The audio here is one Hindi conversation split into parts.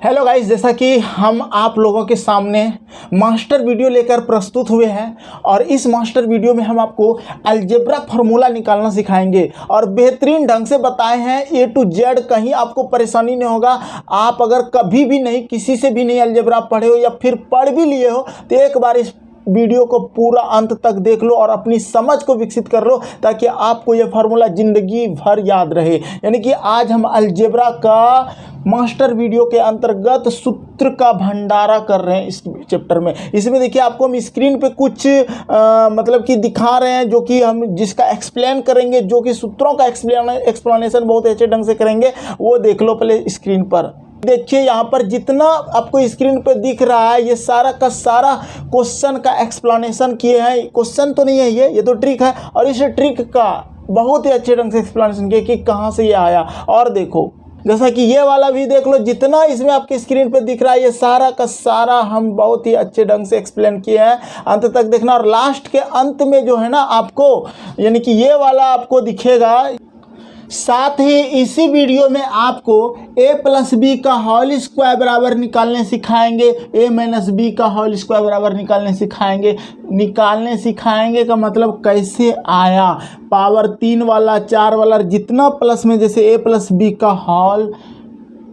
हेलो गाइस, जैसा कि हम आप लोगों के सामने मास्टर वीडियो लेकर प्रस्तुत हुए हैं और इस मास्टर वीडियो में हम आपको अलजेब्रा फार्मूला निकालना सिखाएंगे और बेहतरीन ढंग से बताए हैं ए टू जेड। कहीं आपको परेशानी नहीं होगा। आप अगर कभी भी नहीं किसी से भी नहीं अलजेब्रा पढ़े हो या फिर पढ़ भी लिए हो तो एक बार इस वीडियो को पूरा अंत तक देख लो और अपनी समझ को विकसित कर लो ताकि आपको यह फार्मूला ज़िंदगी भर याद रहे। यानी कि आज हम अलजेब्रा का मास्टर वीडियो के अंतर्गत सूत्र का भंडारा कर रहे हैं इस चैप्टर में। इसमें देखिए आपको हम स्क्रीन पे कुछ मतलब कि दिखा रहे हैं जो कि हम जिसका एक्सप्लेन करेंगे, जो कि सूत्रों का एक्सप्लेनेशन बहुत अच्छे ढंग से करेंगे। वो देख लो पहले स्क्रीन पर। देखिए यहाँ पर जितना आपको स्क्रीन पे दिख रहा है ये सारा का सारा क्वेश्चन का एक्सप्लेनेशन किए हैं। क्वेश्चन तो नहीं है ये तो ट्रिक है और इस ट्रिक का बहुत ही अच्छे ढंग से एक्सप्लेनेशन किया कि कहाँ से ये आया। और देखो जैसा कि ये वाला भी देख लो, जितना इसमें आपके स्क्रीन पे दिख रहा है ये सारा का सारा हम बहुत ही अच्छे ढंग से एक्सप्लेन किए हैं। अंत तक देखना और लास्ट के अंत में जो है ना आपको यानी कि ये वाला आपको दिखेगा। साथ ही इसी वीडियो में आपको a प्लस बी का होल स्क्वायर बराबर निकालने सिखाएंगे, a माइनस बी का होल स्क्वायर बराबर निकालने सिखाएंगे का मतलब कैसे आया। पावर 3 वाला 4 वाला जितना प्लस में, जैसे a प्लस बी का होल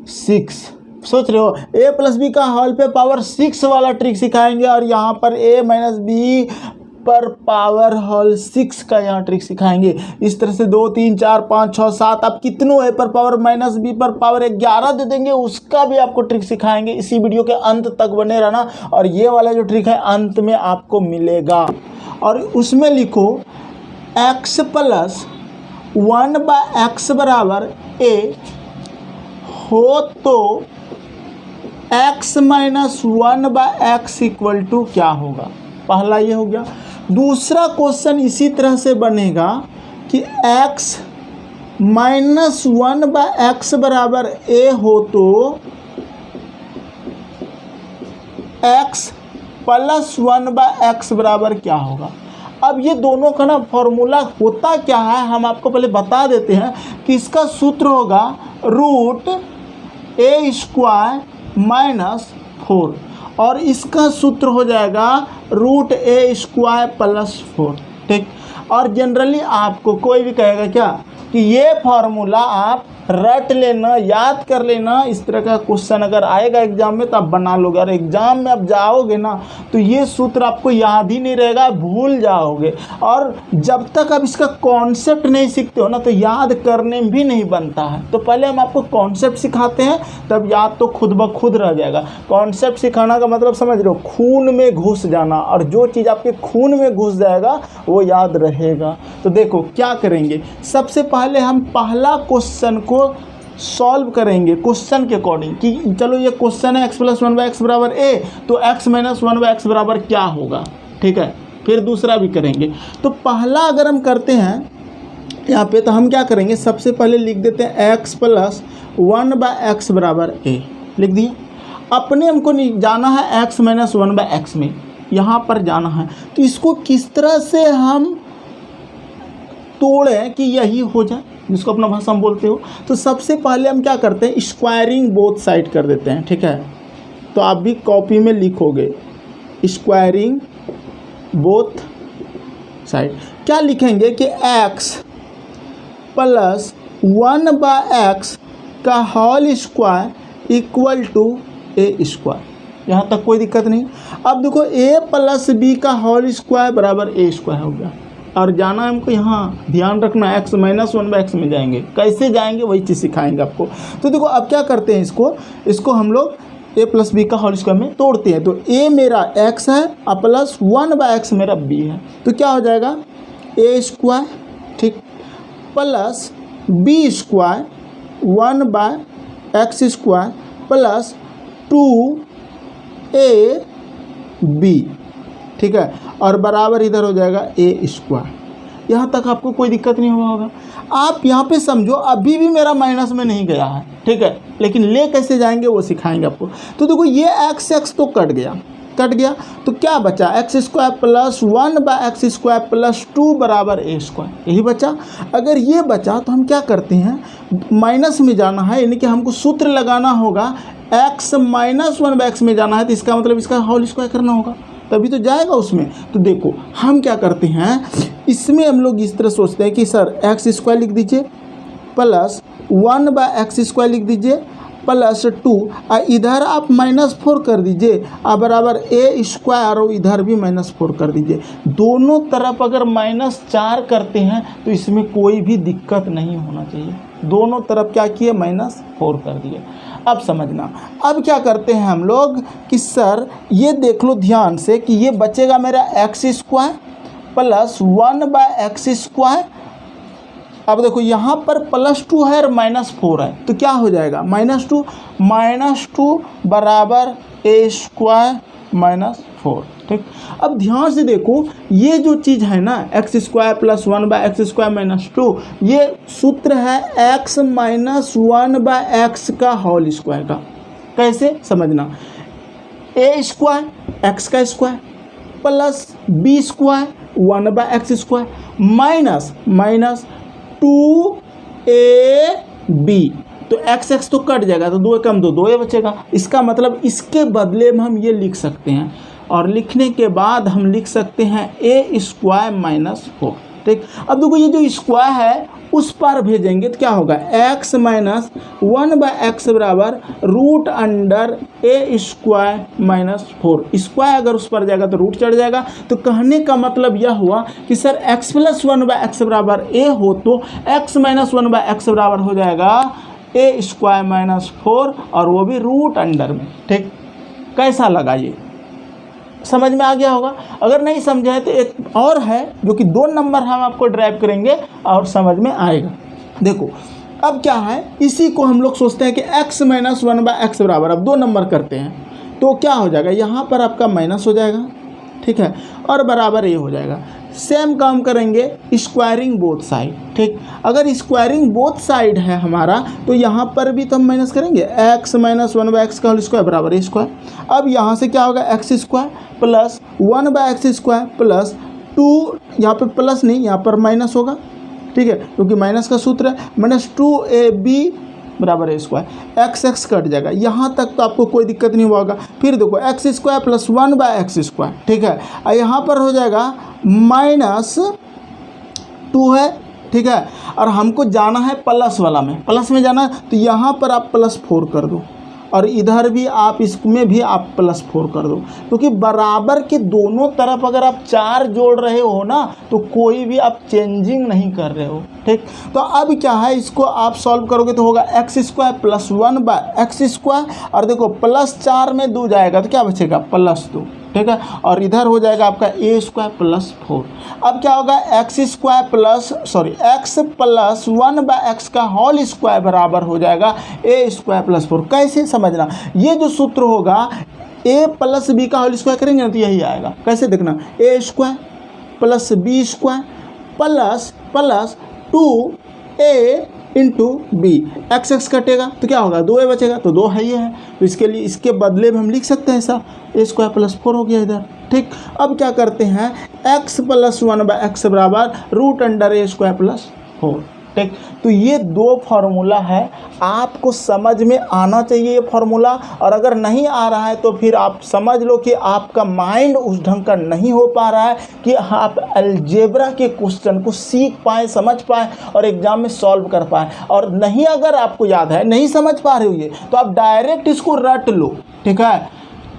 6, सोच रहे हो a प्लस बी का होल पे पावर 6 वाला ट्रिक सिखाएंगे और यहाँ पर a माइनस बी पर पावर होल 6 का यहाँ ट्रिक सिखाएंगे। इस तरह से 2 3 4 5 6 7 आप कितनों है पर पावर माइनस बी पर पावर 11 दे देंगे, उसका भी आपको ट्रिक सिखाएंगे। इसी वीडियो के अंत तक बने रहना और ये वाला जो ट्रिक है अंत में आपको मिलेगा और उसमें लिखो x प्लस 1/x बराबर a हो तो x minus 1/x equal to क्या होगा। पहला ये हो गया। दूसरा क्वेश्चन इसी तरह से बनेगा कि x माइनस 1/x बराबर a हो तो x प्लस 1/x बराबर क्या होगा। अब ये दोनों का ना फॉर्मूला होता क्या है हम आपको पहले बता देते हैं कि इसका सूत्र होगा रूट a स्क्वायर माइनस 4 और इसका सूत्र हो जाएगा रूट a स्क्वायर प्लस 4। ठीक, और जनरली आपको कोई भी कहेगा क्या कि ये फार्मूला आप रट लेना, याद कर लेना। इस तरह का क्वेश्चन अगर आएगा एग्जाम में तो आप बना लोगे और एग्जाम में आप जाओगे ना तो ये सूत्र आपको याद ही नहीं रहेगा, भूल जाओगे। और जब तक आप इसका कॉन्सेप्ट नहीं सीखते हो ना तो याद करने में भी नहीं बनता है। तो पहले हम आपको कॉन्सेप्ट सिखाते हैं तब याद तो खुद ब खुद रह जाएगा। कॉन्सेप्ट सिखाना का मतलब समझ रहे हो, खून में घुस जाना, और जो चीज़ आपके खून में घुस जाएगा वो याद रहेगा। तो देखो क्या करेंगे, सबसे पहले हम पहला क्वेश्चन को सॉल्व करेंगे क्वेश्चन के अकॉर्डिंग कि चलो ये क्वेश्चन है x प्लस 1/x बराबर a तो x माइनस 1/x बराबर क्या होगा। ठीक है, फिर दूसरा भी करेंगे। तो पहला अगर हम करते हैं यहाँ पे तो हम क्या करेंगे, सबसे पहले लिख देते हैं x प्लस 1/x बराबर a लिख दिए। अपने हमको नहीं जाना है x माइनस 1/x में, यहाँ पर जाना है। तो इसको किस तरह से हम तोड़ें कि यही हो जाए, जिसको अपना भाषा में बोलते हो। तो सबसे पहले हम क्या करते हैं, स्क्वायरिंग बोथ साइड कर देते हैं। ठीक है, तो आप भी कॉपी में लिखोगे स्क्वायरिंग बोथ साइड। क्या लिखेंगे कि x प्लस 1/x का whole square equal to a square. यहाँ तक कोई दिक्कत नहीं। अब देखो a प्लस बी का होल स्क्वायर बराबर a स्क्वायर हो गया और जाना है हमको, यहाँ ध्यान रखना x माइनस 1/x में जाएंगे। कैसे जाएंगे वही चीज़ सिखाएंगे आपको। तो देखो अब क्या करते हैं, इसको हम लोग a प्लस बी का होल स्क्वायर में तोड़ते हैं। तो a मेरा x है और प्लस 1/x मेरा b है। तो क्या हो जाएगा a स्क्वायर, ठीक, plus b square 1/x square plus 2ab। ठीक है, और बराबर इधर हो जाएगा a स्क्वायर। यहाँ तक आपको कोई दिक्कत नहीं हुआ होगा। आप यहाँ पे समझो अभी भी मेरा माइनस में नहीं गया है। ठीक है, लेकिन ले कैसे जाएंगे वो सिखाएंगे आपको। तो देखो ये x तो कट गया तो क्या बचा, x square plus 1/x square plus 2 बराबर a स्क्वायर, यही बचा। अगर ये बचा तो हम क्या करते हैं, माइनस में जाना है, यानी कि हमको सूत्र लगाना होगा x माइनस 1/x में जाना है तो इसका मतलब इसका होल स्क्वायर करना होगा, तभी तो जाएगा उसमें। तो देखो हम क्या करते हैं, इसमें हम लोग इस तरह सोचते हैं कि सर एक्स स्क्वायर लिख दीजिए प्लस 1/x² लिख दीजिए प्लस 2, और इधर आप -4 कर दीजिए और बराबर a स्क्वायर, और इधर भी -4 कर दीजिए। दोनों तरफ अगर -4 करते हैं तो इसमें कोई भी दिक्कत नहीं होना चाहिए। दोनों तरफ क्या किए, -4 कर दिए। अब समझना, अब क्या करते हैं हम लोग कि सर ये देख लो ध्यान से कि ये बचेगा मेरा x² प्लस 1/x²। अब देखो यहाँ पर +2 है और -4 है, तो क्या हो जाएगा -2 बराबर a² -4। ठीक, अब ध्यान से देखो ये जो चीज़ है ना x² प्लस 1/x² -2, ये सूत्र है x माइनस 1/x का होल स्क्वायर का। कैसे समझना, a² x का square plus b² 1/x² minus 2ab, तो x तो कट जाएगा, तो 2 कम 2 बचेगा। इसका मतलब इसके बदले में हम ये लिख सकते हैं, और लिखने के बाद हम लिख सकते हैं a² -4। ठीक, अब देखो ये जो स्क्वायर है उस पर भेजेंगे तो क्या होगा, x माइनस 1/x बराबर √a² -4। स्क्वायर अगर उस पर जाएगा तो रूट चढ़ जाएगा। तो कहने का मतलब यह हुआ कि सर x प्लस 1/x बराबर a हो तो x माइनस 1/x बराबर हो जाएगा a² -4, और वो भी √अंडर में। ठीक, कैसा लगा ये, समझ में आ गया होगा। अगर नहीं समझा है तो एक और है जो कि 2 नंबर हम आपको ड्राइव करेंगे और समझ में आएगा। देखो अब क्या है, इसी को हम लोग सोचते हैं कि x माइनस 1/x बराबर, अब 2 नंबर करते हैं तो क्या हो जाएगा, यहाँ पर आपका माइनस हो जाएगा, ठीक है, और बराबर ये हो जाएगा। सेम काम करेंगे स्क्वायरिंग बोथ साइड। ठीक, अगर स्क्वायरिंग बोथ साइड है हमारा तो यहाँ पर भी तो हम माइनस करेंगे, x माइनस 1/x का होल स्क्वायर बराबर a स्क्वायर। अब यहाँ से क्या होगा, x² प्लस 1/x² प्लस 2, यहाँ पे प्लस नहीं यहाँ पर माइनस होगा, ठीक है, क्योंकि माइनस का सूत्र है, -2ab बराबर a²। x कट जाएगा, यहाँ तक तो आपको कोई दिक्कत नहीं होगा। फिर देखो x² प्लस 1/x², ठीक है, और यहाँ पर हो जाएगा -2 है, ठीक है, और हमको जाना है प्लस वाला में, प्लस में जाना है तो यहाँ पर आप +4 कर दो, और इधर भी आप इसमें भी आप +4 कर दो, क्योंकि बराबर के दोनों तरफ अगर आप 4 जोड़ रहे हो ना तो कोई भी आप चेंजिंग नहीं कर रहे हो। ठीक, तो अब क्या है, इसको आप सॉल्व करोगे तो होगा x² प्लस 1/x², और देखो +4 में 2 जाएगा तो क्या बचेगा, +2। ठीक है, और इधर हो जाएगा आपका a² प्लस 4। अब क्या होगा, x प्लस 1/x का होल स्क्वायर बराबर हो जाएगा a² प्लस 4। कैसे समझना, ये जो सूत्र होगा a प्लस b का होल स्क्वायर करेंगे ना तो यही आएगा। कैसे देखना, a² plus b² plus 2a into b, x कटेगा तो क्या होगा, 2a बचेगा, तो 2 है ये है, तो इसके लिए इसके बदले में हम लिख सकते हैं ऐसा, a² प्लस 4 हो गया इधर। ठीक, अब क्या करते हैं, x प्लस 1/x बराबर √a² प्लस 4। ठीक, तो ये 2 फार्मूला है, आपको समझ में आना चाहिए ये फार्मूला, और अगर नहीं आ रहा है तो फिर आप समझ लो कि आपका माइंड उस ढंग का नहीं हो पा रहा है कि आप अलजेब्रा के क्वेश्चन को सीख पाएँ, समझ पाएँ और एग्जाम में सॉल्व कर पाएँ। और नहीं अगर आपको याद है, नहीं समझ पा रहे हो ये, तो आप डायरेक्ट इसको रट लो। ठीक है,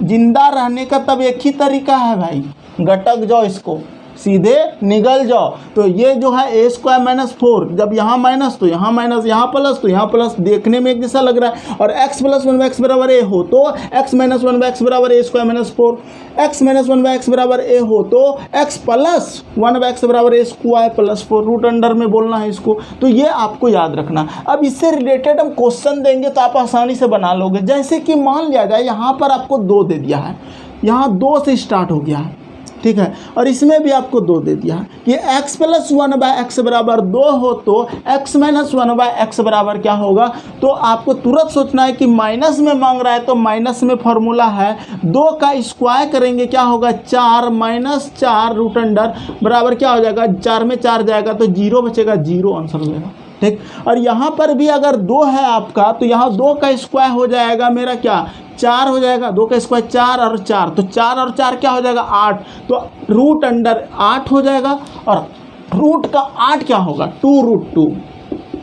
जिंदा रहने का तब एक ही तरीका है भाई, गटक जाओ, इसको सीधे निगल जाओ। तो ये जो है a² -4, जब यहाँ माइनस तो यहाँ माइनस, यहाँ प्लस तो यहाँ प्लस, देखने में एक जैसा लग रहा है। और x प्लस 1/x बराबर a हो तो x माइनस 1/x बराबर a² -4, x माइनस 1/x बराबर a हो तो x प्लस 1/x बराबर a² प्लस 4, रूट अंडर में बोलना है इसको। तो ये आपको याद रखना। अब इससे रिलेटेड हम क्वेश्चन देंगे तो आप आसानी से बना लोगे। जैसे कि मान लिया जाए यहाँ पर आपको 2 दे दिया है, यहाँ 2 से स्टार्ट हो गया है, ठीक है, और इसमें भी आपको 2 दे दिया कि x प्लस 1/x बराबर 2 हो तो x माइनस 1/x बराबर क्या होगा। तो आपको तुरंत सोचना है कि माइनस में मांग रहा है तो माइनस में फॉर्मूला है 2 का स्क्वायर करेंगे क्या होगा, 4 माइनस 4 रूट अंडर बराबर क्या हो जाएगा, 4 में 4 जाएगा तो 0 बचेगा, 0 आंसर हो जाएगा। ठीक। और यहाँ पर भी अगर 2 है आपका तो यहाँ 2 का स्क्वायर हो जाएगा मेरा क्या 4 हो जाएगा, 2 का स्क्वायर 4 और 4, तो 4 और 4 क्या हो जाएगा 8, तो रूट अंडर 8 हो जाएगा। और रूट का 8 क्या होगा 2√2,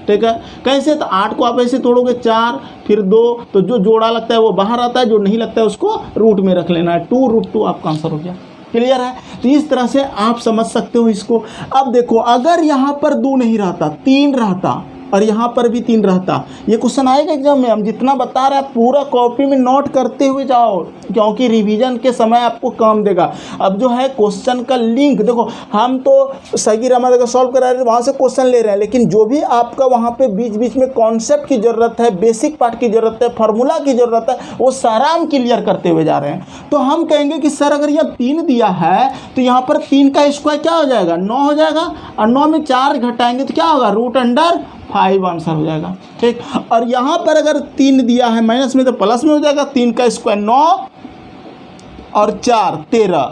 ठीक है। कैसे, तो 8 को आप ऐसे तोड़ोगे 4 फिर 2, तो जो जोड़ा लगता है वो बाहर आता है, जो नहीं लगता है उसको रूट में रख लेना है, 2√2 आपका आंसर हो गया। क्लियर है, तो इस तरह से आप समझ सकते हो इसको। अब देखो अगर यहाँ पर 2 नहीं रहता 3 रहता और यहाँ पर भी 3 रहता, ये क्वेश्चन आएगा एग्जाम में। हम जितना बता रहे हैं पूरा कॉपी में नोट करते हुए जाओ, क्योंकि रिवीजन के समय आपको काम देगा। अब जो है क्वेश्चन का लिंक देखो, हम तो सही रामा का सॉल्व करा रहे हैं, वहाँ से क्वेश्चन ले रहे हैं, लेकिन जो भी आपका वहाँ पे बीच बीच में कॉन्सेप्ट की ज़रूरत है, बेसिक पार्ट की ज़रूरत है, फार्मूला की ज़रूरत है, वो सारा हम क्लियर करते हुए जा रहे हैं। तो हम कहेंगे कि सर अगर यह 3 दिया है तो यहाँ पर 3 का स्क्वायर क्या हो जाएगा 9 हो जाएगा, और 9 में 4 घटाएंगे तो क्या होगा √5 आंसर हो जाएगा, ठीक। और यहाँ पर अगर 3 दिया है माइनस में तो प्लस में हो जाएगा, 3 का स्क्वायर 9 और 4 13,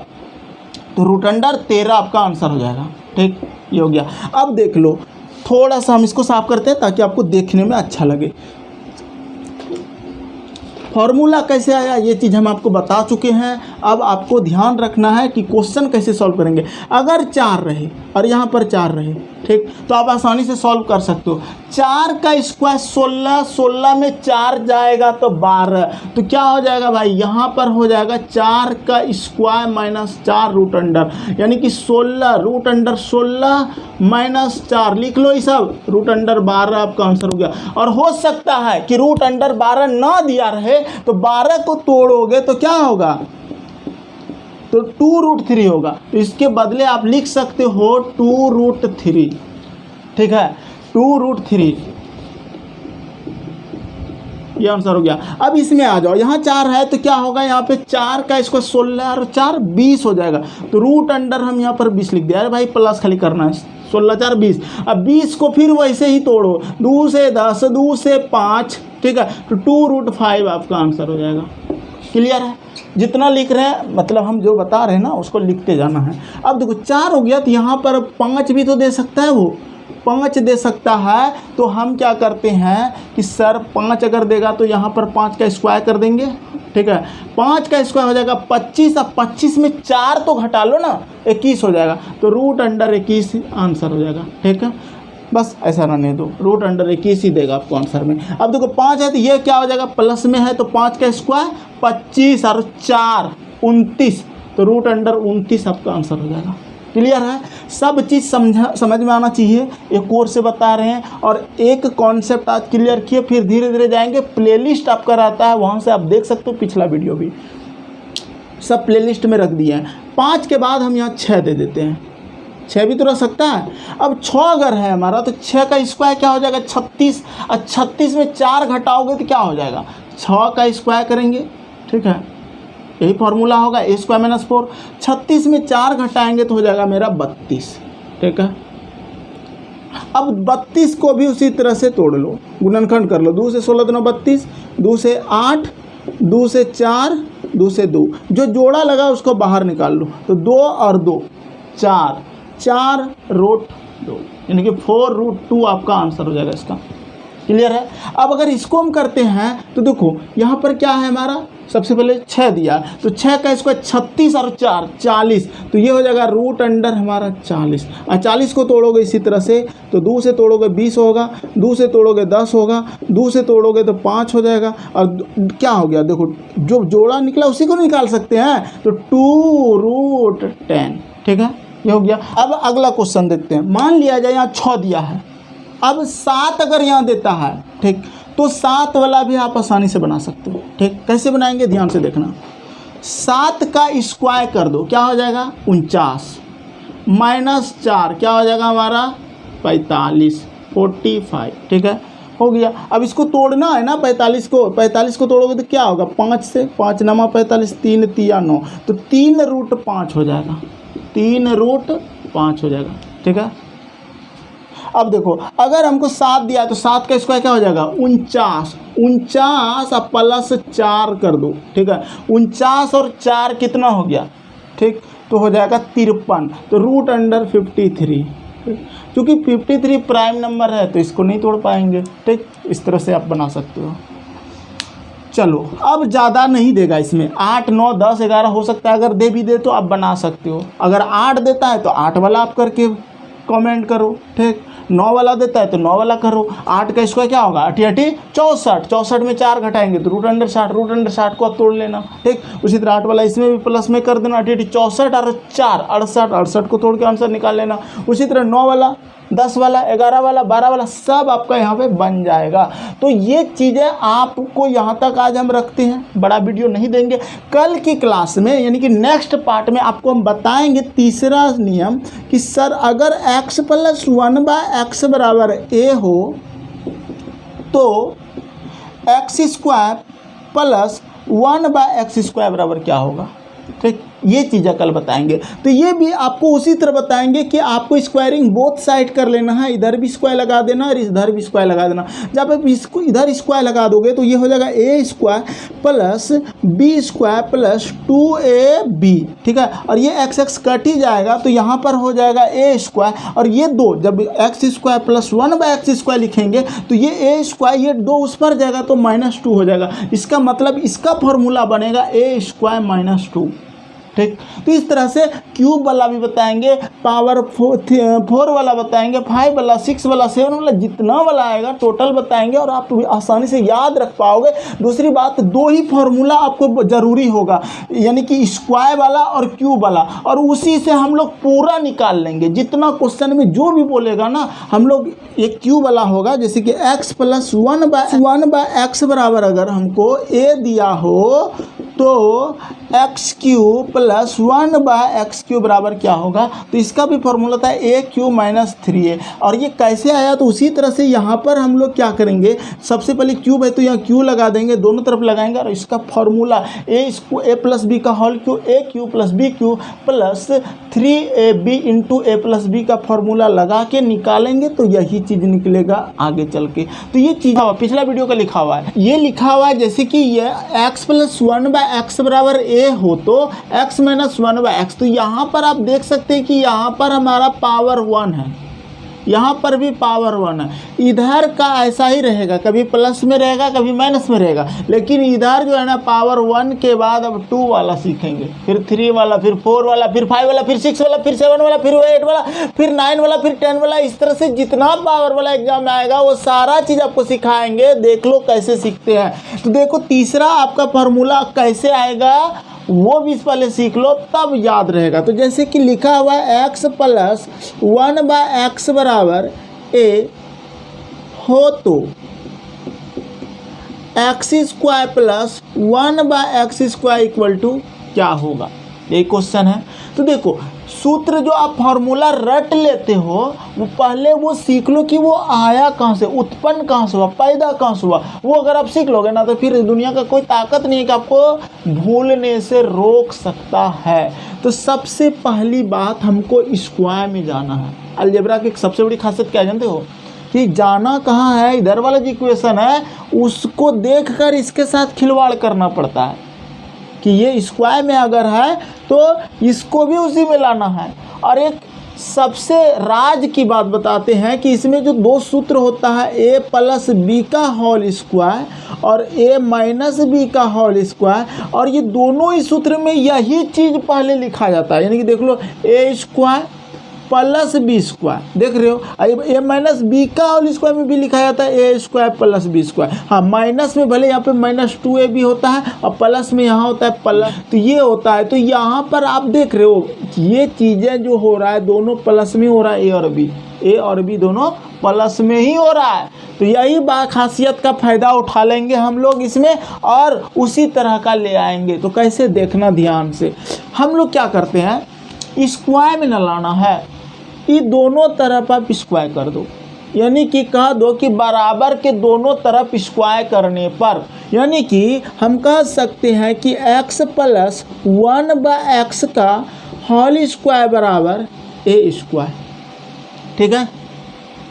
तो √13 आपका आंसर हो जाएगा, ठीक। ये हो गया। अब देख लो थोड़ा सा हम इसको साफ करते हैं ताकि आपको देखने में अच्छा लगे। फॉर्मूला कैसे आया ये चीज़ हम आपको बता चुके हैं। अब आपको ध्यान रखना है कि क्वेश्चन कैसे सॉल्व करेंगे। अगर 4 रहे और यहाँ पर 4 रहे, ठीक, तो आप आसानी से सॉल्व कर सकते हो। 4 का स्क्वायर 16, 16 में 4 जाएगा तो 12, तो क्या हो जाएगा भाई यहाँ पर हो जाएगा 4 का स्क्वायर माइनस 4 √अंडर, यानी कि 16 √16 माइनस 4 लिख लो ये सब, √12 आपका आंसर हो गया। और हो सकता है कि √12 ना दिया रहे तो 12 को तोड़ोगे तो क्या होगा, तो 2√3 होगा, तो इसके बदले आप लिख सकते हो 2√3, ठीक है, 2√3, ये आंसर हो गया। अब इसमें आ जाओ, यहाँ 4 है तो क्या होगा, यहाँ पे 4 का इसको 16 और 4 20 हो जाएगा, तो √अंडर हम यहाँ पर 20 लिख दिया। अरे भाई प्लस खाली करना है, 16 4 20। अब 20 को फिर वैसे ही तोड़ो, 2 से 10, 2 से 5, ठीक है, तो 2√5 आपका आंसर हो जाएगा। क्लियर है, जितना लिख रहे हैं मतलब हम जो बता रहे हैं ना उसको लिखते जाना है। अब देखो 4 हो गया तो यहाँ पर 5 भी तो दे सकता है, वो 5 दे सकता है, तो हम क्या करते हैं कि सर 5 अगर देगा तो यहाँ पर 5 का स्क्वायर कर देंगे, ठीक है, 5 का स्क्वायर हो जाएगा 25, अब 25 में 4 तो घटा लो ना, 21 हो जाएगा, तो √21 आंसर हो जाएगा, ठीक है। बस ऐसा रहने दो, √21 ही देगा आपको आंसर में। अब देखो 5 है तो ये क्या हो जाएगा, प्लस में है तो 5 का स्क्वायर 25 और 4 29, तो √29 आपका आंसर हो जाएगा। क्लियर है, सब चीज़ समझ में आना चाहिए, एक और से बता रहे हैं। और एक कॉन्सेप्ट आज क्लियर किए, फिर धीरे धीरे जाएंगे। प्लेलिस्ट आपका रहता है, वहाँ से आप देख सकते हो, पिछला वीडियो भी सब प्लेलिस्ट में रख दिए हैं। 5 के बाद हम यहाँ 6 दे देते हैं, 6 भी तो रह सकता है। अब 6 अगर है हमारा तो 6 का स्क्वायर क्या हो जाएगा 36, और 36 में 4 घटाओगे तो क्या हो जाएगा 6 का स्क्वायर करेंगे, ठीक है, यही फार्मूला होगा a² - 4। 36 में 4 घटाएंगे तो हो जाएगा मेरा 32, ठीक है। अब 32 को भी उसी तरह से तोड़ लो, गुणनखंड कर लो, 2 से 16 2 32, 2 से 8, 2 से 4, 2 से 2, जो जोड़ा लगा उसको बाहर निकाल लो, तो 2 और 2 4, 4 √2, यानी कि 4√2 आपका आंसर हो जाएगा इसका। क्लियर है। अब अगर इसको हम करते हैं तो देखो यहाँ पर क्या है हमारा, सबसे पहले 6 दिया, तो 6 का स्क्वायर 36 और 4 40, तो ये हो जाएगा √अंडर हमारा 40। और 40 को तोड़ोगे इसी तरह से, तो 2 से तोड़ोगे 20 होगा, 2 से तोड़ोगे 10 होगा, 2 से तोड़ोगे तो 5 हो जाएगा, और क्या हो गया देखो जो जोड़ा निकला उसी को निकाल सकते हैं, तो 2√10, ठीक है, ये हो गया। अब अगला क्वेश्चन देखते हैं। मान लिया जाए यहाँ 6 दिया है, अब 7 अगर यहाँ देता है, ठीक, तो 7 वाला भी आप आसानी से बना सकते हो, ठीक। कैसे बनाएंगे ध्यान से देखना। 7 का स्क्वायर कर दो, क्या हो जाएगा 49, माइनस 4 क्या हो जाएगा हमारा 45 45, ठीक है, हो गया। अब इसको तोड़ना है ना, 45 को तोड़ोगे तो क्या होगा 5 से 5 9 45, 3 3 9, तो 3√5 हो जाएगा, 3√5 हो जाएगा, ठीक है। अब देखो अगर हमको 7 दिया तो 7 का स्क्वायर क्या हो जाएगा 49 अब प्लस 4 कर दो, ठीक है, 49 और 4 कितना हो गया, ठीक, तो हो जाएगा 53, तो √53, क्योंकि 53 प्राइम नंबर है तो इसको नहीं तोड़ पाएंगे। ठीक, इस तरह से आप बना सकते हो। चलो अब ज़्यादा नहीं देगा इसमें, 8 9 10 11 हो सकता है, अगर दे भी दे तो आप बना सकते हो। अगर 8 देता है तो 8 वाला आप करके कमेंट करो। ठीक, 9 वाला देता है तो 9 वाला करो। 8 का स्क्वायर क्या होगा, 8 8 64, 64 में 4 घटाएंगे तो √60, √60 को आप तोड़ लेना। ठीक, उसी तरह 8 वाला इसमें भी प्लस में कर देना, 8 8 64 और 4 68, 68 को तोड़ के आंसर निकाल लेना। उसी तरह 9 वाला, 10 वाला, 11 वाला, 12 वाला सब आपका यहाँ पे बन जाएगा। तो ये चीज़ें आपको यहाँ तक आज हम रखते हैं, बड़ा वीडियो नहीं देंगे। कल की क्लास में यानी कि नेक्स्ट पार्ट में आपको हम बताएंगे तीसरा नियम कि सर अगर x + 1/x बराबर a हो तो x² + 1/x² बराबर क्या होगा। ठीक, ये चीज़ें कल बताएंगे। तो ये भी आपको उसी तरह बताएंगे कि आपको स्क्वायरिंग बोथ साइड कर लेना है, इधर भी स्क्वायर लगा देना और इधर भी स्क्वायर लगा देना। जब आप इसको इधर स्क्वायर लगा दोगे तो ये हो जाएगा a² + b² + 2ab। ठीक है, और ये x कट ही जाएगा तो यहाँ पर हो जाएगा a² और ये 2, जब x² + 1/x² लिखेंगे तो ये a², ये 2 उस पर जाएगा तो -2 हो जाएगा। इसका मतलब इसका फॉर्मूला बनेगा a² - 2। ठीक, तो इस तरह से क्यूब वाला भी बताएंगे, पावर 4 वाला बताएंगे, 5 वाला, 6 वाला, 7 वाला, जितना वाला आएगा टोटल बताएंगे और आप आसानी से याद रख पाओगे। दूसरी बात, 2 ही फॉर्मूला आपको ज़रूरी होगा, यानी कि स्क्वायर वाला और क्यूब वाला, और उसी से हम लोग पूरा निकाल लेंगे। जितना क्वेश्चन में जो भी बोलेगा ना, हम लोग एक क्यूब वाला होगा, जैसे कि x + 1/x बराबर अगर हमको a दिया हो तो x³ + 1/x³ बराबर क्या होगा, तो इसका भी फॉर्मूला था a³ - 3a। और ये कैसे आया, तो उसी तरह से यहाँ पर हम लोग क्या करेंगे, सबसे पहले क्यूब है तो यहाँ क्यू लगा देंगे, दोनों तरफ लगाएंगे और इसका फॉर्मूला a + b का whole cube, a³ + b³ + 3ab × a + b का फॉर्मूला लगा के निकालेंगे तो यही चीज़ निकलेगा आगे चल के। तो ये चीज़ पिछला वीडियो का लिखा हुआ है, ये लिखा हुआ है जैसे कि ये x + 1/x बराबर a हो तो x - 1/x, तो यहाँ पर आप देख सकते हैं कि यहाँ पर हमारा पावर 1 है, यहाँ पर भी पावर 1 है। इधर का ऐसा ही रहेगा, कभी प्लस में रहेगा कभी माइनस में रहेगा, लेकिन इधर जो है ना पावर 1 के बाद अब 2 वाला सीखेंगे, फिर 3 वाला, फिर 4 वाला, फिर 5 वाला, फिर 6 वाला, फिर 7 वाला, फिर 8 वाला, फिर 9 वाला, फिर 10 वाला। इस तरह से जितना पावर वाला एग्जाम में आएगा वो सारा चीज़ आपको सिखाएंगे। देख लो कैसे सीखते हैं। तो देखो तीसरा आपका फार्मूला कैसे आएगा वो भी पहले सीख लो, तब याद रहेगा। तो जैसे कि लिखा हुआ है x + 1/x बराबर a हो तो x² + 1/x² = क्या होगा, यही क्वेश्चन है। तो देखो सूत्र जो आप फार्मूला रट लेते हो वो पहले वो सीख लो कि वो आया कहाँ से, उत्पन्न कहाँ से हुआ, पैदा कहाँ से हुआ। वो अगर आप सीख लोगे ना तो फिर दुनिया का कोई ताकत नहीं है कि आपको भूलने से रोक सकता है। तो सबसे पहली बात हमको स्क्वायर में जाना है। अलजेब्रा की सबसे बड़ी खासियत क्या जानते हो, कि जाना कहाँ है, इधर वाला जो इक्वेशन है उसको देखकर इसके साथ खिलवाड़ करना पड़ता है कि ये स्क्वायर में अगर है तो इसको भी उसी में लाना है। और एक सबसे राज की बात बताते हैं कि इसमें जो 2 सूत्र होता है a + b का होल स्क्वायर और a - b का होल स्क्वायर, और ये दोनों ही सूत्र में यही चीज़ पहले लिखा जाता है, यानी कि देख लो a² + b², देख रहे हो। a - b का होल स्क्वायर में भी लिखा जाता है a² + b²। हाँ, माइनस में भले यहाँ पे -2ab होता है और प्लस में यहाँ होता है प्लस, तो ये होता है। तो यहाँ पर आप देख रहे हो ये चीज़ें जो हो रहा है दोनों प्लस में हो रहा है, a और b दोनों प्लस में ही हो रहा है। तो यही बात खासियत का फ़ायदा उठा लेंगे हम लोग इसमें और उसी तरह का ले आएंगे। तो कैसे देखना ध्यान से, हम लोग क्या करते हैं, स्क्वायर में न लाना है, ये दोनों तरफ आप स्क्वायर कर दो, यानी कि कह दो कि बराबर के दोनों तरफ स्क्वायर करने पर, यानी कि हम कह सकते हैं कि x + 1/x का होल स्क्वायर बराबर a²। ठीक है,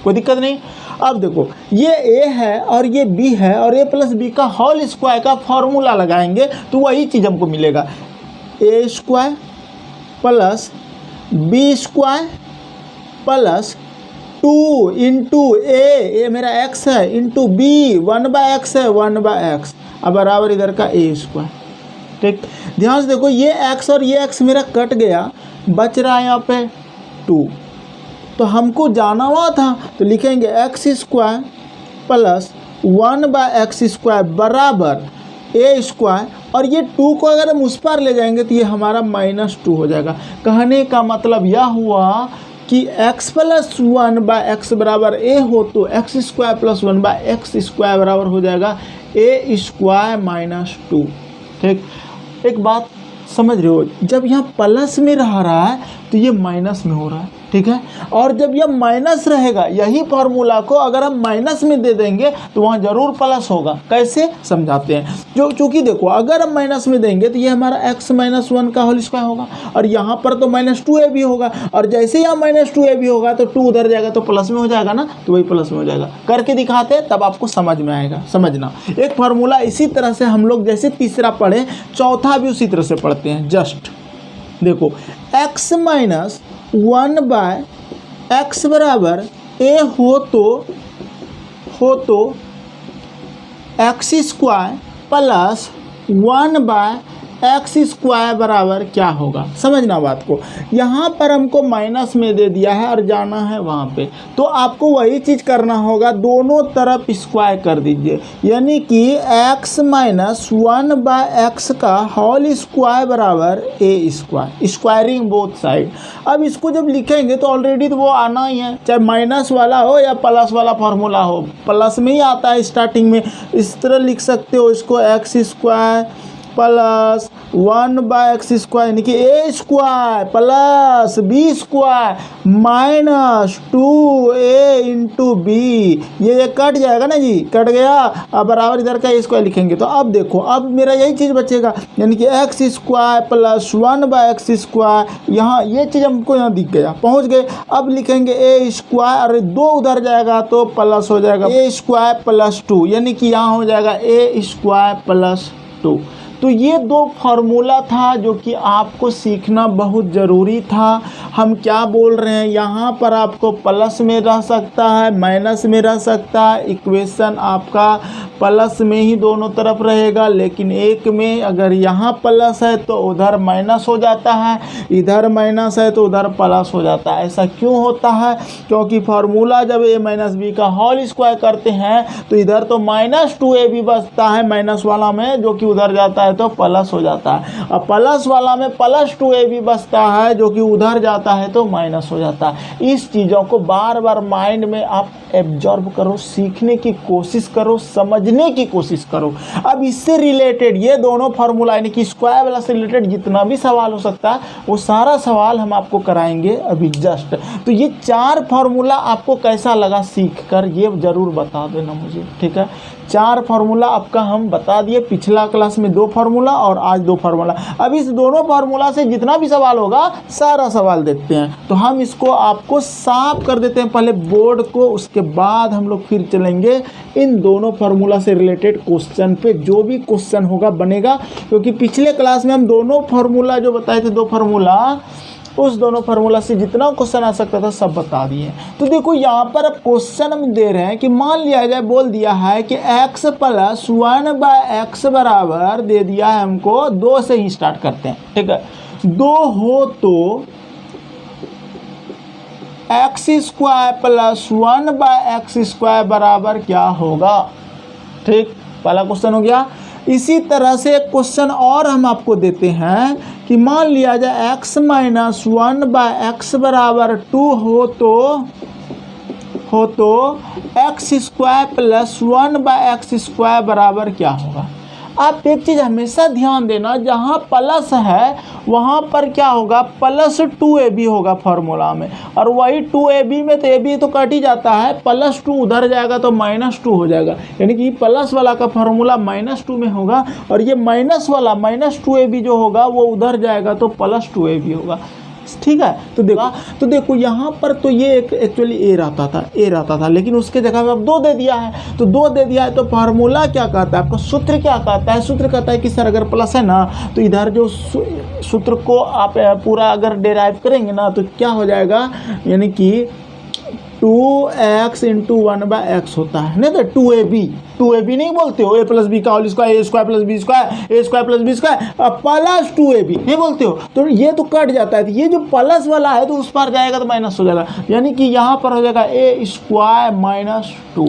कोई दिक्कत नहीं। अब देखो ये a है और ये b है और a + b का होल स्क्वायर का फॉर्मूला लगाएंगे तो वही चीज़ हमको मिलेगा, a² + b² + 2 इंटू ए मेरा x है इंटू बी 1/x है 1/x अब बराबर इधर का a स्क्वायर। ठीक, ध्यान से देखो ये x और ये x मेरा कट गया, बच रहा है यहाँ पे 2। तो हमको जाना हुआ था तो लिखेंगे x square plus 1/x square बराबर a स्क्वायर, और ये 2 को अगर हम उस पर ले जाएंगे तो ये हमारा -2 हो जाएगा। कहने का मतलब यह हुआ कि x प्लस 1/x बराबर a हो तो x square plus 1/x square बराबर हो जाएगा a स्क्वायर -2। ठीक, एक बात समझ रहे हो, जब यहाँ प्लस में रहा है तो ये माइनस में हो रहा है। ठीक है, और जब यह माइनस रहेगा, यही फार्मूला को अगर हम माइनस में दे देंगे तो वहाँ जरूर प्लस होगा। कैसे समझाते हैं, जो चूँकि देखो अगर हम माइनस में देंगे तो ये हमारा x - 1 का होल स्क्वायर होगा, और यहाँ पर तो -2a भी होगा, और जैसे यहाँ -2a भी होगा तो 2 उधर जाएगा तो प्लस में हो जाएगा ना, तो वही प्लस में हो जाएगा। करके दिखाते हैं तब आपको समझ में आएगा। समझना एक फार्मूला इसी तरह से हम लोग जैसे तीसरा पढ़े, चौथा भी उसी तरह से पढ़ते हैं। जस्ट देखो x - 1/x बराबर a हो तो x square plus 1/x square बराबर क्या होगा। समझना बात को, यहाँ पर हमको माइनस में दे दिया है और जाना है वहाँ पे, तो आपको वही चीज़ करना होगा, दोनों तरफ स्क्वायर कर दीजिए, यानी कि x - 1/x का होल स्क्वायर बराबर a square, squaring both side. अब इसको जब लिखेंगे तो ऑलरेडी तो वो आना ही है, चाहे माइनस वाला हो या प्लस वाला फार्मूला हो, प्लस में ही आता है स्टार्टिंग में। इस तरह लिख सकते हो इसको x square plus 1/x square, यानी कि a square plus b square -2a into b. ये कट जाएगा ना जी, कट गया। अब बराबर इधर का a स्क्वायर लिखेंगे तो अब देखो, अब मेरा यही चीज़ बचेगा, यानी कि x square plus 1/x square. यहाँ ये चीज़ हमको यहाँ दिख गया, पहुँच गए। अब लिखेंगे a स्क्वायर, और 2 उधर जाएगा तो प्लस हो जाएगा a स्क्वायर प्लस 2, यानी कि यहाँ हो जाएगा a स्क्वायर प्लस 2। तो ये 2 फार्मूला था जो कि आपको सीखना बहुत ज़रूरी था। हम क्या बोल रहे हैं, यहाँ पर आपको प्लस में रह सकता है, माइनस में रह सकता है, इक्वेशन आपका प्लस में ही दोनों तरफ रहेगा, लेकिन एक में अगर यहाँ प्लस है तो उधर माइनस हो जाता है, इधर माइनस है तो उधर प्लस हो जाता है। ऐसा क्यों होता है, क्योंकि फार्मूला जब a - b का होल स्क्वायर करते हैं तो इधर तो -2a भी बचता है माइनस वाला में, जो कि उधर जाता है तो प्लस हो जाता है, और प्लस वाला में +2a भी बचता है जो कि उधर जाता है तो माइनस हो जाता है। इस चीज़ों को बार बार माइंड में आप एब्जॉर्ब करो, सीखने की कोशिश करो, समझने की कोशिश करो। अब इससे रिलेटेड ये दोनों फार्मूला, यानी कि स्क्वायर वाला से रिलेटेड जितना भी सवाल हो सकता है वो सारा सवाल हम आपको कराएंगे अभी जस्ट। तो ये 4 फार्मूला आपको कैसा लगा सीख कर, ये ज़रूर बता देना मुझे। ठीक है, 4 फार्मूला आपका हम बता दिए, पिछला क्लास में 2 फार्मूला और आज 2 फार्मूला। अब इस दोनों फार्मूला से जितना भी सवाल होगा सारा सवाल देखते हैं। तो हम इसको आपको साफ कर देते हैं पहले बोर्ड को, उसके बाद हम लोग फिर चलेंगे इन दोनों फार्मूला से रिलेटेड क्वेश्चन पे। जो भी क्वेश्चन होगा बनेगा, क्योंकि पिछले क्लास में हम दोनों फार्मूला जो बताए थे, 2 फार्मूला, उस दोनों फार्मूला से जितना क्वेश्चन आ सकता था सब बता दिए। तो देखो यहाँ पर अब क्वेश्चन हम दे रहे हैं कि मान लिया जाए, बोल दिया है कि x + 1/x बराबर दे दिया है हमको, 2 से ही स्टार्ट करते हैं। ठीक है, 2 हो तो x square plus 1/x square बराबर क्या होगा। ठीक, पहला क्वेश्चन हो गया। इसी तरह से एक क्वेश्चन और हम आपको देते हैं कि मान लिया जाए x - 1/x बराबर 2 हो तो x square plus 1/x square बराबर क्या होगा। आप एक चीज़ हमेशा ध्यान देना, जहाँ प्लस है वहाँ पर क्या होगा, +2ab होगा फार्मूला में, और वही 2ab में तो ab तो कट ही जाता है, +2 उधर जाएगा तो -2 हो जाएगा, यानी कि प्लस वाला का फार्मूला -2 में होगा, और ये माइनस वाला -2ab जो होगा वो उधर जाएगा तो +2ab होगा। ठीक है, तो देखो यहाँ पर तो ये एक एक्चुअली ए रहता था, लेकिन उसके जगह पे अब 2 दे दिया है। तो 2 दे दिया है तो फार्मूला क्या कहता है, आपका सूत्र क्या कहता है। सूत्र कहता है कि सर अगर प्लस है ना तो इधर जो सूत्र को आप पूरा अगर डेराइव करेंगे ना तो क्या हो जाएगा, यानी कि 2x इंटू 1/x होता है, नहीं तो 2ab नहीं बोलते हो, a प्लस बी का whole square, a square plus B square, a square plus B square plus 2ab नहीं बोलते हो। तो ये तो कट जाता है, तो ये जो प्लस वाला है तो उस पर जाएगा तो माइनस हो जाएगा, यानी कि यहाँ पर हो जाएगा a स्क्वायर माइनस 2,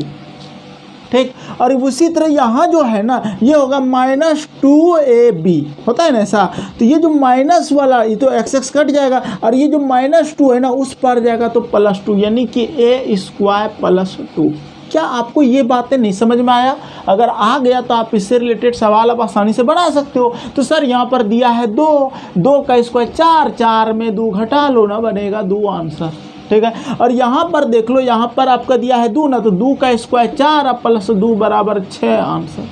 ठीक। और उसी तरह यहाँ जो है ना ये होगा -2ab, होता है ना ऐसा। तो ये जो माइनस वाला ये तो x कट जाएगा, और ये जो -2 है ना उस पर जाएगा तो +2, यानी कि a स्क्वायर प्लस 2। क्या आपको ये बातें नहीं समझ में आया? अगर आ गया तो आप इससे रिलेटेड सवाल आप आसानी से बना सकते हो। तो सर यहाँ पर दिया है 2 का स्क्वायर 4 में 2 घटा लो ना, बनेगा 2 आंसर, ठीक है। और यहाँ पर देख लो, यहाँ पर आपका दिया है 2 ना, तो 2 का स्क्वायर 4 प्लस 2 बराबर 6 आंसर।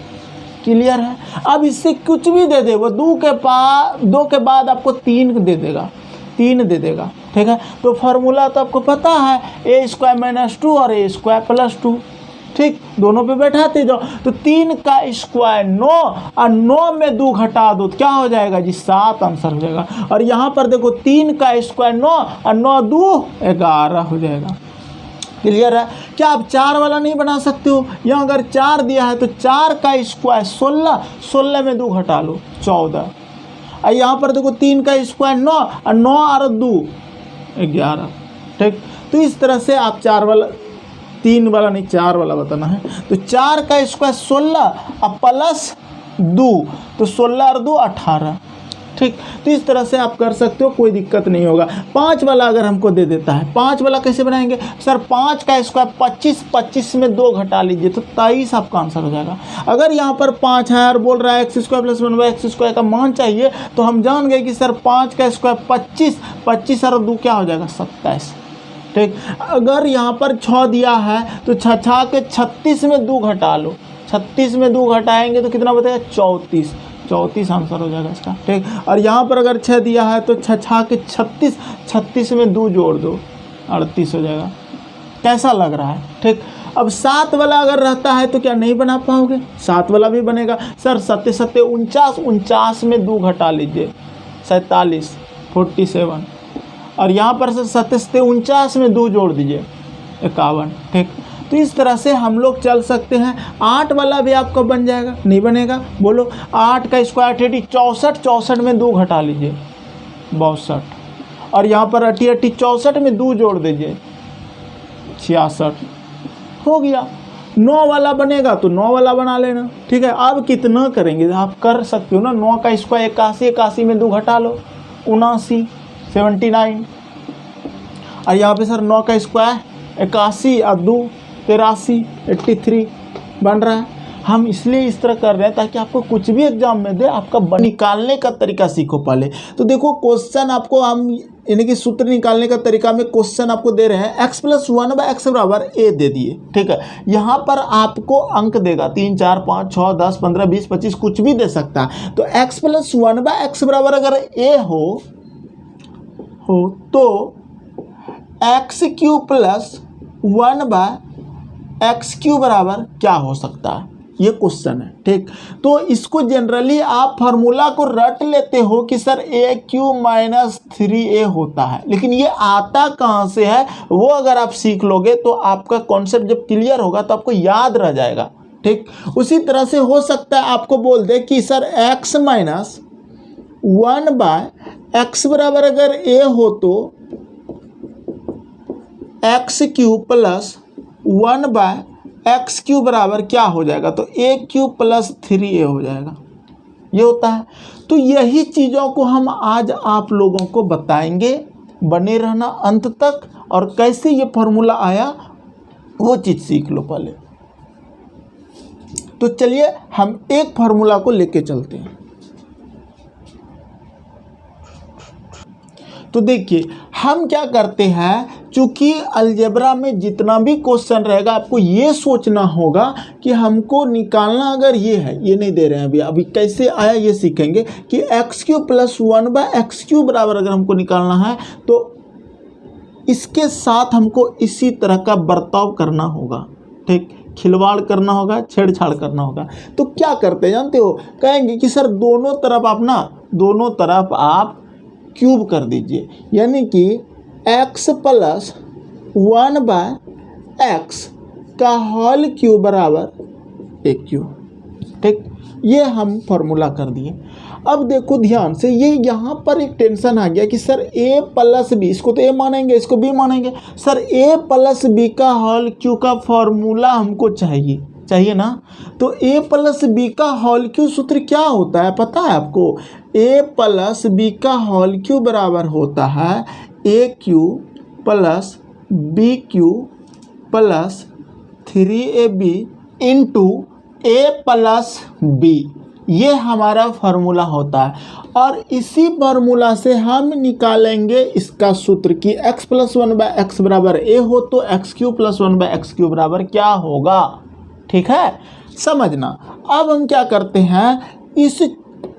क्लियर है? अब इससे कुछ भी दे दे वो 2 के बाद आपको 3 दे देगा, 3 दे देगा, ठीक है। तो फार्मूला तो आपको पता है, a स्क्वायर माइनस 2 और a स्क्वायर प्लस 2, ठीक। दोनों पे बैठाते जाओ, तो 3 का स्क्वायर 9 और 9 में 2 घटा दो तो क्या हो जाएगा जी, 7 आंसर हो जाएगा। और यहाँ पर देखो 3 का स्क्वायर 9 और 9 2 11 हो जाएगा। क्लियर है? क्या आप 4 वाला नहीं बना सकते हो? यहाँ अगर 4 दिया है तो 4 का स्क्वायर 16 में 2 घटा लो 14। और यहाँ पर देखो 3 का स्क्वायर 9 और 9 और 2 11, ठीक। तो इस तरह से आप 4 वाला 3 वाला नहीं 4 वाला बताना है। तो 4 का स्क्वायर 16 और प्लस 2, तो 16 और 2 18, ठीक। तो इस तरह से आप कर सकते हो, कोई दिक्कत नहीं होगा। 5 वाला अगर हमको दे देता है, 5 वाला कैसे बनाएंगे सर? 5 का स्क्वायर 25 में 2 घटा लीजिए तो 23 आपका आंसर हो जाएगा। अगर यहाँ पर 5 है और बोल रहा है x square plus 1/x square का मान चाहिए, तो हम जान गए कि सर 5 का स्क्वायर 25 और 2 क्या हो जाएगा 27, ठीक। अगर यहाँ पर 6 दिया है तो 6 के 36 में 2 घटा लो, 36 में 2 घटाएंगे तो कितना बचेगा 34 आंसर हो जाएगा इसका, ठीक। और यहाँ पर अगर 6 दिया है तो 6 के 36 में 2 जोड़ दो 38 हो जाएगा। कैसा लग रहा है? ठीक। अब 7 वाला अगर रहता है तो क्या नहीं बना पाओगे? 7 वाला भी बनेगा सर। 7 49 में 2 घटा लीजिए 47 47। और यहाँ पर सर 49 में 2 जोड़ दीजिए 51, ठीक। तो इस तरह से हम लोग चल सकते हैं। 8 वाला भी आपका बन जाएगा, नहीं बनेगा? बोलो 8 का स्क्वायर 64 में 2 घटा लीजिए 62। और यहाँ पर 64 में 2 जोड़ दीजिए 66, हो गया। 9 वाला बनेगा तो 9 वाला बना लेना, ठीक है। अब कितना करेंगे आप कर सकते हो ना। 9 का स्क्वायर 81 में 2 घटा लो 79 79। और यहाँ पे सर 9 का स्क्वायर 81 और 2 83 83 बन रहा है। हम इसलिए इस तरह कर रहे हैं ताकि आपको कुछ भी एग्जाम में दे आपका निकालने का तरीका सीखो पहले। तो देखो क्वेश्चन आपको हम यानी कि सूत्र निकालने का तरीका में क्वेश्चन आपको दे रहे हैं x + 1/x बराबर a दे दिए, ठीक है। यहाँ पर आपको अंक देगा 3 4 5 6 10 15 20 25 कुछ भी दे सकता है। तो x + 1/x बराबर अगर a हो तो x³ + 1/x³ बराबर क्या हो सकता है, ये क्वेश्चन है, ठीक। तो इसको जनरली आप फार्मूला को रट लेते हो कि सर a³ - 3a होता है, लेकिन ये आता कहाँ से है वो अगर आप सीख लोगे तो आपका कॉन्सेप्ट जब क्लियर होगा तो आपको याद रह जाएगा, ठीक। उसी तरह से हो सकता है आपको बोल दे कि सर x - 1/x बराबर अगर a हो तो x³ + 1/x³ बराबर क्या हो जाएगा, तो a³ + 3a हो जाएगा। ये होता है। तो यही चीज़ों को हम आज आप लोगों को बताएंगे। बने रहना अंत तक। और कैसे ये फॉर्मूला आया वो चीज़ सीख लो पहले। तो चलिए हम एक फार्मूला को लेके चलते हैं। तो देखिए हम क्या करते हैं, चूँकि अलजेब्रा में जितना भी क्वेश्चन रहेगा आपको ये सोचना होगा कि हमको निकालना अगर ये है, ये नहीं दे रहे हैं अभी कैसे आया ये सीखेंगे कि x³ + 1/x³ बराबर अगर हमको निकालना है तो इसके साथ हमको इसी तरह का बर्ताव करना होगा, ठीक। खिलवाड़ करना होगा, छेड़छाड़ करना होगा। तो क्या करते हैं जानते हो, कहेंगे कि सर दोनों तरफ आप क्यूब कर दीजिए, यानी कि x + 1/x एक्स का होल क्यूब बराबर ए क्यूब। ठीक, ये हम फॉर्मूला कर दिए। अब देखो ध्यान से, ये यहाँ पर एक टेंशन आ गया कि सर a प्लस बी, इसको तो a मानेंगे, इसको b मानेंगे। सर a प्लस बी का होल क्यू का फॉर्मूला हमको चाहिए ना। तो a प्लस बी का होल क्यू सूत्र क्या होता है पता है आपको? a प्लस बी का होल क्यू बराबर होता है a cube plus b cube plus 3ab into a plus b. ये हमारा फार्मूला होता है और इसी फार्मूला से हम निकालेंगे इसका सूत्र कि x प्लस 1/x बराबर a हो तो x Q plus 1/x Q बराबर क्या होगा। ठीक है, समझना। अब हम क्या करते हैं, इस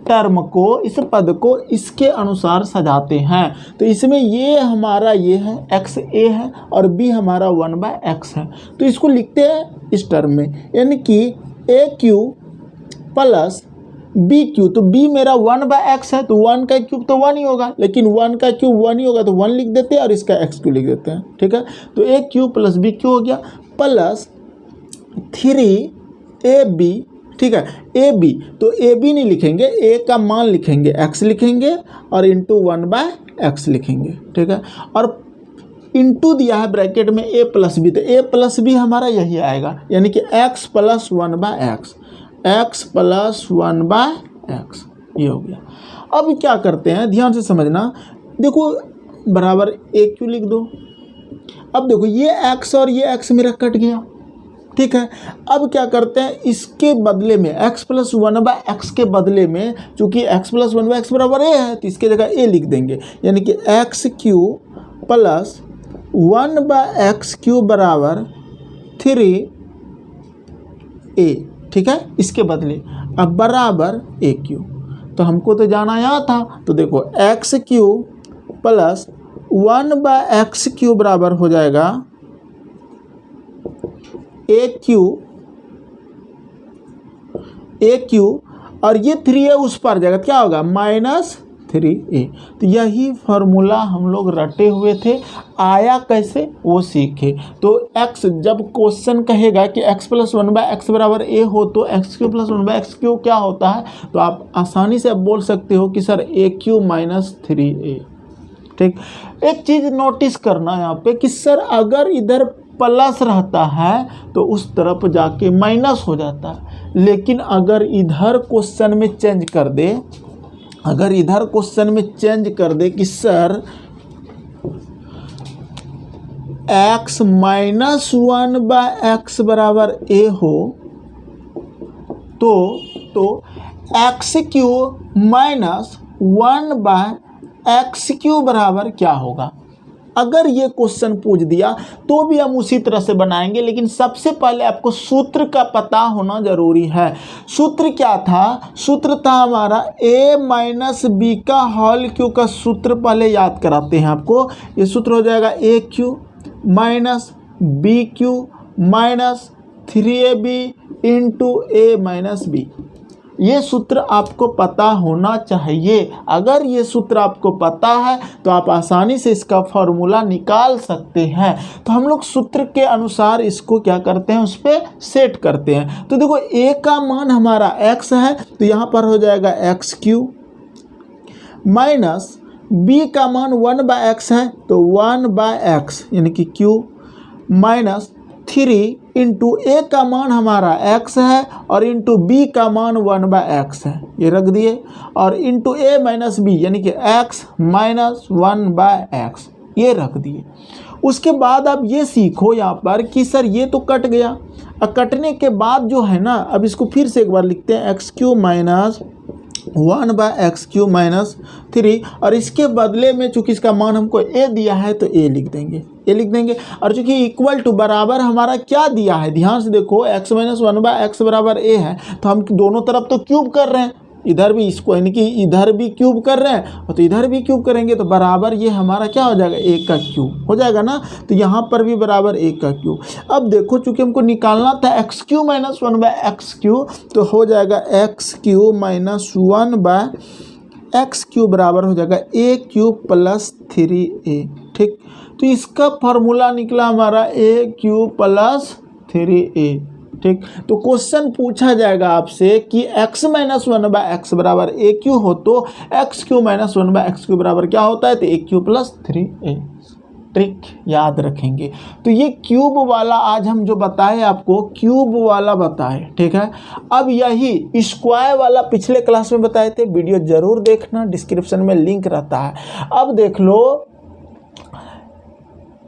टर्म को, इस पद को इसके अनुसार सजाते हैं। तो इसमें ये हमारा ये है x a है और b हमारा 1/x है। तो इसको लिखते हैं इस टर्म में, यानी कि a cube plus b cube. तो b मेरा 1/x है तो 1 का क्यूब तो 1 ही होगा, लेकिन 1 का क्यूब 1 ही होगा तो 1 लिख देते हैं और इसका x क्यू लिख देते हैं। ठीक है, तो a cube plus b cube हो गया प्लस 3ab। ठीक है, ab तो ab नहीं लिखेंगे, a का मान लिखेंगे, x लिखेंगे और इंटू 1/x लिखेंगे। ठीक है, और इंटू दिया है ब्रैकेट में a प्लस बी, तो a प्लस बी हमारा यही आएगा, यानी कि x plus 1/x, x plus 1/x ये हो गया। अब क्या करते हैं, ध्यान से समझना, देखो बराबर a क्यू लिख दो। अब देखो ये x और ये x मेरा कट गया। ठीक है, अब क्या करते हैं, इसके बदले में x प्लस 1/x के बदले में, चूंकि x प्लस 1/x बराबर a है तो इसके जगह a लिख देंगे, यानी कि x Q plus 1/x Q बराबर 3a। ठीक है, इसके बदले अब बराबर a क्यू। तो हमको तो जाना यहाँ था, तो देखो x Q plus 1/x Q बराबर हो जाएगा a क्यू और ये 3a उस पर जाएगा, क्या होगा -3a। तो यही फॉर्मूला हम लोग रटे हुए थे, आया कैसे वो सीखे। तो x जब क्वेश्चन कहेगा कि x प्लस 1/x बराबर a हो तो x Q plus 1/x Q क्या होता है, तो आप आसानी से बोल सकते हो कि sir a cube minus 3a। ठीक, एक चीज़ नोटिस करना यहाँ पे कि सर अगर इधर प्लस रहता है तो उस तरफ जाके माइनस हो जाता है, लेकिन अगर इधर क्वेश्चन में चेंज कर दे, अगर इधर क्वेश्चन में चेंज कर दे कि सर x माइनस 1/x बराबर a हो तो x Q minus 1/x Q बराबर क्या होगा। अगर ये क्वेश्चन पूछ दिया तो भी हम उसी तरह से बनाएंगे, लेकिन सबसे पहले आपको सूत्र का पता होना जरूरी है। सूत्र क्या था, सूत्र था हमारा a माइनस बी का होल क्यू का सूत्र पहले याद कराते हैं आपको। ये सूत्र हो जाएगा a cube minus b cube minus 3ab into a minus b. ये सूत्र आपको पता होना चाहिए। अगर ये सूत्र आपको पता है तो आप आसानी से इसका फॉर्मूला निकाल सकते हैं। तो हम लोग सूत्र के अनुसार इसको क्या करते हैं, उस पर सेट करते हैं। तो देखो a का मान हमारा x है तो यहाँ पर हो जाएगा x क्यू माइनस b का मान 1/x है तो 1/x यानी कि q माइनस 3 इंटू a का मान हमारा x है और इंटू b का मान 1/x है, ये रख दिए, और इंटू a माइनस b यानी कि x माइनस 1/x ये रख दिए। उसके बाद अब ये सीखो यहाँ पर कि सर ये तो कट गया, और कटने के बाद जो है ना, अब इसको फिर से एक बार लिखते हैं x Q minus 1/x Q minus 3, और इसके बदले में चूंकि इसका मान हमको a दिया है तो a लिख देंगे, और चूंकि इक्वल टू बराबर हमारा क्या दिया है, ध्यान से देखो x माइनस 1/x बराबर a है, तो हम दोनों तरफ तो क्यूब कर रहे हैं, इधर भी इसको यानी कि इधर भी क्यूब कर रहे हैं और तो इधर भी क्यूब करेंगे, तो बराबर ये हमारा क्या हो जाएगा, a का क्यूब हो जाएगा ना। तो यहाँ पर भी बराबर a का क्यूब। अब देखो चूंकि हमको निकालना था x Q minus 1/x Q, तो हो जाएगा x Q minus 1/x Q बराबर हो जाएगा a क्यू प्लस 3a। ठीक, तो इसका फार्मूला निकला हमारा AQ प्लस 3A। ठीक, तो क्वेश्चन पूछा जाएगा आपसे कि x माइनस 1/x बराबर AQ हो तो XQ माइनस 1/XQ बराबर क्या होता है, तो AQ प्लस 3A। ट्रिक याद रखेंगे। तो ये क्यूब वाला आज हम जो बताए आपको, क्यूब वाला बताए, ठीक है। अब यही स्क्वायर वाला पिछले क्लास में बताए थे, वीडियो जरूर देखना, डिस्क्रिप्शन में लिंक रहता है। अब देख लो,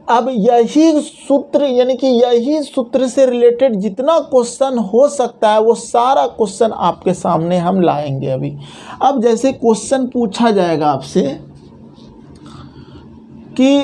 अब यही सूत्र यानी कि यही सूत्र से रिलेटेड जितना क्वेश्चन हो सकता है वो सारा क्वेश्चन आपके सामने हम लाएंगे अभी। अब जैसे क्वेश्चन पूछा जाएगा आपसे कि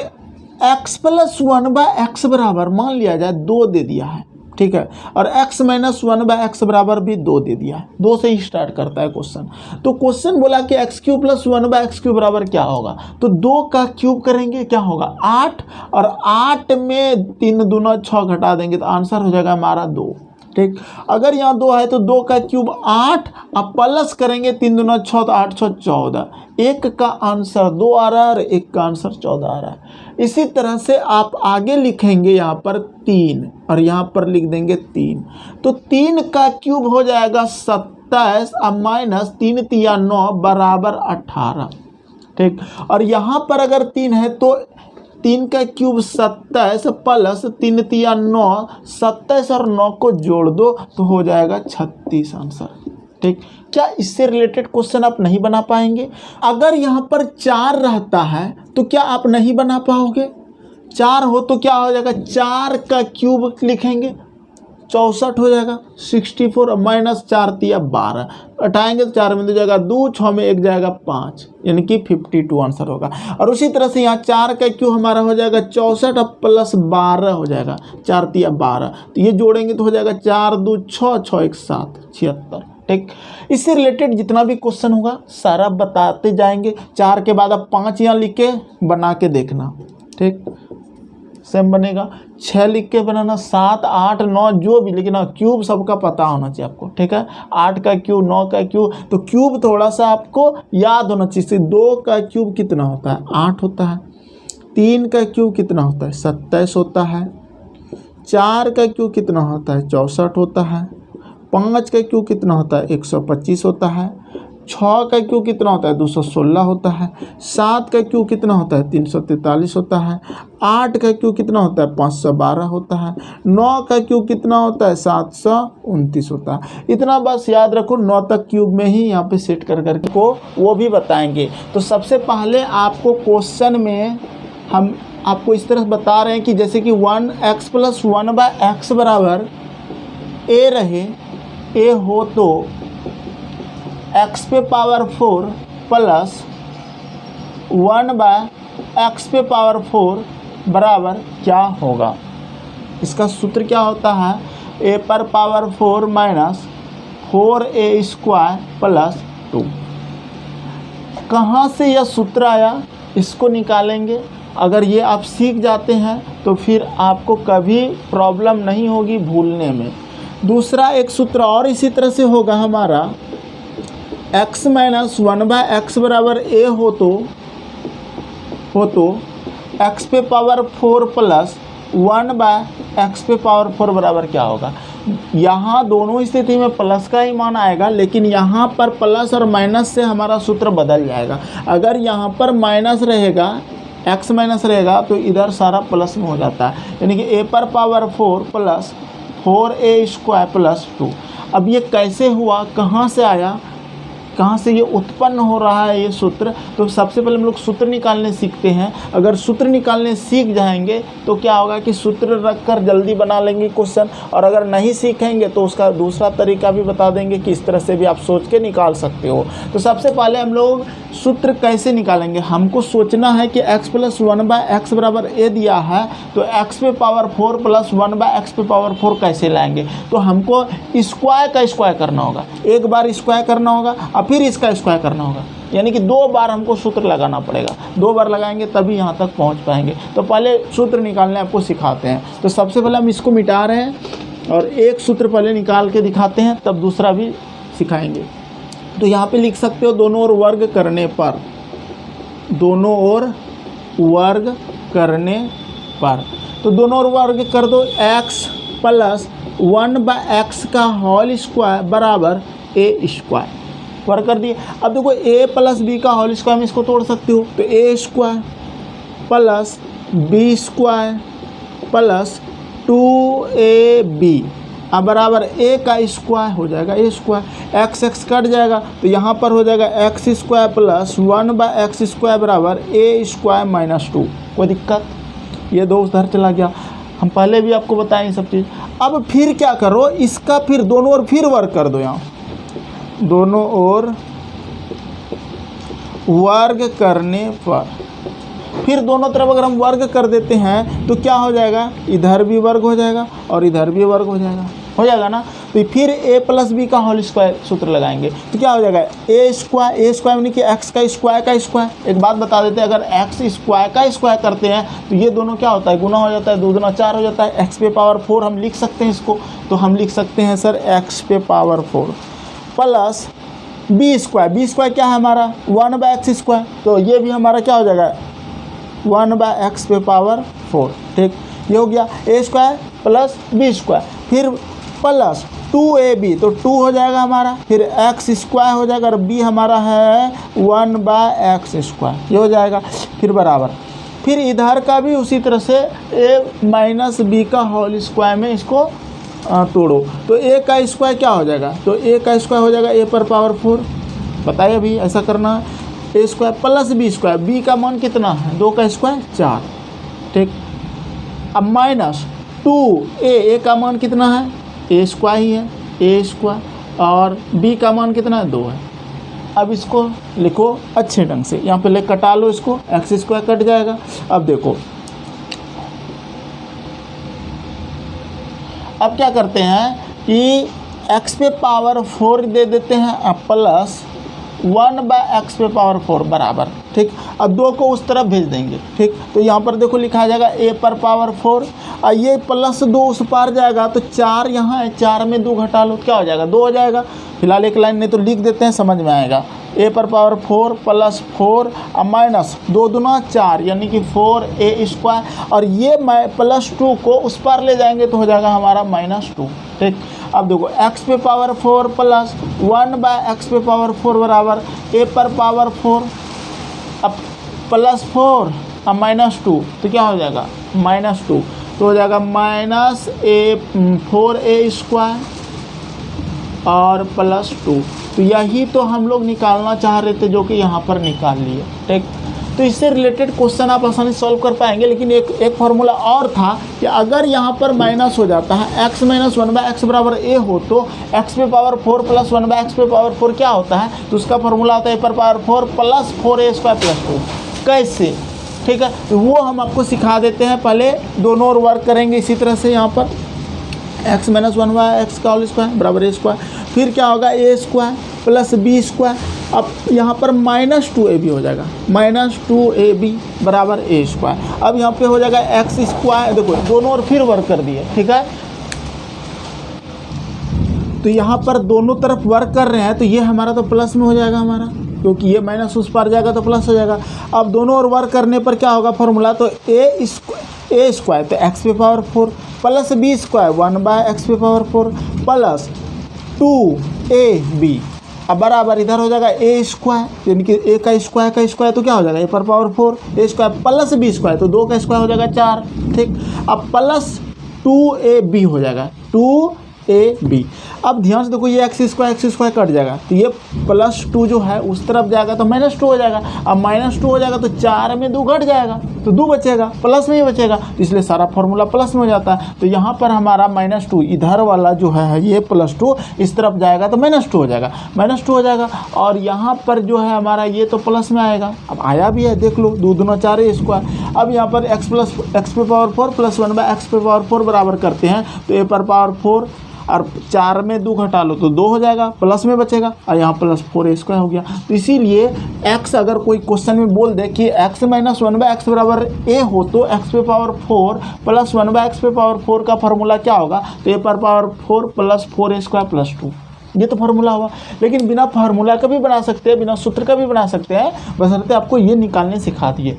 x प्लस 1/x बराबर, मान लिया जाए 2 दे दिया है, ठीक है, और x माइनस 1/x बराबर भी 2 दे दिया है। 2 से ही स्टार्ट करता है क्वेश्चन। तो क्वेश्चन बोला कि x³ प्लस 1/x³ बराबर क्या होगा, तो 2 का क्यूब करेंगे, क्या होगा 8, और 8 में 3 दूना 6 घटा देंगे तो आंसर हो जाएगा हमारा 2। ठीक, अगर यहाँ 2 है तो 2 का क्यूब 8, अब प्लस करेंगे 3 दूना 6 तो 8 6 14, 1 का आंसर 2 आ रहा है और 1 का आंसर 14 आ रहा है। इसी तरह से आप आगे लिखेंगे यहाँ पर 3 और यहाँ पर लिख देंगे 3, तो 3 का क्यूब हो जाएगा 27, अब माइनस 3 3 9 बराबर 18। ठीक, और यहाँ पर अगर 3 है तो 3 का क्यूब 27 प्लस 3 3 9, 27 और 9 को जोड़ दो तो हो जाएगा 36 आंसर। ठीक, क्या इससे रिलेटेड क्वेश्चन आप नहीं बना पाएंगे? अगर यहाँ पर 4 रहता है तो क्या आप नहीं बना पाओगे? 4 हो तो क्या हो जाएगा, 4 का क्यूब लिखेंगे 64 हो जाएगा, 64 माइनस 4 3 12, हटाएंगे तो 4 में 2 जाएगा 2, 6 में 1 जाएगा 5, यानी कि 52 आंसर होगा। और उसी तरह से यहाँ 4 का क्यूब हमारा हो जाएगा 64 अब प्लस 12 हो जाएगा, 4 3 12, तो ये जोड़ेंगे तो हो जाएगा 4 2 6 6 1 7 76। ठीक, इससे रिलेटेड जितना भी क्वेश्चन होगा सारा बताते जाएंगे। 4 के बाद अब 5 यहाँ लिख के बना के देखना। ठीक, सेम बनेगा। 6 लिख के बनाना, 7 8 9 जो भी, लेकिन क्यूब सबका पता होना चाहिए आपको। ठीक है, 8 का क्यूब 9 का क्यूब, तो क्यूब थोड़ा सा आपको याद होना चाहिए। 2 का क्यूब कितना होता है, 8 होता है। 3 का क्यूब कितना होता है, 27 होता है। 4 का क्यूब कितना होता है, 64 होता है। 5 का क्यूब कितना होता है, 125 होता है। 6 का क्यूब कितना होता है, 216 होता है। 7 का क्यूब कितना होता है, 343 होता है। 8 का क्यूब कितना होता है, 512 होता है। 9 का क्यूब कितना होता है, 729 होता है। इतना बस याद रखो, 9 तक क्यूब में ही यहाँ पे सेट कर करके को वो भी बताएंगे। तो सबसे पहले आपको क्वेश्चन में हम आपको इस तरह बता रहे हैं कि जैसे कि 1x प्लस 1/x बराबर a रहे, a हो तो x पे पावर 4 प्लस 1/x पे पावर 4 बराबर क्या होगा। इसका सूत्र क्या होता है, a पर power 4 minus 4a square plus 2। कहाँ से यह सूत्र आया इसको निकालेंगे। अगर ये आप सीख जाते हैं तो फिर आपको कभी प्रॉब्लम नहीं होगी भूलने में। दूसरा एक सूत्र और इसी तरह से होगा हमारा, x माइनस 1/x बराबर a हो तो x पे पावर 4 प्लस 1/x पे पावर 4 बराबर क्या होगा। यहाँ दोनों स्थिति में प्लस का ही मान आएगा, लेकिन यहाँ पर प्लस और माइनस से हमारा सूत्र बदल जाएगा। अगर यहाँ पर माइनस रहेगा, x माइनस रहेगा, तो इधर सारा प्लस में हो जाता है, यानी कि a पर power 4 plus 4a square plus 2। अब ये कैसे हुआ, कहाँ से आया, कहाँ से ये उत्पन्न हो रहा है ये सूत्र। तो सबसे पहले हम लोग सूत्र निकालने सीखते हैं। अगर सूत्र निकालने सीख जाएंगे तो क्या होगा कि सूत्र रखकर जल्दी बना लेंगे क्वेश्चन, और अगर नहीं सीखेंगे तो उसका दूसरा तरीका भी बता देंगे कि इस तरह से भी आप सोच के निकाल सकते हो। तो सबसे पहले हम लोग सूत्र कैसे निकालेंगे, हमको सोचना है कि x प्लस 1/x बराबर a दिया है, तो x पे पावर 4 प्लस 1/x पे पावर 4 कैसे लाएंगे। तो हमको स्क्वायर का स्क्वायर करना होगा, एक बार स्क्वायर करना होगा और फिर इसका स्क्वायर करना होगा, यानी कि 2 बार हमको सूत्र लगाना पड़ेगा। 2 बार लगाएंगे तभी यहाँ तक पहुँच पाएंगे। तो पहले सूत्र निकालने आपको सिखाते हैं। तो सबसे पहले हम इसको मिटा रहे हैं और एक सूत्र पहले निकाल के दिखाते हैं, तब दूसरा भी सिखाएंगे। तो यहाँ पे लिख सकते हो, दोनों ओर वर्ग करने पर, दोनों ओर वर्ग करने पर, तो दोनों ओर वर्ग कर दो, x प्लस 1/x का होल स्क्वायर बराबर a स्क्वायर, वर्ग कर दिए। अब देखो a प्लस बी का होल स्क्वायर में इसको तोड़ सकते हो, तो a square plus B square plus 2ab अब बराबर a का स्क्वायर हो जाएगा a स्क्वायर, x x कट जाएगा तो यहाँ पर हो जाएगा x square plus 1/x square बराबर a स्क्वायर माइनस 2। कोई दिक्कत? ये दो उधर चला गया, हम पहले भी आपको बताएं ये सब चीज़। अब फिर क्या करो, इसका फिर दोनों ओर फिर वर्ग कर दो, यहाँ दोनों ओर वर्ग करने पर फिर दोनों तरफ अगर हम वर्ग कर देते हैं तो क्या हो जाएगा, इधर भी वर्ग हो जाएगा और इधर भी वर्ग हो जाएगा ना। तो फिर a प्लस बी का होल स्क्वायर सूत्र लगाएंगे तो क्या हो जाएगा, a स्क्वायर यानी कि x का स्क्वायर। एक बात बता देते हैं, अगर x स्क्वायर का स्क्वायर करते हैं तो ये दोनों क्या होता है, गुना हो जाता है, 2 दूना 4 हो जाता है, x पे पावर 4 हम लिख सकते हैं इसको, तो हम लिख सकते हैं सर x पे पावर 4 प्लस बी स्क्वायर क्या है हमारा 1/x स्क्वायर, तो ये भी हमारा क्या हो जाएगा 1/x पे पावर 4। ठीक, ये हो गया a square plus B square, फिर प्लस 2ab तो 2 हो जाएगा हमारा, फिर x स्क्वायर हो जाएगा और b हमारा है 1/x स्क्वायर, ये हो जाएगा। फिर बराबर, फिर इधर का भी उसी तरह से a माइनस बी का होल स्क्वायर में इसको तोड़ो तो a का स्क्वायर क्या हो जाएगा, तो a का स्क्वायर हो जाएगा a पर पावर 4। बताइए अभी ऐसा करना है, a square plus B square, b का मान कितना है 2 का स्क्वायर 4। ठीक, अब माइनस 2a का मान कितना है, a स्क्वायर ही है a स्क्वायर, और b का मान कितना है 2 है। अब इसको लिखो अच्छे ढंग से, यहाँ पे ले कटा लो इसको, x स्क्वायर कट जाएगा। अब देखो अब क्या करते हैं कि x पे पावर 4 दे देते हैं अब प्लस 1/x पे पावर 4 बराबर। ठीक, अब 2 को उस तरफ भेज देंगे। ठीक, तो यहाँ पर देखो लिखा जाएगा a पर पावर 4 और ये प्लस 2 उस पार जाएगा तो 4 यहाँ है, 4 में 2 घटा लो क्या हो जाएगा 2 हो जाएगा। फिलहाल एक लाइन नहीं तो लिख देते हैं, समझ में आएगा। a पर पावर 4 प्लस 4 और माइनस 2 दूना 4 यानी कि 4a स्क्वायर, और ये प्लस 2 को उस पार ले जाएंगे तो हो जाएगा हमारा माइनस 2। ठीक, अब देखो x पे पावर 4 प्लस 1/x पे पावर 4 बराबर a पर पावर 4 अब प्लस 4 अब माइनस 2 तो क्या हो जाएगा -2, तो हो जाएगा माइनस 4a स्क्वायर और प्लस 2। तो यही तो हम लोग निकालना चाह रहे थे जो कि यहाँ पर निकाल लिए। ठीक, तो इससे रिलेटेड क्वेश्चन आप आसानी सॉल्व कर पाएंगे। लेकिन एक फार्मूला और था कि अगर यहाँ पर माइनस हो जाता है x माइनस 1/x बराबर a हो तो x पे पावर 4 प्लस 1/x पे पावर 4 क्या होता है, तो उसका फार्मूला होता है a पर power 4 plus 4a square plus 2। कैसे? ठीक है, तो वो हम आपको सिखा देते हैं। पहले दोनों ओर वर्क करेंगे इसी तरह से, यहाँ पर x माइनस 1/x का होल स्क्वायर बराबर a स्क्वायर, फिर क्या होगा a square plus b square, अब यहाँ पर -2ab हो जाएगा, -2ab बराबर a स्क्वायर। अब यहाँ पे हो जाएगा x स्क्वायर, देखो दोनों ओर फिर वर्क कर दिए। ठीक है, तो यहाँ पर दोनों तरफ वर्क कर रहे हैं तो ये हमारा तो प्लस में हो जाएगा हमारा, क्योंकि ये माइनस उस पार जाएगा तो प्लस हो जाएगा। अब दोनों ओर वर्क करने पर क्या होगा फॉर्मूला, तो a स्क्वायर तो x पे power 4 plus b square 1/x पे पावर 4 प्लस 2ab अब बराबर इधर हो जाएगा a स्क्वायर यानी कि a का स्क्वायर तो क्या हो जाएगा a पर power 4 a square plus b square तो 2 का स्क्वायर हो जाएगा 4। ठीक, अब प्लस 2ab हो जाएगा 2ab। अब ध्यान से देखो ये x स्क्वायर कट जाएगा तो ये +2 जो है उस तरफ जाएगा तो -2 हो जाएगा। अब -2 हो जाएगा तो 4 में 2 घट जाएगा तो 2 बचेगा, प्लस में ही बचेगा, तो इसलिए सारा फॉर्मूला प्लस में हो जाता है। तो यहाँ पर हमारा -2 इधर वाला जो है ये +2 इस तरफ जाएगा तो -2 हो जाएगा, -2 हो जाएगा। और यहाँ पर जो है हमारा ये तो प्लस में आएगा, अब आया भी है देख लो 2 दूना 4 स्क्वायर। अब यहाँ पर x पे पावर 4 प्लस 1/x पे पावर 4 बराबर करते हैं तो a पर पावर 4 और 4 में 2 घटा लो तो 2 हो जाएगा, प्लस में बचेगा और यहाँ प्लस 4a स्क्वायर हो गया। तो इसीलिए x अगर कोई क्वेश्चन में बोल दे कि x माइनस 1/x बराबर a हो तो x पे पावर 4 प्लस 1/x पे पावर 4 का फार्मूला क्या होगा, तो a पर power 4 plus 4a square plus 2, ये तो फार्मूला हुआ। लेकिन बिना फार्मूला का भी बना सकते हैं, बिना सूत्र का भी बना सकते हैं, बशर्ते आपको ये निकालने सिखा दिए।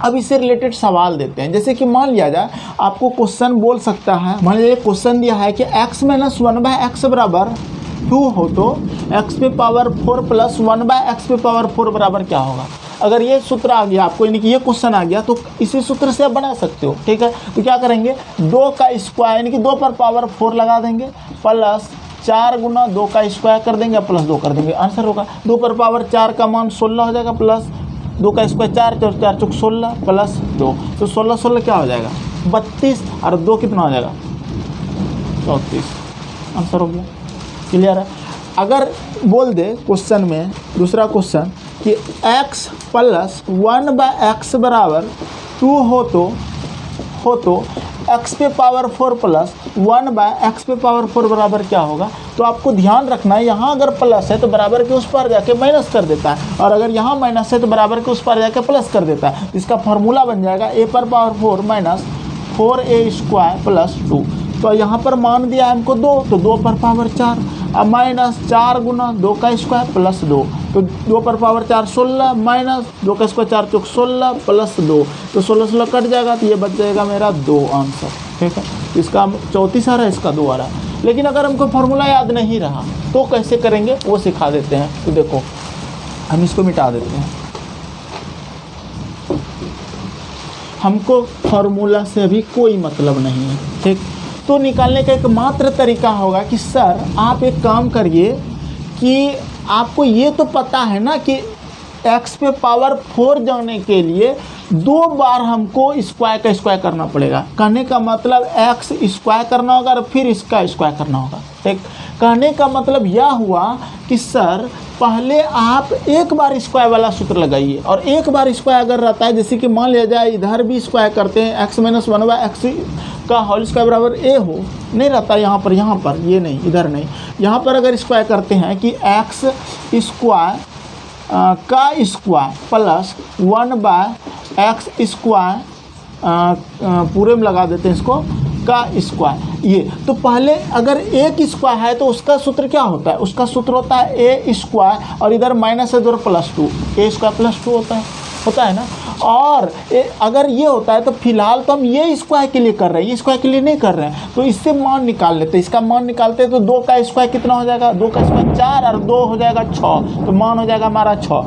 अब इससे रिलेटेड सवाल देते हैं। जैसे कि मान लिया जाए आपको क्वेश्चन बोल सकता है, मान लीजिए क्वेश्चन दिया है कि x - 1/x बराबर 2 हो तो x पे पावर 4 प्लस 1/x पे पावर 4 बराबर क्या होगा। अगर ये सूत्र आ गया आपको, यानी कि ये क्वेश्चन आ गया, तो इसी सूत्र से आप बना सकते हो। ठीक है, तो क्या करेंगे, 2 का स्क्वायर यानी कि 2 पर पावर 4 लगा देंगे प्लस 4 गुना 2 का स्क्वायर कर देंगे प्लस 2 कर देंगे, आंसर होगा 2 पर पावर 4 का मान 16 हो जाएगा प्लस 2 का स्क्वायर 4 4 चौक 16 प्लस 2, तो 16 16 क्या हो जाएगा 32 और 2 कितना हो जाएगा 34, आंसर हो गया। क्लियर है। अगर बोल दे क्वेश्चन में दूसरा क्वेश्चन कि x प्लस 1/x बराबर 2 हो तो x पे पावर 4 प्लस 1/x पे पावर 4 बराबर क्या होगा। तो आपको ध्यान रखना है, यहाँ अगर प्लस है तो बराबर के उस पर जाके माइनस कर देता है, और अगर यहाँ माइनस है तो बराबर के उस पर जाके प्लस कर देता है। इसका फार्मूला बन जाएगा a पर पावर 4 माइनस 4a² प्लस 2। तो यहाँ पर मान दिया है हमको 2, तो 2 पर पावर 4 अब माइनस 4 गुना 2 का स्क्वायर प्लस 2, तो 2 पर पावर 4 16 माइनस 2 का स्क्वायर 4 चौक 16 प्लस 2, तो 16 16 कट जाएगा, तो ये बच जाएगा मेरा 2 आंसर। ठीक है, इसका 34 आ रहा है, इसका 2 आ रहा है। लेकिन अगर हमको फार्मूला याद नहीं रहा तो कैसे करेंगे वो सिखा देते हैं। तो देखो हम इसको मिटा देते हैं, हमको फार्मूला से अभी कोई मतलब नहीं है। ठीक, तो निकालने का एकमात्र तरीका होगा कि सर आप एक काम करिए कि आपको ये तो पता है ना कि x पे पावर 4 जाने के लिए 2 बार हमको स्क्वायर का स्क्वायर करना पड़ेगा। कहने का मतलब x स्क्वायर करना होगा और फिर इसका स्क्वायर करना होगा। ठीक, कहने का मतलब यह हुआ कि सर पहले आप एक बार स्क्वायर वाला सूत्र लगाइए, और एक बार स्क्वायर अगर रहता है, जैसे कि मान लिया जाए इधर भी स्क्वायर करते हैं x - 1/x का होल स्क्वायर बराबर a हो, नहीं रहता यहाँ पर ये नहीं, इधर नहीं, यहाँ पर अगर स्क्वायर करते हैं कि x स्क्वायर का स्क्वायर प्लस 1/x स्क्वायर, पूरे में लगा देते हैं इसको, का स्क्वायर, ये तो पहले अगर एक स्क्वायर है तो उसका सूत्र क्या होता है, उसका सूत्र होता है a स्क्वायर, और इधर माइनस है इधर प्लस 2, a स्क्वायर प्लस 2 होता है ना। और अगर ये होता है तो फिलहाल तो हम ये स्क्वायर के लिए कर रहे हैं, ये स्क्वायर के लिए नहीं कर रहे हैं, तो इससे मान निकाल लेते हैं। इसका मान निकालते हैं तो 2 का स्क्वायर कितना हो जाएगा, 2 का स्क्वायर 4 और 2 हो जाएगा 6, तो मान हो जाएगा हमारा 6।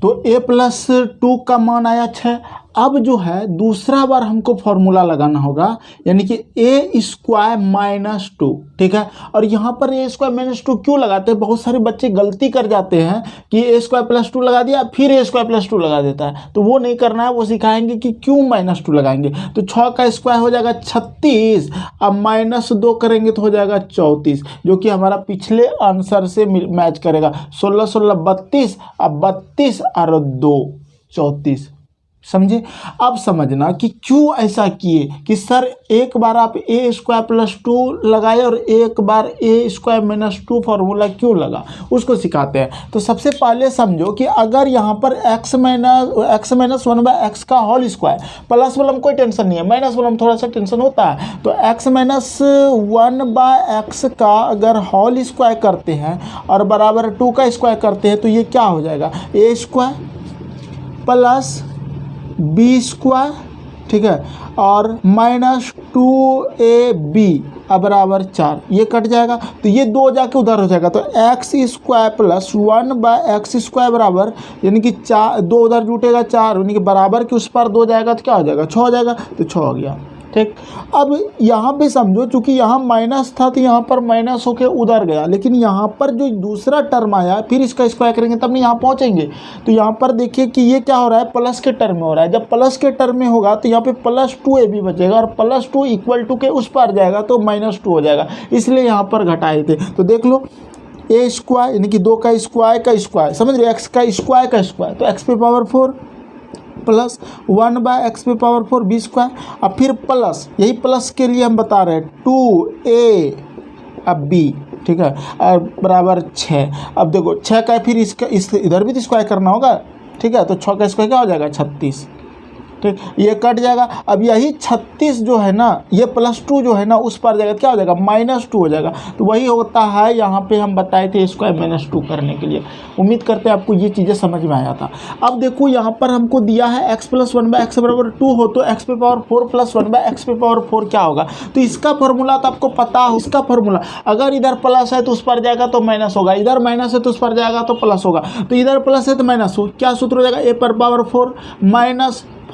तो a प्लस 2 का मान आया 6। अब जो है दूसरा बार हमको फॉर्मूला लगाना होगा, यानी कि a स्क्वायर माइनस 2। ठीक है, और यहाँ पर a स्क्वायर माइनस 2 क्यों लगाते हैं, बहुत सारे बच्चे गलती कर जाते हैं कि a स्क्वायर प्लस 2 लगा दिया फिर a स्क्वायर प्लस 2 लगा देता है, तो वो नहीं करना है, वो सिखाएंगे कि क्यों माइनस 2 लगाएंगे। तो 6 का स्क्वायर हो जाएगा 36, अब माइनस 2 करेंगे तो हो जाएगा 34, जो कि हमारा पिछले आंसर से मैच करेगा। 16 16 32, अब 32 और 2 34। समझे। अब समझना कि क्यों ऐसा किए कि सर एक बार आप a स्क्वायर प्लस 2 लगाए और एक बार a स्क्वायर माइनस 2 फार्मूला क्यों लगा, उसको सिखाते हैं। तो सबसे पहले समझो कि अगर यहाँ पर x - 1/x का होल स्क्वायर, प्लस वाला में कोई टेंशन नहीं है, माइनस वाला में थोड़ा सा टेंशन होता है। तो x - 1/x का अगर होल स्क्वायर करते हैं और बराबर 2 का स्क्वायर करते हैं तो ये क्या हो जाएगा, a square plus B square, ठीक है, और माइनस 2ab बराबर 4, ये कट जाएगा, तो ये 2 जाके उधर हो जाएगा, तो x square plus 1/x square बराबर, यानी कि 4, 2 उधर जुटेगा 4, यानी कि बराबर के उस पर 2 जाएगा तो क्या हो जाएगा 6 हो जाएगा, तो 6 हो गया। ठीक, अब यहाँ पे समझो चूंकि यहाँ माइनस था तो यहाँ पर माइनस होके उधर गया, लेकिन यहाँ पर जो दूसरा टर्म आया फिर इसका स्क्वायर करेंगे तब नहीं यहाँ पहुँचेंगे। तो यहाँ पर देखिए कि ये क्या हो रहा है, प्लस के टर्म में हो रहा है। जब प्लस के टर्म में होगा तो यहाँ पे प्लस 2ab बचेगा, और प्लस 2 इक्वल टू के उस पर जाएगा तो माइनस 2 हो जाएगा, इसलिए यहाँ पर घटाए थे। तो देख लो a स्क्वायर यानी कि 2 का स्क्वायर समझ रहे, x का स्क्वायर, तो x पे पावर 4 प्लस 1/x पे पावर 4 b स्क्वायर, अब फिर प्लस, यही प्लस के लिए हम बता रहे हैं 2a अब b, ठीक है, और बराबर 6। अब देखो 6 का फिर इसका इधर भी तो स्क्वायर करना होगा, ठीक है, तो 6 का स्क्वायर क्या हो जाएगा 36। ठीक, ये कट जाएगा। अब यही 36 जो है ना, ये +2 जो है ना उस पर जाएगा, क्या हो जाएगा -2 हो जाएगा। तो वही होता है यहाँ पे हम बताए थे स्क्वायर -2 करने के लिए। उम्मीद करते हैं आपको ये चीज़ें समझ में आया था। अब देखो यहाँ पर हमको दिया है x + 1/x = 2 हो तो x⁴ + 1/x⁴ क्या होगा। तो इसका फॉर्मूला तो आपको पता हो, इसका फॉर्मूला अगर इधर प्लस है तो उस पर जाएगा तो माइनस होगा, इधर माइनस है तो उस पर जाएगा तो प्लस होगा। तो इधर प्लस है तो माइनस हो, क्या सूत्र हो जाएगा a⁴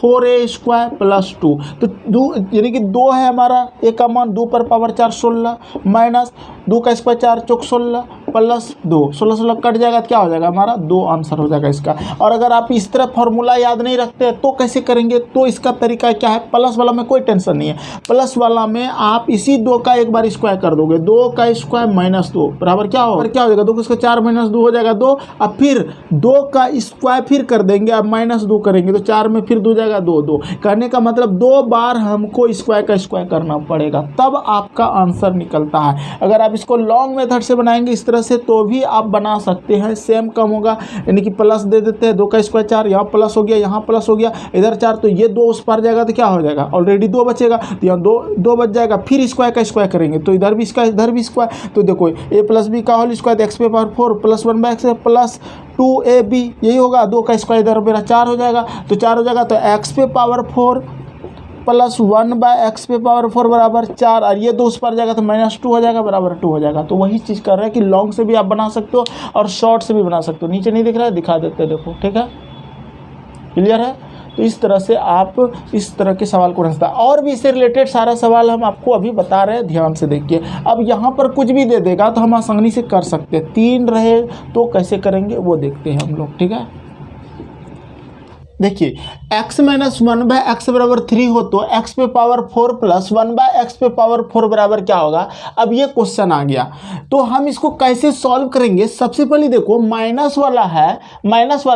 -4a² + 2। तो 2 यानी कि 2 है हमारा a का मान, 2 पर पावर 4 16 माइनस 2 का स्क्वायर 4 चौक 16 प्लस 2 16 16 कट जाएगा, क्या हो जाएगा हमारा 2 आंसर हो जाएगा इसका। और अगर आप इस तरह फॉर्मूला याद नहीं रखते तो कैसे करेंगे, तो इसका तरीका क्या है, प्लस वाला में कोई टेंशन नहीं है। प्लस वाला में आप इसी 2 का एक बार स्क्वायर कर दोगे, 2 का स्क्वायर -2 बराबर क्या होगा, क्या हो जाएगा 2 का स्क्वायर 4 -2 हो जाएगा 2। अब फिर 2 का स्क्वायर फिर कर देंगे, अब -2 करेंगे तो 4 में फिर 2 जाएगा 2 2। कहने का मतलब 2 बार हमको स्क्वायर का स्क्वायर करना पड़ेगा, तब आपका आंसर निकलता है। अगर आप इसको लॉन्ग मेथड से बनाएंगे इस तरह से तो भी आप बना सकते हैं, सेम कम होगा, यानी कि प्लस दे देते हैं, 2 का स्क्वायर 4, यहाँ प्लस हो गया, यहाँ प्लस हो गया, इधर 4, तो ये 2 उस पर जाएगा तो क्या हो जाएगा, ऑलरेडी 2 बचेगा, तो यहाँ 2 बच जाएगा। फिर स्क्वायर का स्क्वायर करेंगे तो इधर भी स्क्वायर इधर भी स्क्वायर, तो देखो a + b का whole square x⁴ + 1/x + 2ab, यही होगा। 2 का स्क्वायर इधर मेरा 4 हो जाएगा, तो 4 हो जाएगा तो x⁴ + 1/x⁴ बराबर 4, और ये 2 उस पर जाएगा तो -2 हो जाएगा बराबर 2 हो जाएगा। तो वही चीज़ कर रहे हैं कि लॉन्ग से भी आप बना सकते हो और शॉर्ट से भी बना सकते हो। नीचे नहीं दिख रहा है, दिखा देते हैं, देखो ठीक है, क्लियर है। तो इस तरह से आप इस तरह के सवाल को रखता है, और भी इससे रिलेटेड सारा सवाल हम आपको अभी बता रहे हैं, ध्यान से देखिए। अब यहाँ पर कुछ भी दे देगा तो हम आसानी से कर सकते हैं, 3 रहे तो कैसे करेंगे वो देखते हैं हम लोग, ठीक है। देखिए x - 1/x = 3 हो तो x⁴ + 1/x⁴ बराबर क्या होगा। अब ये क्वेश्चन आ गया तो हम इसको कैसे सॉल्व करेंगे। सबसे पहले देखो माइनस वाला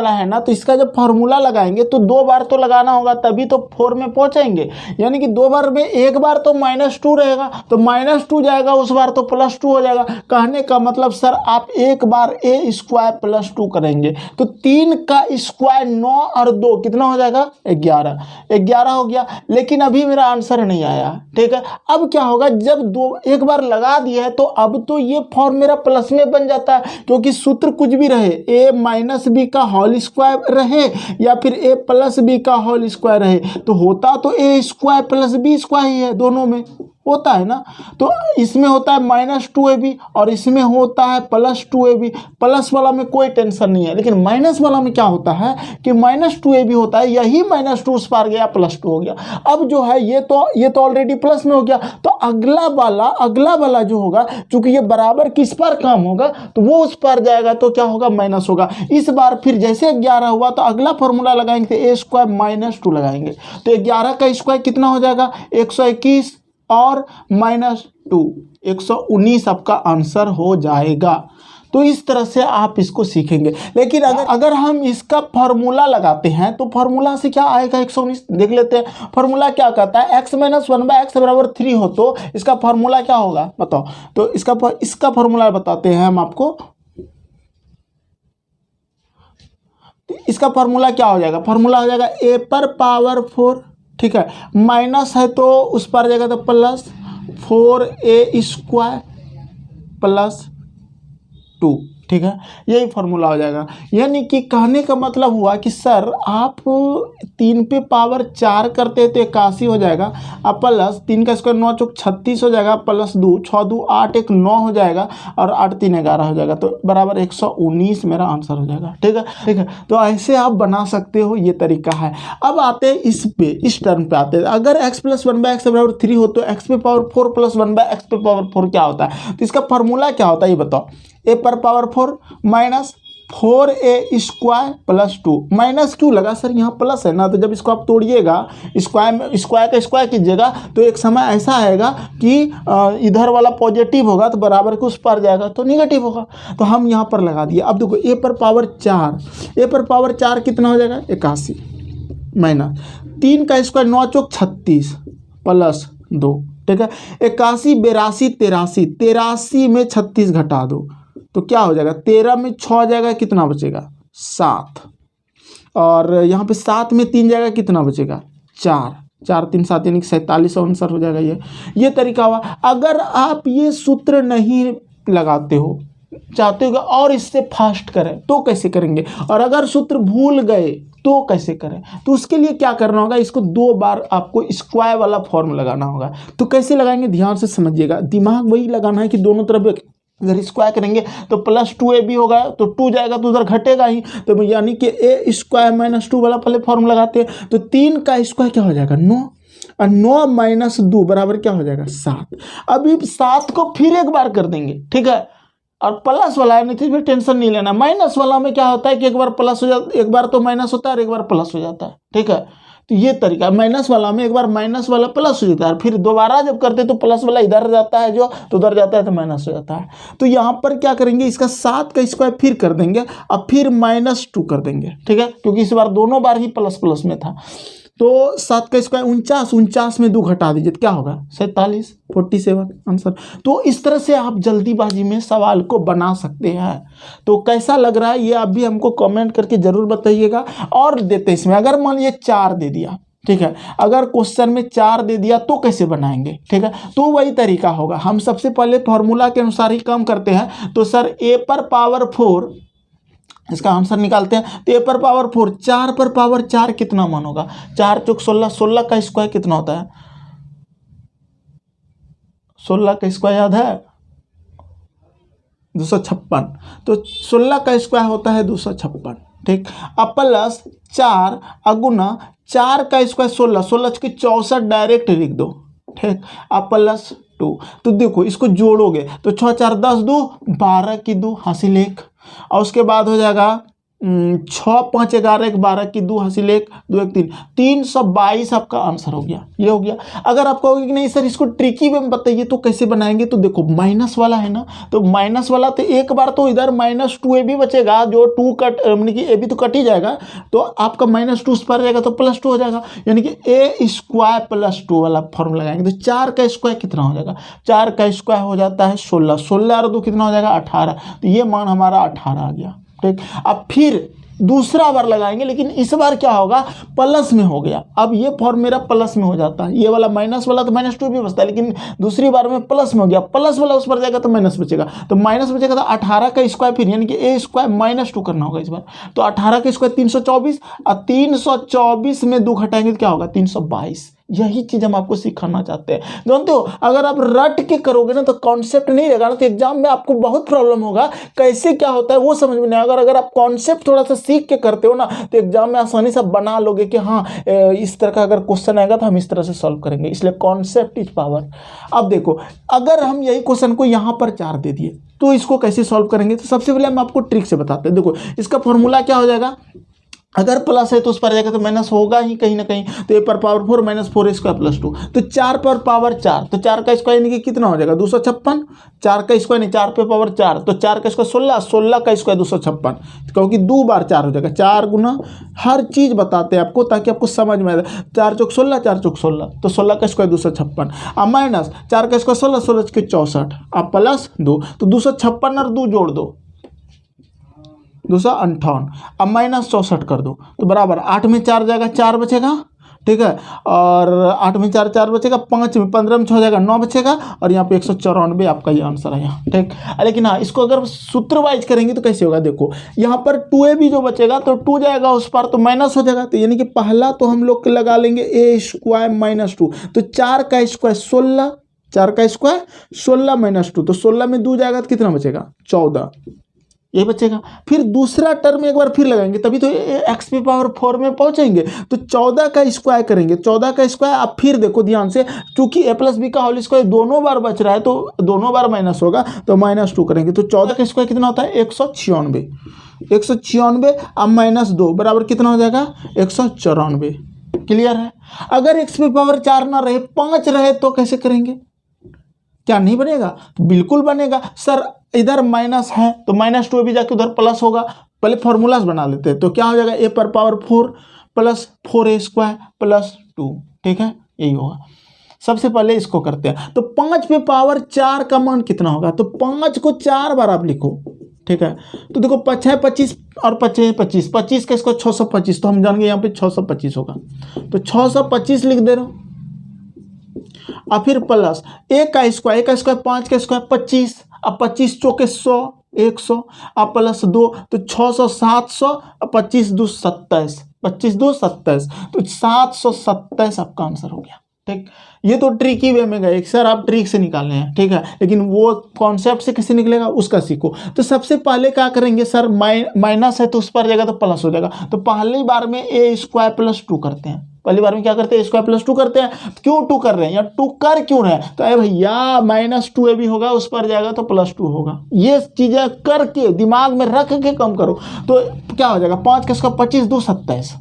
है ना, तो इसका जब फॉर्मूला लगाएंगे तो 2 बार तो लगाना होगा तभी तो 4 में पहुंचेंगे, यानी कि 2 बार में एक बार तो -2 रहेगा, तो -2 जाएगा, उस बार तो +2 हो जाएगा। कहने का मतलब सर आप एक बार a² + 2 करेंगे तो 3 का स्क्वायर 9 और 2 कितना हो जाएगा 11 हो गया। लेकिन अभी मेरा आंसर नहीं आया, ठीक है। अब क्या होगा, जब एक बार लगा दिया है तो अब तो ये फॉर्म मेरा प्लस में बन जाता है, क्योंकि सूत्र कुछ भी रहे, a - b का होल स्क्वायर रहे या फिर a + b का होल स्क्वायर रहे, तो होता तो a² + b² ही है, दोनों में होता है ना। तो इसमें होता है -2ab और इसमें होता है +2ab। प्लस वाला में कोई टेंशन नहीं है, लेकिन माइनस वाला में क्या होता है कि -2ab होता है, यही -2 उस पार गया +2 हो गया। अब जो है ये तो ऑलरेडी प्लस में हो गया, तो अगला वाला जो होगा, चूंकि ये बराबर किस पर काम होगा तो वो उस पर जाएगा, तो क्या होगा माइनस होगा। इस बार फिर जैसे 11 हुआ तो अगला फॉर्मूला लगाएंगे तो a² - 2 लगाएंगे, तो 11 का स्क्वायर कितना हो जाएगा 121 और -2 119 आपका आंसर हो जाएगा। तो इस तरह से आप इसको सीखेंगे। लेकिन अगर हम इसका फॉर्मूला लगाते हैं तो फॉर्मूला से क्या आएगा 119, देख लेते हैं। फॉर्मूला क्या कहता है, x - 1/x = 3 हो तो इसका फॉर्मूला क्या होगा बताओ। तो इसका फॉर्मूला बताते हैं हम आपको। इसका फॉर्मूला क्या हो जाएगा, फॉर्मूला हो जाएगा a⁴, ठीक है, माइनस है तो उस पर जाएगा तो प्लस 4a² + 2, ठीक है, यही फॉर्मूला हो जाएगा। यानी कि कहने का मतलब हुआ कि सर आप 3 पे पावर 4 करते तो 81 हो जाएगा, अब प्लस 3 का स्क्वायर 9 चौक 36 हो जाएगा, प्लस 2 6 2 8 1 9 हो जाएगा और 8 3 11 हो जाएगा, तो बराबर 119 मेरा आंसर हो जाएगा, ठीक है। तो ऐसे आप बना सकते हो, ये तरीका है। अब आते हैं इस टर्म पे आते हैं। अगर x + 1/x = 3 हो तो x⁴ + 1/x⁴ क्या होता है, तो इसका फॉर्मूला क्या होता है ये बताओ। a⁴ -4a² + 2, माइनस क्यों लगा सर, यहाँ प्लस है ना, तो जब इसको आप तोड़िएगा स्क्वायर का स्क्वायर कीजिएगा तो एक समय ऐसा आएगा कि इधर वाला पॉजिटिव होगा तो बराबर के उस पर जाएगा तो निगेटिव होगा, तो हम यहाँ पर लगा दिए। अब देखो a⁴ कितना हो जाएगा 81 माइनस 3 का स्क्वायर 9 चौक 36 प्लस 2, ठीक है, 81 82 83 में 36 घटा दो तो क्या हो जाएगा, 13 में 6 जाएगा, कितना बचेगा 7, और यहाँ पे 7 में 3 जाएगा, कितना बचेगा 4, 4 3 7 यानी कि 47 आंसर हो जाएगा ये तरीका हुआ। अगर आप ये सूत्र नहीं लगाते हो, चाहते हो कि और इससे फास्ट करें तो कैसे करेंगे, और अगर सूत्र भूल गए तो कैसे करें, तो उसके लिए क्या करना होगा, इसको 2 बार आपको स्क्वायर वाला फॉर्म लगाना होगा। तो कैसे लगाएंगे ध्यान से समझिएगा, दिमाग वही लगाना है कि दोनों तरफ अगर स्क्वायर करेंगे तो +2ab होगा, तो 2 जाएगा तो उधर घटेगा ही, तो यानी कि a स्क्वायर -2 वाला पहले फॉर्म लगाते हैं। तो 3 का स्क्वायर क्या हो जाएगा 9, और 9 - 2 बराबर क्या हो जाएगा 7। अभी 7 को फिर एक बार कर देंगे, ठीक है, और प्लस वाला है, नहीं तो फिर टेंशन नहीं लेना। माइनस वाला में क्या होता है कि एक बार प्लस हो जाता, एक बार तो माइनस होता है और एक बार प्लस हो जाता है, ठीक है। तो ये तरीका, माइनस वाला में एक बार माइनस वाला प्लस हो जाता है, फिर दोबारा जब करते तो प्लस वाला इधर जाता है जो, तो उधर जाता है तो माइनस हो जाता है। तो यहाँ पर क्या करेंगे, इसका 7 का स्क्वायर फिर कर देंगे और फिर -2 कर देंगे, ठीक है, क्योंकि इस बार दोनों बार ही प्लस प्लस में था। तो 7 का स्क्वायर 49, 49 में 2 घटा दीजिए तो क्या होगा 47, 47 आंसर। तो इस तरह से आप जल्दीबाजी में सवाल को बना सकते हैं। तो कैसा लग रहा है ये आप भी हमको कमेंट करके जरूर बताइएगा। और देते इसमें अगर मान लीजिए 4 दे दिया, ठीक है, अगर क्वेश्चन में 4 दे दिया तो कैसे बनाएंगे, ठीक है, तो वही तरीका होगा। हम सबसे पहले फॉर्मूला के अनुसार ही काम करते हैं। तो सर a पर पावर 4 इसका आंसर निकालते हैं, तो a पर पावर 4, 4 पर पावर 4 कितना मान होगा, 4 × 16, 16 का स्क्वायर कितना होता है, 16 का स्क्वायर याद है 256, तो 16 का स्क्वायर होता है 256, ठीक। अब प्लस 4 अगुना 4 का स्क्वायर 16, 16 की 64 डायरेक्ट लिख दो, ठीक। अब +2, तो देखो इसको जोड़ोगे तो 6 4 10 2 12 की 2 हासिल 1, और उसके बाद हो जाएगा 6 5 11 1 12 की 2 हासिल 1 2 1 3, 322 आपका आंसर हो गया, ये हो गया। अगर आप कहोगे कि नहीं सर इसको ट्रिकी वे में बताइए तो कैसे बनाएंगे, तो देखो माइनस वाला है ना, तो माइनस वाला तो एक बार तो इधर -2ab बचेगा, जो 2 कट यानी कि ab तो कट ही जाएगा, तो आपका -2 उस पर जाएगा तो +2 हो जाएगा, यानी कि a स्क्वायर +2 वाला फॉर्म लगाएंगे। तो 4 का स्क्वायर कितना हो जाएगा, 4 का स्क्वायर हो जाता है 16, 16 और 2 कितना हो जाएगा 18, तो ये मान हमारा 18 आ गया, ठीक। अब फिर दूसरा बार लगाएंगे, लेकिन इस बार क्या होगा प्लस में हो गया। अब ये फॉर्म मेरा प्लस में हो जाता है, ये वाला माइनस वाला तो -2 भी बचता है, लेकिन दूसरी बार में प्लस में हो गया, प्लस वाला उस पर जाएगा तो माइनस बचेगा, तो माइनस बचेगा तो 18 का स्क्वायर फिर यानी कि a स्क्वायर -2 करना होगा इस बार। तो 18 का स्क्वायर 324, और 324 में 2 घटाएंगे तो क्या होगा 322। यही चीज हम आपको सिखाना चाहते हैं। जानते हो अगर आप रट के करोगे ना तो कॉन्सेप्ट नहीं रहेगा ना, तो एग्जाम में आपको बहुत प्रॉब्लम होगा, कैसे क्या होता है वो समझ में नहीं आएगा। अगर आप कॉन्सेप्ट थोड़ा सा सीख के करते हो ना तो एग्जाम में आसानी से बना लोगे कि हाँ इस तरह का अगर क्वेश्चन आएगा तो हम इस तरह से सॉल्व करेंगे, इसलिए कॉन्सेप्ट इज पावर। अब देखो अगर हम यही क्वेश्चन को यहाँ पर 4 दे दिए तो इसको कैसे सॉल्व करेंगे, तो सबसे पहले हम आपको ट्रिक से बताते हैं। देखो इसका फॉर्मूला क्या हो जाएगा, अगर प्लस है तो उस पर जाएगा तो माइनस होगा ही कहीं ना कहीं, तो a पर पावर 4 -4 स्क्वायर +2, तो 4 पर पावर 4, तो 4 का स्क्वायर यानी कि कितना हो जाएगा 256, 4 का स्क्वायर नहीं 4 पे पावर 4, तो 4 का स्क्वायर 16, 16 का स्क्वायर 256, क्योंकि 2 बार 4 हो जाएगा, 4 गुना हर चीज़ बताते हैं आपको ताकि आपको समझ में आए। 4 चौक 16, 4 चौक 16, तो 16 का स्क्वायर 256, अब माइनस 4 का स्क्वायर 16, 16 के 64, अब +2, तो 256 और 2 जोड़ दो 258, अब -64 कर दो तो बराबर 8 में 4 जाएगा 4 बचेगा, ठीक है, और 8 में 4 4 बचेगा, 5 में 15 में 6 जाएगा 9 बचेगा, और यहाँ पे 194 आपका ये आंसर है यहाँ, ठीक। लेकिन हाँ इसको अगर सूत्र वाइज करेंगे तो कैसे होगा, देखो यहाँ पर 2ab जो बचेगा तो 2 जाएगा उस पर तो माइनस हो जाएगा, तो यानी कि पहला तो हम लोग लगा लेंगे a स्क्वायर -2, तो 4 का स्क्वायर 16, 4 का स्क्वायर 16 -2, तो 16 में 2 जाएगा तो कितना बचेगा 14, ये बचेगा। फिर दूसरा टर्म एक बार फिर लगाएंगे तभी तो x पे पावर 4 में पहुंचेंगे, तो 14 का स्क्वायर करेंगे, 14 का स्क्वायर। अब फिर देखो ध्यान से क्योंकि a + b का होल स्क्वायर दोनों बार बच रहा है तो दोनों बार माइनस होगा, तो -2 करेंगे, तो 14 का स्क्वायर कितना होता है 196, 196 अब -2 बराबर कितना हो जाएगा 194। क्लियर है। अगर x पे पावर 4 ना रहे 5 रहे तो कैसे करेंगे, क्या नहीं बनेगा, बिल्कुल बनेगा। सर इधर माइनस है तो -2 भी जाके उधर प्लस होगा, पहले फॉर्मूलाज बना लेते हैं। तो क्या हो जाएगा a पर पावर 4 + 4a स्क्वायर +2, ठीक है, यही होगा। सबसे पहले इसको करते हैं, तो 5 पे पावर 4 का मान कितना होगा, तो 5 को 4 बार आप लिखो, ठीक है। तो देखो 5 है 25 और 5 है 25, 25 का स्क्वायर 625, तो हम जान गए यहाँ पे 625 होगा, तो 625 लिख दे रहा हूँ। और फिर प्लस a का स्क्वायर 5 का स्क्वायर 25, अब 25 चौके 100, 100, अब प्लस 2 तो 600 700, अब 25 2 27, 25 2 27, तो 727 आपका आंसर हो गया। ठीक, ये तो ट्रिकी वे में गए सर, आप ट्रिक से निकालने हैं, ठीक है, लेकिन वो कॉन्सेप्ट से कैसे निकलेगा उसका सीखो। तो सबसे पहले क्या करेंगे सर, माइनस है तो उस पर जाएगा तो प्लस हो जाएगा, तो पहली बार में a स्क्वायर प्लस 2 करते हैं, पहली बार में क्या करते हैं, a स्क्वायर प्लस 2 करते हैं। क्यों 2 कर रहे हैं या 2 कर क्यों रहे हैं, तो अरे भैया -2a भी होगा, उस पर जाएगा तो +2 होगा। ये चीजें करके दिमाग में रख के कम करो, तो क्या हो जाएगा 5 का स्क्वायर 25 2 27।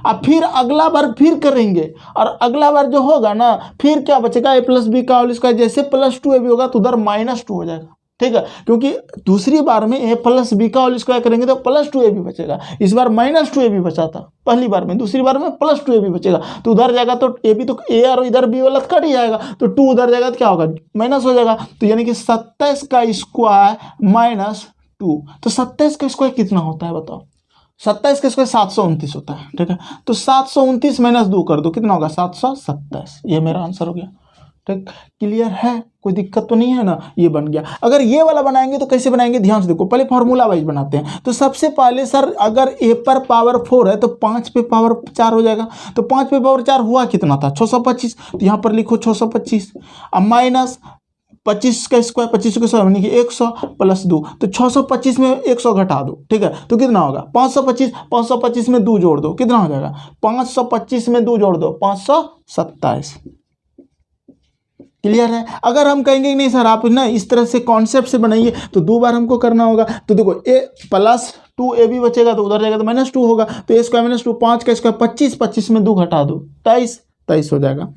अब फिर अगला बार फिर करेंगे, और अगला बार जो होगा ना फिर क्या बचेगा, a + b का होल स्क्वायर, जैसे +2a भी होगा तो उधर -2 हो जाएगा। ठीक है, क्योंकि दूसरी बार में a + b का होल स्क्वायर करेंगे तो +2a भी बचेगा, इस बार -2a भी बचा था पहली बार में, दूसरी बार में +2a भी बचेगा, तो उधर जाएगा तो a भी, तो a और इधर b वाला कट ही जाएगा, तो 2 उधर जाएगा तो क्या होगा माइनस हो जाएगा, तो यानी कि 27 का स्क्वायर -2, तो 27 का स्क्वायर कितना होता है बताओ, 27 का स्क्वायर 729 होता है। ठीक है, तो 729 - 2 कर दो, कितना होगा 727, ये मेरा आंसर हो गया। ठीक, क्लियर है, कोई दिक्कत तो नहीं है ना, ये बन गया। अगर ये वाला बनाएंगे तो कैसे बनाएंगे, ध्यान से देखो, पहले फार्मूला वाइज बनाते हैं। तो सबसे पहले सर अगर a पर पावर 4 है तो 5 पे पावर 4 हो जाएगा, तो 5 पे पावर 4 हुआ कितना था 625, तो यहाँ पर लिखो 625, अब माइनस 25 का स्क्वायर 25 का स्क्वायर यानी कि 100 + 2, तो 625 में 100 घटा दो, ठीक है, तो कितना होगा 525, 525 में 2 जोड़ दो, कितना हो जाएगा 525 में 2 जोड़ दो 527। क्लियर है। अगर हम कहेंगे नहीं सर आप ना इस तरह से कॉन्सेप्ट से बनाइए तो 2 बार हमको करना होगा, तो देखो a + 2a भी बचेगा तो उधर जाएगा तो -2 होगा, तो a स्क्वायर -2 5 का स्क्वायर 25, 25 में 2 घटा दो 23, 23 हो जाएगा।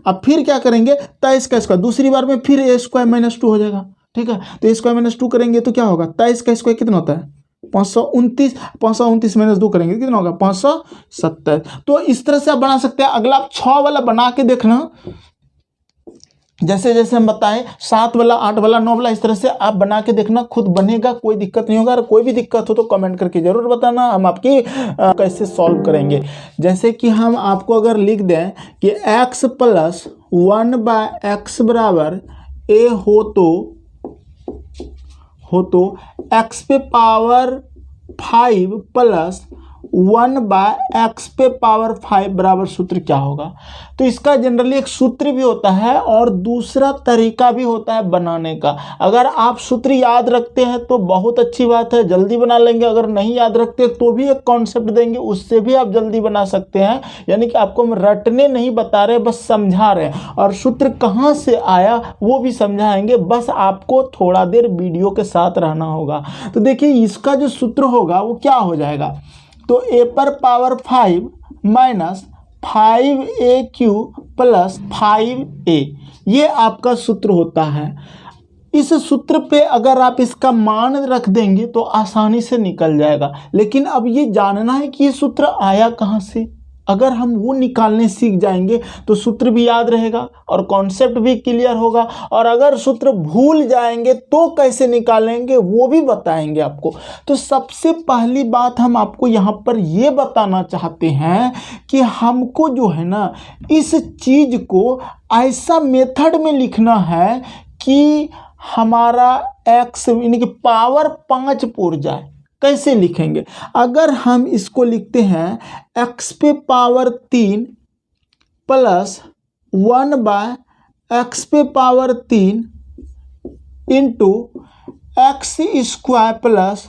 अब फिर क्या करेंगे 23 का स्क्वायर, दूसरी बार में फिर a स्क्वायर -2 हो जाएगा। ठीक है, तो a स्क्वायर -2 करेंगे तो क्या होगा 23 का स्क्वायर कितना होता है 529, 529 - 2 करेंगे कितना होगा 527। तो इस तरह से आप बना सकते हैं। अगला आप 6 वाला बना के देखना, जैसे जैसे हम बताएं 7 वाला 8 वाला 9 वाला, इस तरह से आप बना के देखना, खुद बनेगा, कोई दिक्कत नहीं होगा। अगर कोई भी दिक्कत हो तो कमेंट करके जरूर बताना, हम आपकी कैसे सॉल्व करेंगे। जैसे कि हम आपको अगर लिख दें कि x + 1/x बराबर a हो तो x पे पावर 5 + 1/x पे पावर 5 बराबर सूत्र क्या होगा। तो इसका जनरली एक सूत्र भी होता है और दूसरा तरीका भी होता है बनाने का। अगर आप सूत्र याद रखते हैं तो बहुत अच्छी बात है, जल्दी बना लेंगे। अगर नहीं याद रखते तो भी एक कॉन्सेप्ट देंगे, उससे भी आप जल्दी बना सकते हैं। यानी कि आपको हम रटने नहीं बता रहे, बस समझा रहे हैं, और सूत्र कहाँ से आया वो भी समझाएंगे। बस आपको थोड़ा देर वीडियो के साथ रहना होगा। तो देखिए इसका जो सूत्र होगा वो क्या हो जाएगा, तो a पर पावर 5 - 5aq + 5a, ये आपका सूत्र होता है। इस सूत्र पे अगर आप इसका मान रख देंगे तो आसानी से निकल जाएगा। लेकिन अब ये जानना है कि ये सूत्र आया कहाँ से। अगर हम वो निकालने सीख जाएंगे तो सूत्र भी याद रहेगा और कॉन्सेप्ट भी क्लियर होगा। और अगर सूत्र भूल जाएंगे तो कैसे निकालेंगे वो भी बताएंगे आपको। तो सबसे पहली बात हम आपको यहाँ पर ये बताना चाहते हैं कि हमको जो है ना इस चीज़ को ऐसा मेथड में लिखना है कि हमारा x यानी कि पावर 5 पुर जाए। कैसे लिखेंगे, अगर हम इसको लिखते हैं x पे पावर 3 + 1/x पे power 3 into x square +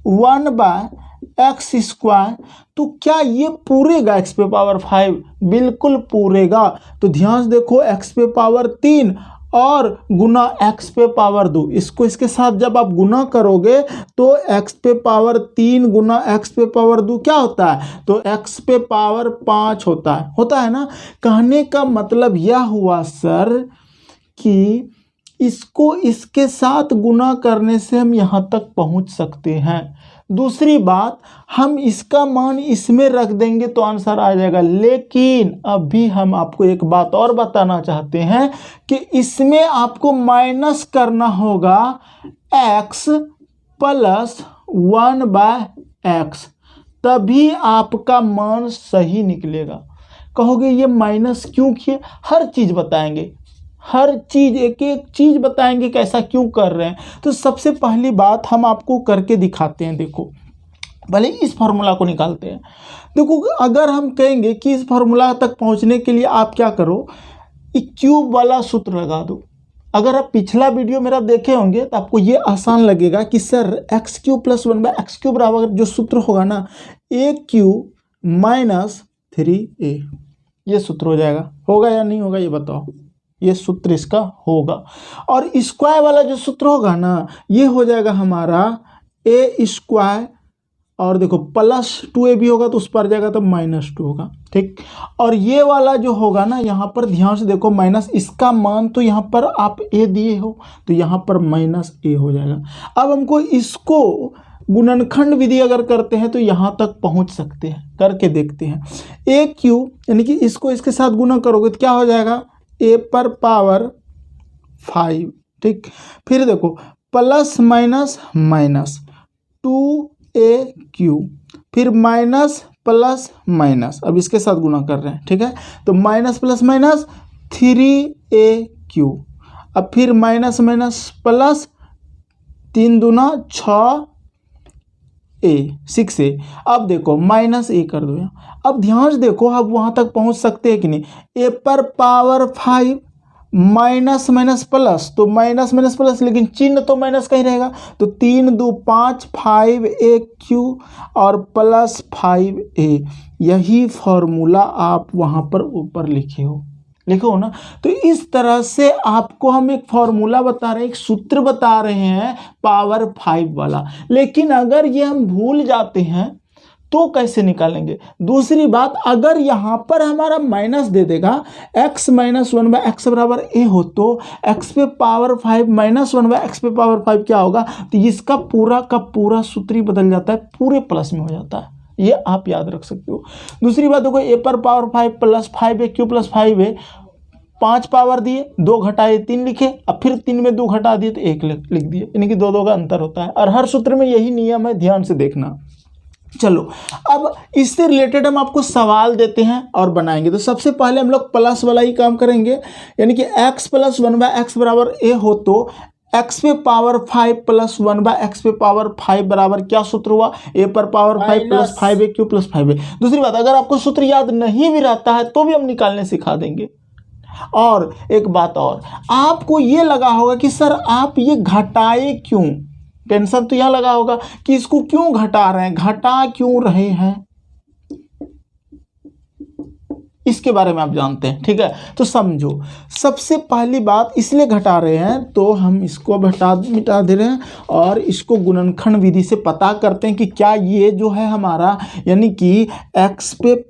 1/x square, तो क्या ये पूरेगा x पे पावर 5? बिल्कुल पूरेगा। तो ध्यान से देखो, x पे पावर 3 और गुना x पे पावर 2, इसको इसके साथ जब आप गुना करोगे तो x पे पावर 3 गुना x पे पावर 2 क्या होता है, तो x पे पावर 5 होता है ना। कहने का मतलब यह हुआ सर कि इसको इसके साथ गुना करने से हम यहाँ तक पहुँच सकते हैं। दूसरी बात, हम इसका मान इसमें रख देंगे तो आंसर आ जाएगा। लेकिन अभी हम आपको एक बात और बताना चाहते हैं कि इसमें आपको माइनस करना होगा x प्लस 1/x, तभी आपका मान सही निकलेगा। कहोगे ये माइनस क्यों किए? हर चीज़ बताएंगे, हर चीज़ एक एक चीज़ बताएंगे कैसा क्यों कर रहे हैं। तो सबसे पहली बात हम आपको करके दिखाते हैं। देखो पहले इस फार्मूला को निकालते हैं। देखो अगर हम कहेंगे कि इस फार्मूला तक पहुंचने के लिए आप क्या करो, क्यूब वाला सूत्र लगा दो। अगर आप पिछला वीडियो मेरा देखे होंगे तो आपको ये आसान लगेगा कि sir x cube plus 1/x³ बराबर जो सूत्र होगा ना, a³ माइनस 3a, ये सूत्र हो जाएगा। होगा या नहीं होगा ये बताओ? ये सूत्र इसका होगा। और स्क्वायर वाला जो सूत्र होगा ना, ये हो जाएगा हमारा a², और देखो प्लस 2a भी होगा तो उस पर जाएगा तो -2 होगा, ठीक। और ये वाला जो होगा ना, यहाँ पर ध्यान से देखो माइनस, इसका मान तो यहाँ पर आप a दिए हो तो यहाँ पर -a हो जाएगा। अब हमको इसको गुणनखंड विधि अगर करते हैं तो यहाँ तक पहुँच सकते हैं, करके देखते हैं। a³ यानी कि इसको इसके साथ गुणा करोगे तो क्या हो जाएगा, a⁴, ठीक। फिर देखो प्लस माइनस माइनस 2a³, फिर माइनस प्लस माइनस, अब इसके साथ गुणा कर रहे हैं, ठीक है। तो माइनस प्लस माइनस 3a³, अब फिर माइनस माइनस प्लस 3 दूना 6a। अब देखो -a कर दो यहाँ। अब ध्यान से देखो, अब वहाँ तक पहुँच सकते हैं कि नहीं। a⁴ माइनस माइनस प्लस, तो माइनस माइनस प्लस, लेकिन चिन्ह तो माइनस का ही रहेगा। तो 3 2 5 5a³ और प्लस 5a, यही फॉर्मूला आप वहाँ पर ऊपर लिखे हो ना। तो इस तरह से आपको हम एक फॉर्मूला बता रहे हैं, एक सूत्र बता रहे हैं पावर 5 वाला। लेकिन अगर ये हम भूल जाते हैं तो कैसे निकालेंगे? दूसरी बात, अगर यहाँ पर हमारा माइनस दे देगा, x - 1/x बराबर a हो, तो x⁵ माइनस 1/x⁵ क्या होगा? तो इसका पूरा का पूरा सूत्र ही बदल जाता है, पूरे प्लस में हो जाता है। ये आप याद रख सकते हो। दूसरी बात देखो, a⁴ plus 5a³ plus 5a, 5 power दिए, 2 घटाए 3 लिखे, अब फिर 3 में 2 घटा दिए तो 1 लिख दिए, यानी कि 2 का अंतर होता है। और हर सूत्र में यही नियम है, ध्यान से देखना। चलो अब इससे रिलेटेड हम आपको सवाल देते हैं और बनाएंगे। तो सबसे पहले हम लोग प्लस वाला ही काम करेंगे, यानी कि x + 1/x बराबर a हो, तो x⁵ प्लस 1/x⁵ बराबर क्या सूत्र हुआ? a⁴ plus 5a³ plus 5a। दूसरी बात, अगर आपको सूत्र याद नहीं भी रहता है तो भी हम निकालने सिखा देंगे। और एक बात और, आपको ये लगा होगा कि सर आप ये घटाए क्यों? टेंशन तो यहाँ लगा होगा कि इसको क्यों घटा रहे हैं, घटा क्यों रहे हैं, इसके बारे में आप जानते हैं, ठीक है। तो समझो, सबसे पहली बात, इसलिए घटा रहे हैं तो हम इसको मिटा दे रहे हैं और इसको गुणनखंड विधि से पता करते हैं कि क्या ये जो है हमारा, यानी कि x⁵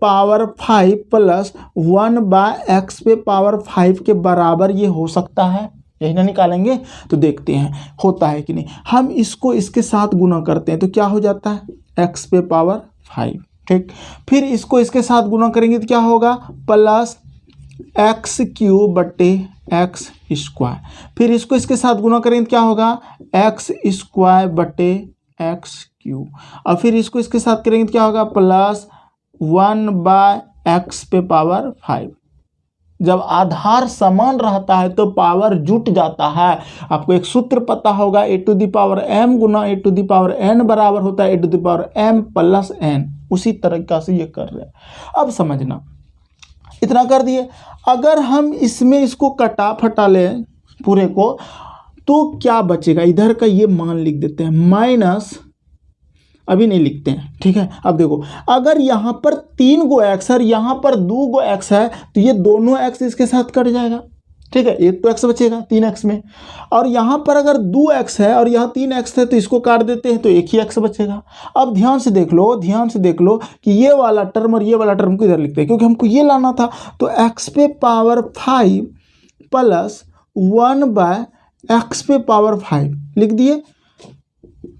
प्लस 1/x⁵ के बराबर ये हो सकता है, यही ना निकालेंगे। तो देखते हैं होता है कि नहीं। हम इसको इसके साथ गुणा करते हैं तो क्या हो जाता है, x⁵, ठीक। फिर इसको इसके साथ गुणा करेंगे तो क्या होगा, प्लस x³/x²। फिर इसको इसके साथ गुणा करेंगे तो क्या होगा, x²/x³। और फिर इसको इसके साथ करेंगे तो क्या होगा, प्लस 1/x⁵। जब आधार समान रहता है तो पावर जुट जाता है। आपको एक सूत्र पता होगा, a⁴m गुना a⁴n बराबर होता है a⁴m प्लस n। उसी तरीका से ये कर रहे हैं। अब समझना, इतना कर दिए। अगर हम इसमें इसको कटा फटा लें पूरे को, तो क्या बचेगा, इधर का ये मान लिख देते हैं, माइनस, अभी नहीं लिखते हैं, ठीक है। अब देखो, अगर यहाँ पर 3 गो x है और यहाँ पर 2 गो x है, तो ये दोनों x इसके साथ कट जाएगा, ठीक है। एक तो x बचेगा 3x में, और यहाँ पर अगर 2x है और यहाँ 3x है तो इसको काट देते हैं तो एक ही x बचेगा। अब ध्यान से देख लो कि ये वाला टर्म और ये वाला टर्म को इधर लिखते हैं, क्योंकि हमको ये लाना था। तो x⁵ प्लस 1/x⁵ लिख दिए।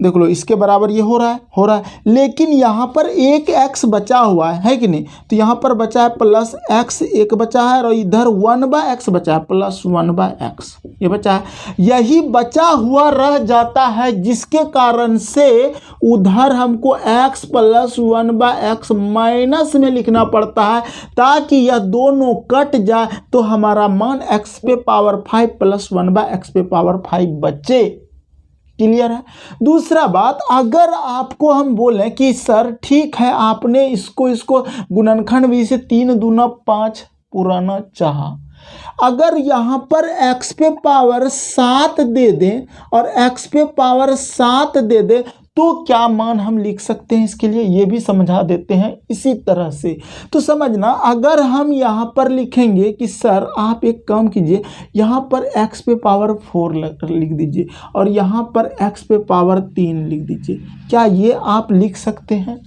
देख लो इसके बराबर ये हो रहा है, लेकिन यहाँ पर एक x बचा हुआ है कि नहीं, तो यहाँ पर बचा है प्लस x एक बचा है और इधर 1/x बचा है प्लस 1/x ये बचा है। यही बचा हुआ रह जाता है जिसके कारण से उधर हमको x प्लस 1/x माइनस में लिखना पड़ता है ताकि यह दोनों कट जाए तो हमारा मान x पे पावर 5 प्लस 1/x पे पावर 5 बचे। क्लियर है। दूसरा बात, अगर आपको हम बोलें कि सर ठीक है आपने इसको गुणनखंड विधि से 3 दूना 5 पुराना चाहा, अगर यहाँ पर x पे पावर 7 दे दें और x पे पावर 7 दे दें तो क्या मान हम लिख सकते हैं इसके लिए, ये भी समझा देते हैं इसी तरह से। तो समझना, अगर हम यहाँ पर लिखेंगे कि सर आप एक काम कीजिए, यहाँ पर x पे पावर 4 लिख दीजिए और यहाँ पर x पे पावर 3 लिख दीजिए, क्या ये आप लिख सकते हैं?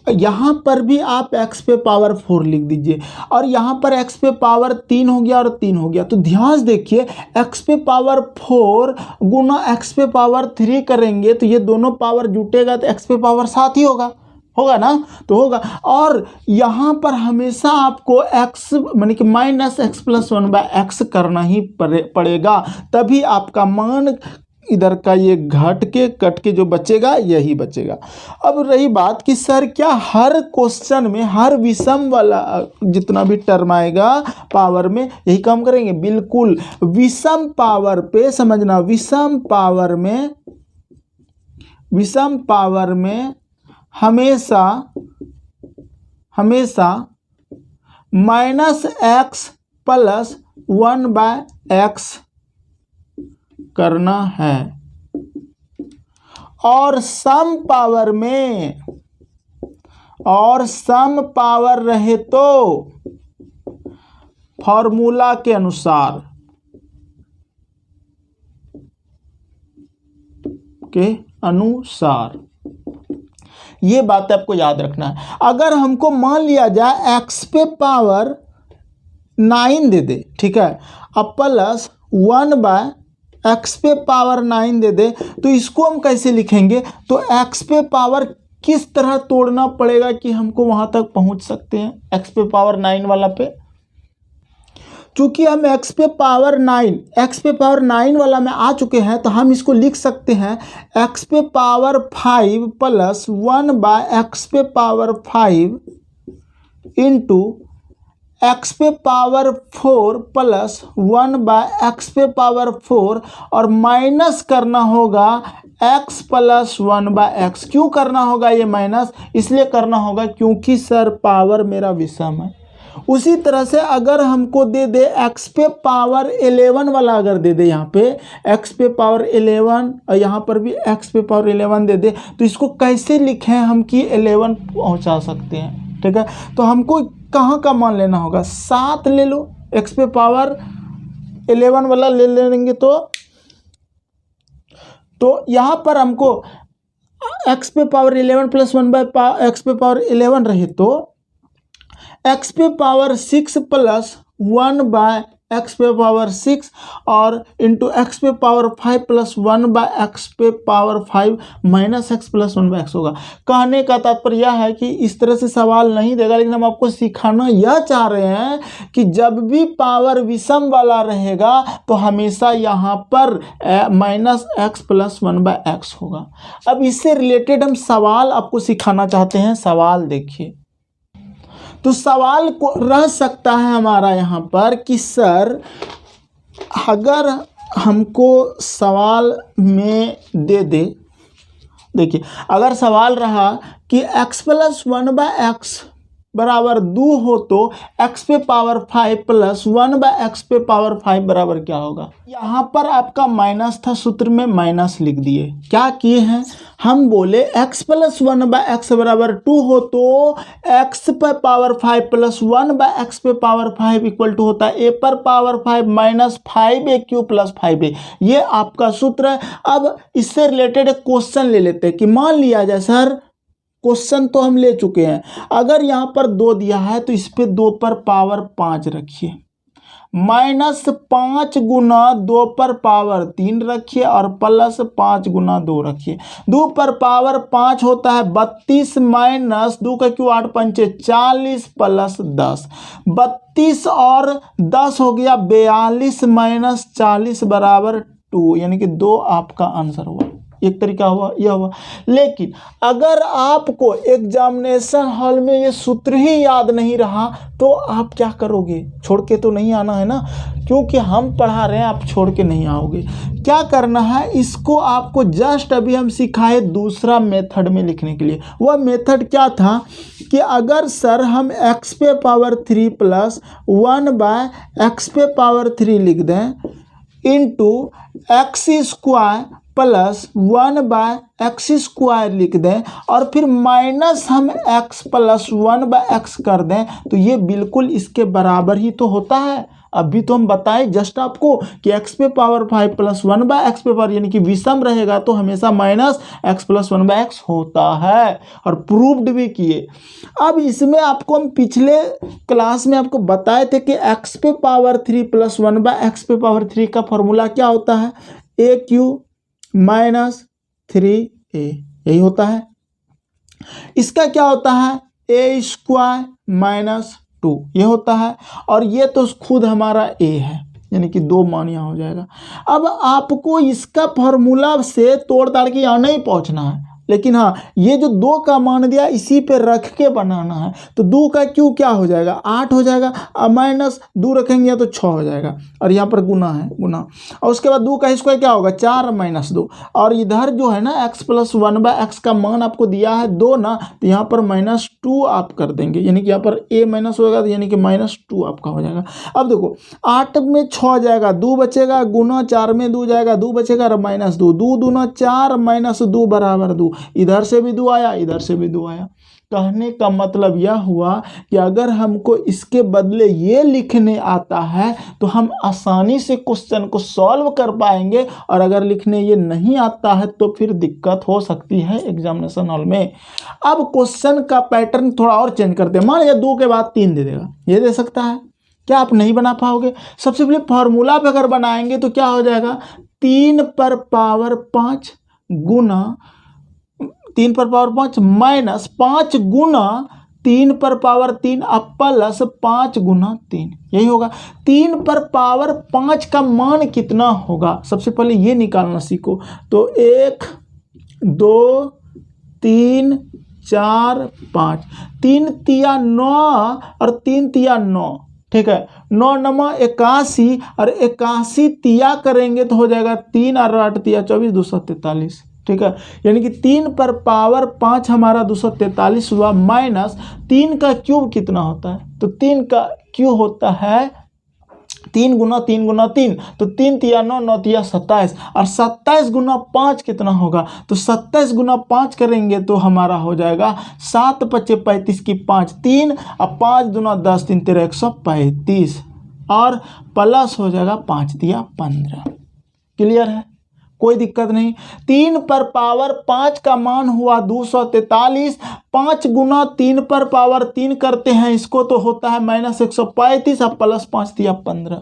यहाँ पर भी आप x पे पावर 4 लिख दीजिए और यहाँ पर x पे पावर 3 हो गया और 3 हो गया। तो ध्यान देखिए, x पे पावर 4 गुना x पे पावर 3 करेंगे तो ये दोनों पावर जुटेगा तो x पे पावर 7 ही होगा ना, तो होगा। और यहाँ पर हमेशा आपको x माने कि माइनस x प्लस 1/x करना ही पड़ेगा, तभी आपका मान इधर का ये घट के कट के जो बचेगा यही बचेगा। अब रही बात कि सर क्या हर क्वेश्चन में हर विषम वाला जितना भी टर्म आएगा पावर में यही काम करेंगे? बिल्कुल, विषम पावर पे समझना, विषम पावर में हमेशा माइनस x प्लस 1/x करना है और सम पावर रहे तो फॉर्मूला के अनुसार ये बात आपको याद रखना है। अगर हमको मान लिया जाए x पे पावर 9 दे दे, ठीक है, अब प्लस 1/x पे पावर 9 दे दे, तो इसको हम कैसे लिखेंगे? तो x पे पावर किस तरह तोड़ना पड़ेगा कि हमको वहां तक पहुंच सकते हैं x पे पावर 9 वाला पे? चूंकि हम x पे पावर 9 वाला में आ चुके हैं तो हम इसको लिख सकते हैं x पे पावर 5 प्लस 1/x पे पावर 5 इंटू x पे पावर 4 प्लस 1/x पे पावर 4 और माइनस करना होगा x प्लस 1/x। क्यों करना होगा ये माइनस? इसलिए करना होगा क्योंकि सर पावर मेरा विषम है। उसी तरह से अगर हमको दे दे x पे पावर 11 वाला, अगर दे दे यहाँ पे x पे पावर 11 और यहाँ पर भी x पे पावर 11 दे दे, तो इसको कैसे लिखें हम कि 11 पहुँचा सकते हैं? ठीक है, तो हमको कहाँ का मान लेना होगा? 7 ले लो, x पे पावर 11 वाला ले लेंगे तो यहाँ पर हमको x पे पावर 11 प्लस 1/x पे पावर 11 रहे तो x पे पावर 6 प्लस 1/x पे पावर 6 और इंटू x पे पावर 5 प्लस 1/x पे power 5 minus x plus 1/x होगा। कहने का तात्पर्य यह है कि इस तरह से सवाल नहीं देगा, लेकिन हम आपको सिखाना यह चाह रहे हैं कि जब भी पावर विषम वाला रहेगा तो हमेशा यहाँ पर माइनस x प्लस 1/x होगा। अब इससे रिलेटेड हम सवाल आपको सिखाना चाहते हैं। सवाल देखिए, तो सवाल को रह सकता है हमारा यहाँ पर कि सर अगर हमको सवाल में दे दे, देखिए अगर सवाल रहा कि x प्लस 1/x बराबर 2 हो तो x पे पावर 5 प्लस 1/x पे पावर 5 बराबर क्या होगा? यहाँ पर आपका माइनस था, सूत्र में माइनस लिख दिए। क्या किए हैं हम? बोले x प्लस 1/x बराबर 2 हो तो x पे पावर 5 प्लस 1/x पे पावर 5 इक्वल टू होता है a पर power 5 minus 5a³ plus 5a। ये आपका सूत्र है। अब इससे रिलेटेड एक क्वेश्चन ले लेते हैं कि मान लिया जाए सर, क्वेश्चन तो हम ले चुके हैं, अगर यहाँ पर 2 दिया है तो इस पे 2 पर पावर 5 रखिए। -5 गुना 2 पर पावर 3 रखिए और +5 गुना 2 रखिए। 2 पर पावर 5 होता है 32 माइनस 2 का क्यों 8 पंचे 40 प्लस 10, 32 और 10 हो गया 42 माइनस 40 बराबर 2, यानी कि 2 आपका आंसर हुआ। एक तरीका हुआ, यह हुआ। लेकिन अगर आपको एग्जामिनेशन हॉल में ये सूत्र ही याद नहीं रहा तो आप क्या करोगे? छोड़ के तो नहीं आना है ना, क्योंकि हम पढ़ा रहे हैं, आप छोड़ के नहीं आओगे। क्या करना है, इसको आपको जस्ट अभी हम सिखाए दूसरा मेथड में लिखने के लिए। वह मेथड क्या था कि अगर सर हम x पे पावर 3 प्लस 1/x पे पावर 3 लिख दें into x square plus 1/x square लिख दें और फिर माइनस हम x प्लस 1/x कर दें, तो ये बिल्कुल इसके बराबर ही तो होता है। अभी तो हम बताएं जस्ट आपको कि x पे पावर 5 प्लस 1/x पे पावर, यानी कि विषम रहेगा तो हमेशा माइनस x प्लस 1/x होता है, और प्रूव्ड भी किए। अब इसमें आपको हम पिछले क्लास में आपको बताए थे कि x पे पावर 3 प्लस 1/x पे पावर 3 का फॉर्मूला क्या होता है, AQ माइनस 3a, यही होता है। इसका क्या होता है, a स्क्वायर माइनस 2, ये होता है। और ये तो खुद हमारा a है, यानी कि 2 मान यहाँ हो जाएगा। अब आपको इसका फॉर्मूला से तोड़ ताड़ के यहाँ नहीं पहुँचना है, लेकिन हाँ ये जो 2 का मान दिया इसी पे रख के बनाना है। तो 2 का क्यू क्या हो जाएगा 8 हो जाएगा, अब माइनस 2 रखेंगे तो 6 हो जाएगा, और यहाँ पर गुना है गुना, और उसके बाद 2 का स्क्वायर क्या होगा 4 माइनस 2, और इधर जो है ना x प्लस 1/x का मान आपको दिया है 2 ना, तो यहाँ पर -2 आप कर देंगे, यानी कि यहाँ पर a माइनस होगा, तो यानी कि -2 आपका हो जाएगा। अब देखो 8 में 6 जाएगा, 2 बचेगा, गुना 4 में 2 जाएगा, 2 बचेगा और -2, 2 दूना 4 माइनस 2 बराबर 2, इधर से भी 2 आया, इधर से भी 2 आया। कहने का मतलब यह हुआ कि अगर हमको इसके बदले ये लिखने आता है तो हम आसानी से क्वेश्चन को सॉल्व कर पाएंगे, और अगर लिखने ये नहीं आता है तो फिर दिक्कत हो सकती है एग्जामिनेशन हॉल में। अब क्वेश्चन का पैटर्न थोड़ा और चेंज करते हैं। मान लीजिए 2 के बाद 3 दे देगा, ये दे सकता है, क्या आप नहीं बना पाओगे? सबसे पहले फॉर्मूला पे अगर बनाएंगे तो क्या हो जाएगा, 3 पर पावर 5 गुना 3 पर पावर 5 माइनस 5 गुना 3 पर पावर 3 अब प्लस 5 गुना 3, यही होगा। 3 पर पावर 5 का मान कितना होगा, सबसे पहले ये निकालना सीखो। तो 1 2 3 4 5, 3 तिया 9 और 3 तिया 9, ठीक है, 9 9 81, और 81 तिया करेंगे तो हो जाएगा 3 और 8 तिया 24, 243, ठीक है। यानी कि 3 पर पावर 5 हमारा 243 हुआ, माइनस 3 का क्यूब कितना होता है, तो 3 का क्यूब होता है 3 गुना 3 गुना 3, तो 3 तिया 9, 9 तिया 27, और 27 गुना 5 कितना होगा, तो 27 गुना 5 करेंगे तो हमारा हो जाएगा 7 पच्चे 35 की 5 3, अब 5 दूना 10, 3 तेरह 135, और प्लस हो जाएगा 5 तिया 15। क्लियर है, कोई दिक्कत नहीं। 3 पर पावर 5 का मान हुआ 243, 5 गुना 3 पर पावर 3 करते हैं इसको तो होता है -135, अब प्लस 5 दिया 15,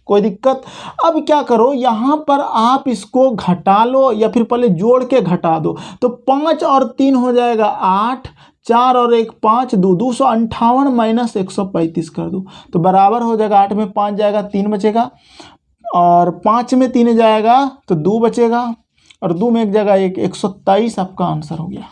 कोई दिक्कत। अब क्या करो, यहाँ पर आप इसको घटा लो या फिर पहले जोड़ के घटा दो, तो 5 और 3 हो जाएगा 8, 4 और 1 5, 258 माइनस 135 कर दो तो बराबर हो जाएगा, 8 में 5 जाएगा 3 बचेगा, और 5 में 3 जाएगा तो 2 बचेगा, और 2 में 1 जाएगा 1, 127 आपका आंसर हो गया,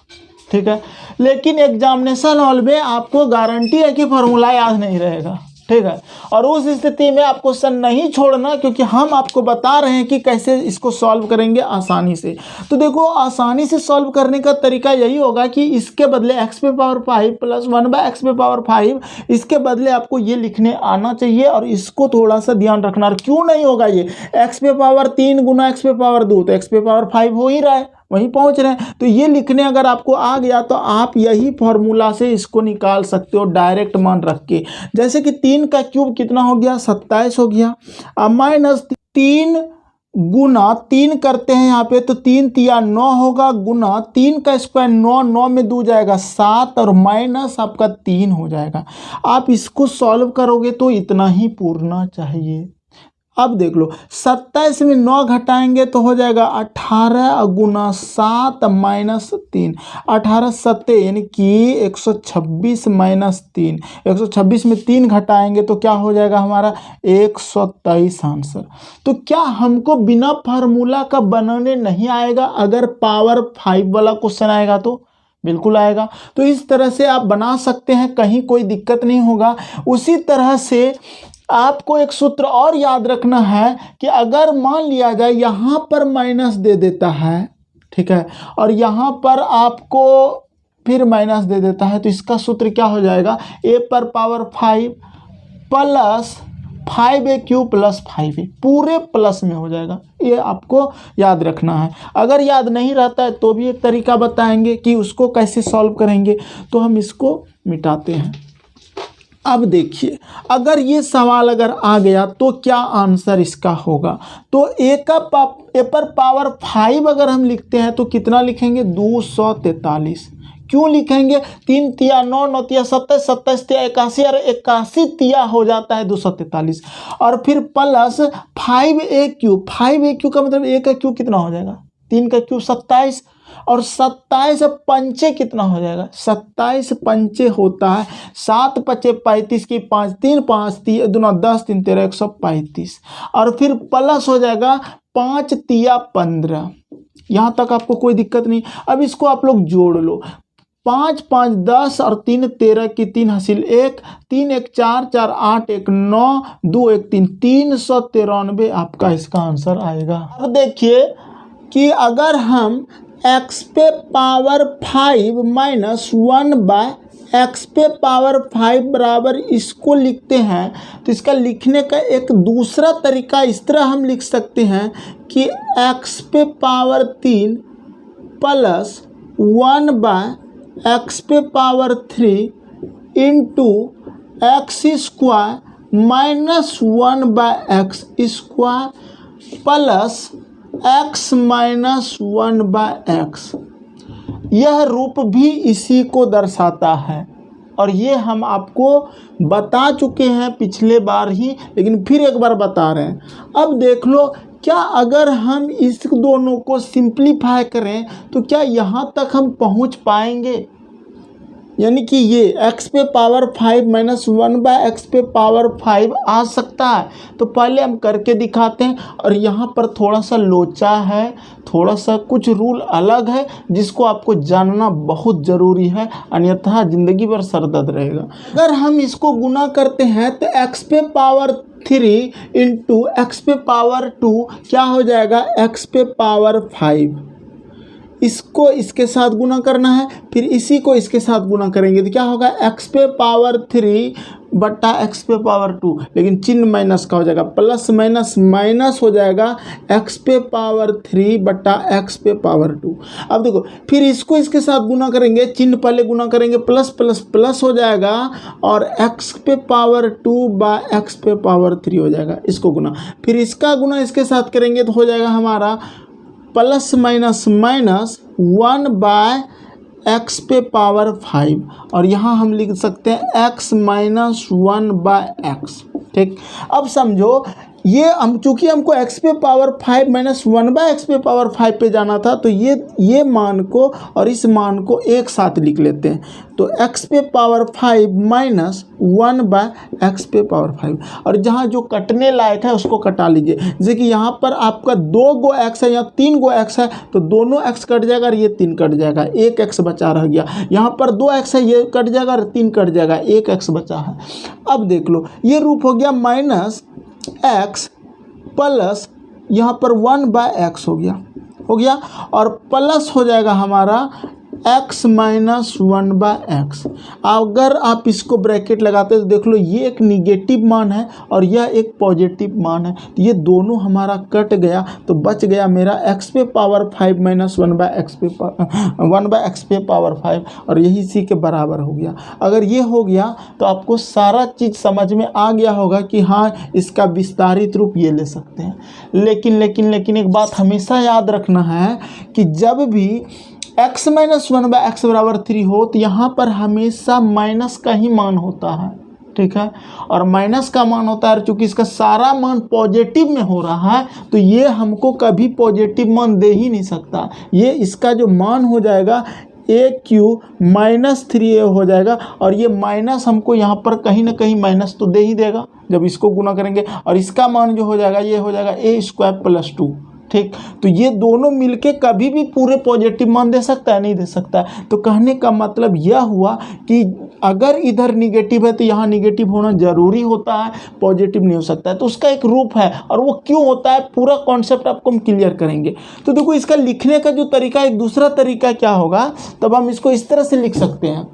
ठीक है। लेकिन एग्जामिनेशन हॉल में आपको गारंटी है कि फॉर्मूला याद नहीं रहेगा, ठीक है, और उस स्थिति में आप क्वेश्चन नहीं छोड़ना, क्योंकि हम आपको बता रहे हैं कि कैसे इसको सॉल्व करेंगे आसानी से। तो देखो आसानी से सॉल्व करने का तरीका यही होगा कि इसके बदले x पे पावर 5 प्लस 1/x पे पावर 5, इसके बदले आपको ये लिखने आना चाहिए, और इसको थोड़ा सा ध्यान रखना। क्यों नहीं होगा ये, x पे पावर 3 गुना x पे पावर 2, तो x पे पावर 5 हो ही रहा है, वहीं पहुंच रहे हैं, तो ये लिखने अगर आपको आ गया तो आप यही फॉर्मूला से इसको निकाल सकते हो डायरेक्ट मान रख के। जैसे कि 3 का क्यूब कितना हो गया 27 हो गया, अब माइनस 3 गुना 3 करते हैं यहाँ पे, तो 3 तिया 9 होगा, गुना 3 का स्क्वायर 9, 9 में 2 जाएगा 7 और माइनस आपका 3 हो जाएगा। आप इसको सॉल्व करोगे तो इतना ही पूरना चाहिए। अब देख लो 27 में 9 घटाएंगे तो हो जाएगा 18 गुना 7 माइनस 3, 18 सत्ते यानी कि 126 माइनस 3, 126 में 3 घटाएंगे तो क्या हो जाएगा हमारा 123 आंसर। तो क्या हमको बिना फार्मूला का बनाने नहीं आएगा? अगर पावर 5 वाला क्वेश्चन आएगा तो बिल्कुल आएगा। तो इस तरह से आप बना सकते हैं, कहीं कोई दिक्कत नहीं होगा। उसी तरह से आपको एक सूत्र और याद रखना है कि अगर मान लिया जाए यहाँ पर माइनस दे देता है, ठीक है, और यहाँ पर आपको फिर माइनस दे देता है, तो इसका सूत्र क्या हो जाएगा? a पर power 5 plus 5a³ plus 5a, पूरे प्लस में हो जाएगा। ये आपको याद रखना है। अगर याद नहीं रहता है तो भी एक तरीका बताएंगे कि उसको कैसे सॉल्व करेंगे। तो हम इसको मिटाते हैं। अब देखिए, अगर ये सवाल अगर आ गया तो क्या आंसर इसका होगा? तो a पर पावर 5 अगर हम लिखते हैं तो कितना लिखेंगे? 243। क्यों लिखेंगे? 3 तिया 9, 9 तिया 27, 27 तिया 81 और 81 तिया हो जाता है 243। और फिर प्लस 5a³ 5a³ का मतलब a का क्यूब कितना हो जाएगा? 3 का क्यूब 27 और 27 पंचे कितना हो जाएगा? 27 पंचे होता है 7 पचे 35 की 5 3 5 3 दूना 10 3 13 135 और फिर प्लस हो जाएगा 5 तिया 15। यहाँ तक आपको कोई दिक्कत नहीं। अब इसको आप लोग जोड़ लो, 5 5 10 और 3 13 की 3 हासिल 1, 3 1 4 4 8 1 9 2 1 3 393 आपका इसका आंसर आएगा। अब देखिए कि अगर हम x पे पावर 5 माइनस 1 बाय एक्स पे पावर 5 बराबर इसको लिखते हैं, तो इसका लिखने का एक दूसरा तरीका इस तरह हम लिख सकते हैं कि x पे पावर 3 प्लस 1 बाय एक्स पे power 3 into x square minus 1 by x square plus x minus 1 by x. यह रूप भी इसी को दर्शाता है और ये हम आपको बता चुके हैं पिछले बार ही, लेकिन फिर एक बार बता रहे हैं। अब देख लो, क्या अगर हम इस दोनों को सिंप्लीफाई करें तो क्या यहाँ तक हम पहुँच पाएंगे? यानी कि ये x पे पावर 5 माइनस 1 बाय एक्स पे पावर 5 आ सकता है। तो पहले हम करके दिखाते हैं और यहाँ पर थोड़ा सा लोचा है, थोड़ा सा कुछ रूल अलग है जिसको आपको जानना बहुत ज़रूरी है, अन्यथा ज़िंदगी भर सरदर्द रहेगा। अगर हम इसको गुना करते हैं तो x पे पावर 3 इंटू एक्स पे पावर 2 क्या हो जाएगा? x पे पावर 5। इसको इसके साथ गुना करना है, फिर इसी को इसके साथ गुना करेंगे तो क्या होगा? x पे पावर 3 बट्टा x पे पावर 2, लेकिन चिन्ह माइनस का हो जाएगा, प्लस माइनस माइनस हो जाएगा x पे पावर 3 बट्टा x पे पावर 2। अब देखो, फिर इसको इसके साथ गुना करेंगे, चिन्ह पहले गुना करेंगे, प्लस प्लस प्लस हो जाएगा और x पे पावर 2 बाय x पे पावर 3 हो जाएगा, इसको गुना। फिर इसका गुना इसके साथ करेंगे तो हो जाएगा हमारा plus minus minus 1 by x पे पावर 5 और यहाँ हम लिख सकते हैं x माइनस 1 बाय एक्स। ठीक, अब समझो ये हम चूँकि हमको x पे पावर 5 माइनस 1 बाय एक्स पे पावर 5 पे जाना था, तो ये मान को और इस मान को एक साथ लिख लेते हैं। तो x पे पावर 5 माइनस 1 बाय एक्स पे पावर 5 और जहाँ जो कटने लायक है उसको कटा लीजिए। जैसे कि यहाँ पर आपका 2 गो x है या 3 गो x है, तो दोनों x कट जाएगा और ये 3 कट जाएगा, एक x बचा रह गया। यहाँ पर 2 x है, ये कट जाएगा और 3 कट जाएगा, एक x बचा है। अब देख लो, ये रूप हो गया माइनस x प्लस यहाँ पर 1 बाय एक्स हो गया और प्लस हो जाएगा हमारा x माइनस 1/x। अगर आप इसको ब्रैकेट लगाते हो तो देख लो ये एक निगेटिव मान है और यह एक पॉजिटिव मान है, तो ये दोनों हमारा कट गया, तो बच गया मेरा x पे पावर 5 माइनस 1/x पे पावर 5, और यही इसी के बराबर हो गया। अगर ये हो गया तो आपको सारा चीज़ समझ में आ गया होगा कि हाँ इसका विस्तारित रूप ये ले सकते हैं। लेकिन एक बात हमेशा याद रखना है कि जब भी x माइनस 1/x बराबर 3 हो तो यहाँ पर हमेशा माइनस का ही मान होता है, ठीक है, और माइनस का मान होता है। चूंकि इसका सारा मान पॉजिटिव में हो रहा है तो ये हमको कभी पॉजिटिव मान दे ही नहीं सकता। ये इसका जो मान हो जाएगा AQ माइनस 3A हो जाएगा, और ये माइनस हमको यहाँ पर कहीं ना कहीं माइनस तो दे ही देगा जब इसको गुना करेंगे, और इसका मान जो हो जाएगा ये हो जाएगा A² + 2, ठीक। तो ये दोनों मिलके कभी भी पूरे पॉजिटिव मान दे सकता है, नहीं दे सकता। तो कहने का मतलब यह हुआ कि अगर इधर निगेटिव है तो यहाँ निगेटिव होना जरूरी होता है, पॉजिटिव नहीं हो सकता है। तो उसका एक रूप है, और वो क्यों होता है पूरा कॉन्सेप्ट आपको हम क्लियर करेंगे। तो देखो इसका लिखने का जो तरीका, एक दूसरा तरीका क्या होगा, तब हम इसको इस तरह से लिख सकते हैं।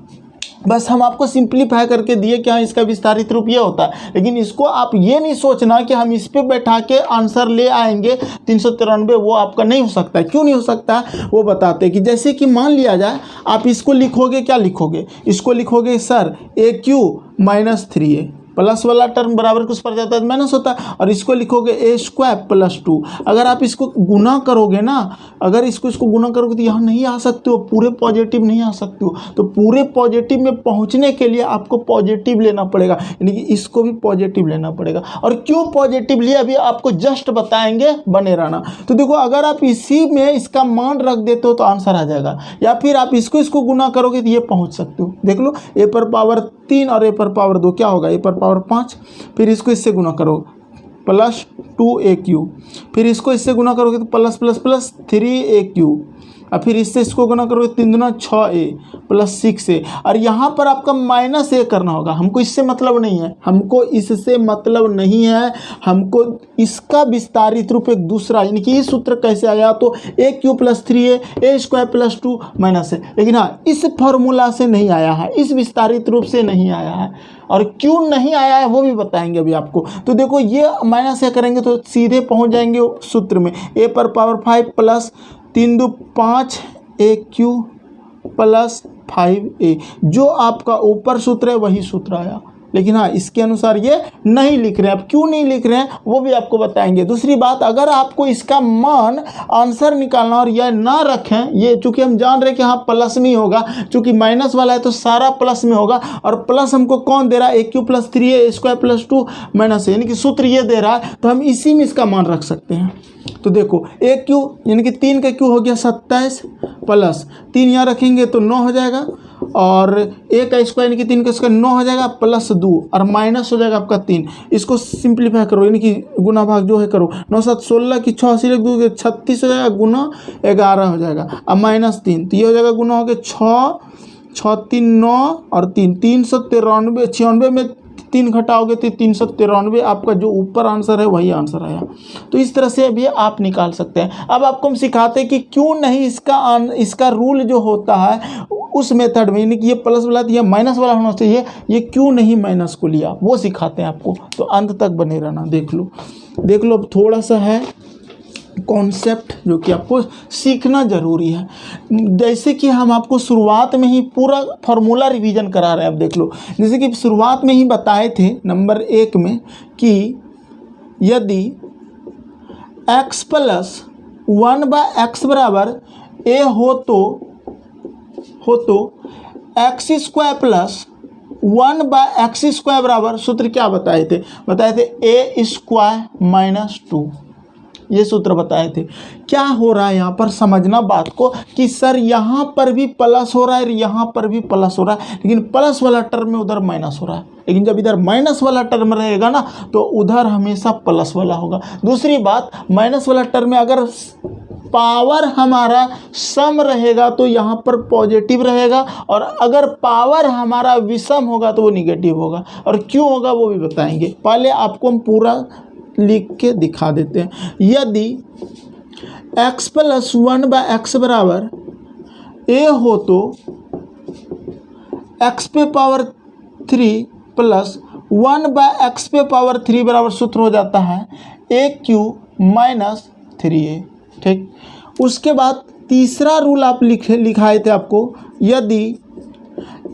बस हम आपको सिंप्लीफाई करके दिए कि हाँ इसका विस्तारित रूप ये होता है, लेकिन इसको आप ये नहीं सोचना कि हम इस पे बैठा के आंसर ले आएंगे 393, वो आपका नहीं हो सकता है। क्यों नहीं हो सकता वो बताते हैं कि जैसे कि मान लिया जाए आप इसको लिखोगे, क्या लिखोगे, इसको लिखोगे sir AQ minus 3A, plus वाला टर्म बराबर कुछ पड़ जाता है तो माइनस होता है, और इसको लिखोगे A² + 2। अगर आप इसको गुना करोगे ना, अगर इसको गुना करोगे तो यहाँ नहीं आ सकते हो, पूरे पॉजिटिव नहीं आ सकते हो। तो पूरे पॉजिटिव में पहुँचने के लिए आपको पॉजिटिव लेना पड़ेगा, यानी कि इसको भी पॉजिटिव लेना पड़ेगा। और क्यों पॉजिटिव लिए अभी आपको जस्ट बताएंगे, बने रहना। तो देखो अगर आप इसी में इसका मान रख देते हो तो आंसर आ जाएगा, या फिर आप इसको गुना करोगे तो ये पहुँच सकते हो। देख लो A पर पावर 3 और A पर पावर 2 क्या होगा, A पर पावर 5, फिर इसको इससे गुना करो + 2AQ, फिर इसको इससे गुना करोगे तो प्लस 3AQ, और फिर इससे इसको गुना करोगे 3 दूना 6A + 6A, और यहाँ पर आपका -A करना होगा। हमको इससे मतलब नहीं है, हमको इससे मतलब नहीं है, हमको इसका विस्तारित रूप एक दूसरा, यानी कि ये सूत्र कैसे आया, तो AQ + 3A A² + 2 -A, लेकिन हाँ इस फॉर्मूला से नहीं आया है, इस विस्तारित रूप से नहीं आया है। और क्यों नहीं आया है वो भी बताएंगे अभी आपको। तो देखो ये -A करेंगे तो सीधे पहुंच जाएंगे सूत्र में, A पर पावर 5 + 3 दूनी 5 AQ + 5A, जो आपका ऊपर सूत्र है वही सूत्र आया। लेकिन हाँ इसके अनुसार ये नहीं लिख रहे हैं। अब क्यों नहीं लिख रहे हैं वो भी आपको बताएंगे। दूसरी बात, अगर आपको इसका मान आंसर निकालना और यह ना रखें, ये चूंकि हम जान रहे हैं कि हाँ प्लस में ही होगा, चूंकि माइनस वाला है तो सारा प्लस में होगा, और प्लस हमको कौन दे रहा है, AQ + 3A A² + 2 -A, यानी कि सूत्र ये दे रहा है, तो हम इसी में इसका मान रख सकते हैं। तो देखो AQ यानी कि 3 का Q हो गया 27, प्लस 3 यहाँ रखेंगे तो 9 हो जाएगा, और A का स्क्वायर यानी कि 3 का स्क्वायर 9 हो जाएगा, + 2 और माइनस हो जाएगा आपका 3। इसको सिंप्लीफाई करो, यानी कि गुना भाग जो है करो, 9 7 16 की 6 80 2 36 हो जाएगा, गुना 11 हो जाएगा, अब -3, तो ये हो जाएगा गुना हो गया 6 6 3 9 और 3 393, 96 में 3 घटाओगे तो 393, आपका जो ऊपर आंसर है वही आंसर आया। तो इस तरह से भी आप निकाल सकते हैं। अब आपको हम सिखाते हैं कि क्यों नहीं इसका रूल जो होता है उस मेथड में, यानी कि ये प्लस वाला या माइनस वाला होना चाहिए, ये क्यों नहीं माइनस को लिया, वो सिखाते हैं आपको। तो अंत तक बने रहना, देख लो अब थोड़ा सा है कॉन्सेप्ट जो कि आपको सीखना ज़रूरी है। जैसे कि हम आपको शुरुआत में ही पूरा फार्मूला रिवीजन करा रहे हैं। अब देख लो, जैसे कि शुरुआत में ही बताए थे नंबर 1 में कि यदि x + 1/x बराबर A हो तो x² + 1/x² बराबर, सूत्र क्या बताए थे A² - 2, ये सूत्र बताए थे। क्या हो रहा है यहाँ पर समझना बात को कि सर यहाँ पर भी प्लस हो रहा है, यहाँ पर भी प्लस हो रहा है, लेकिन प्लस वाला टर्म में उधर माइनस हो रहा है। लेकिन जब इधर माइनस वाला टर्म रहेगा ना तो उधर हमेशा प्लस वाला होगा। दूसरी बात, माइनस वाला टर्म में अगर पावर हमारा सम रहेगा तो यहाँ पर पॉजिटिव रहेगा, और अगर पावर हमारा विषम होगा तो वो निगेटिव होगा। और क्यों होगा वो भी बताएंगे। पहले आपको हम पूरा लिख के दिखा देते हैं। यदि x + 1/x बराबर ए हो तो एक्स पे पावर 3 प्लस 1/x³ बराबर सूत्र हो जाता है AQ माइनस 3A। ठीक, उसके बाद तीसरा रूल आप लिखाए थे आपको, यदि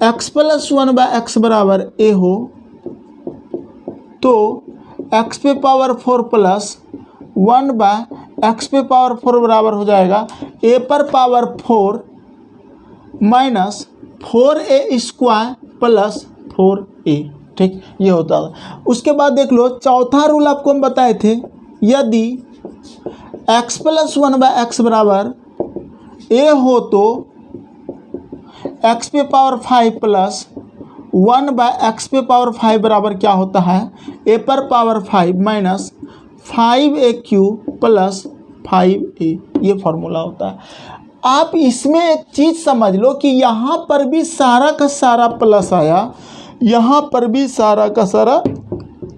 x + 1/x बराबर a हो तो x⁴ प्लस 1/x⁴ बराबर हो जाएगा a⁴ minus 4a² plus 4a। ठीक, ये होता है। उसके बाद देख लो चौथा रूल आपको हम बताए थे, यदि x + 1/x बराबर a हो तो x⁵ प्लस 1/x⁵ बराबर क्या होता है a⁵ minus 5AQ plus 5A। ये फॉर्मूला होता है। आप इसमें एक चीज़ समझ लो कि यहाँ पर भी सारा का सारा प्लस आया, यहाँ पर भी सारा का सारा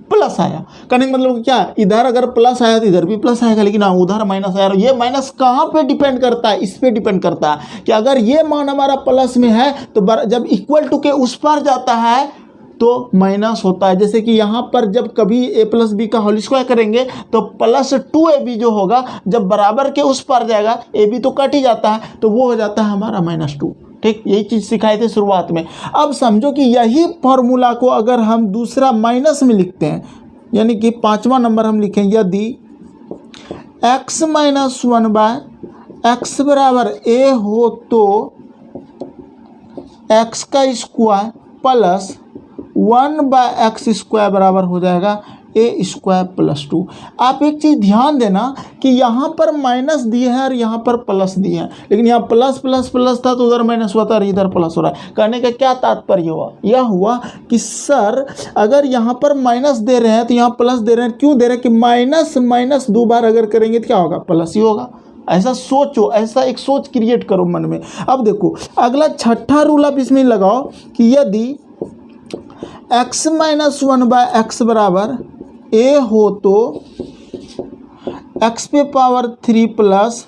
प्लस आया। कहने का मतलब क्या, इधर अगर प्लस आया तो इधर भी प्लस आएगा, लेकिन हाँ उधर माइनस आया। ये माइनस कहाँ पे डिपेंड करता है, इस पे डिपेंड करता है कि अगर ये मान हमारा प्लस में है तो जब इक्वल टू के उस पर जाता है तो माइनस होता है। जैसे कि यहाँ पर जब कभी a + b का होल स्क्वायर करेंगे तो +2ab जो होगा, जब बराबर के उस पर जाएगा ab तो कट ही जाता है, तो वो हो जाता है हमारा -2। ठीक, यही चीज़ सिखाए थे शुरुआत में। अब समझो कि यही फॉर्मूला को अगर हम दूसरा माइनस में लिखते हैं, यानी कि 5वां नंबर हम लिखें, यदि x - 1/x बराबर a हो तो x² प्लस 1/x² बराबर हो जाएगा a² प्लस 2। आप एक चीज़ ध्यान देना कि यहाँ पर माइनस दिए हैं और यहाँ पर प्लस दिए हैं, लेकिन यहाँ प्लस प्लस प्लस था तो उधर माइनस हुआ था और इधर प्लस हो रहा है। कहने का क्या तात्पर्य हुआ, यह हुआ कि सर अगर यहाँ पर माइनस दे रहे हैं तो यहाँ प्लस दे रहे हैं। क्यों दे रहे हैं कि माइनस माइनस 2 बार अगर करेंगे तो क्या होगा, प्लस ही होगा। ऐसा सोचो, ऐसा एक सोच क्रिएट करो मन में। अब देखो अगला छठा रूल आप इसमें लगाओ कि यदि x - 1/x बराबर a हो तो x⁵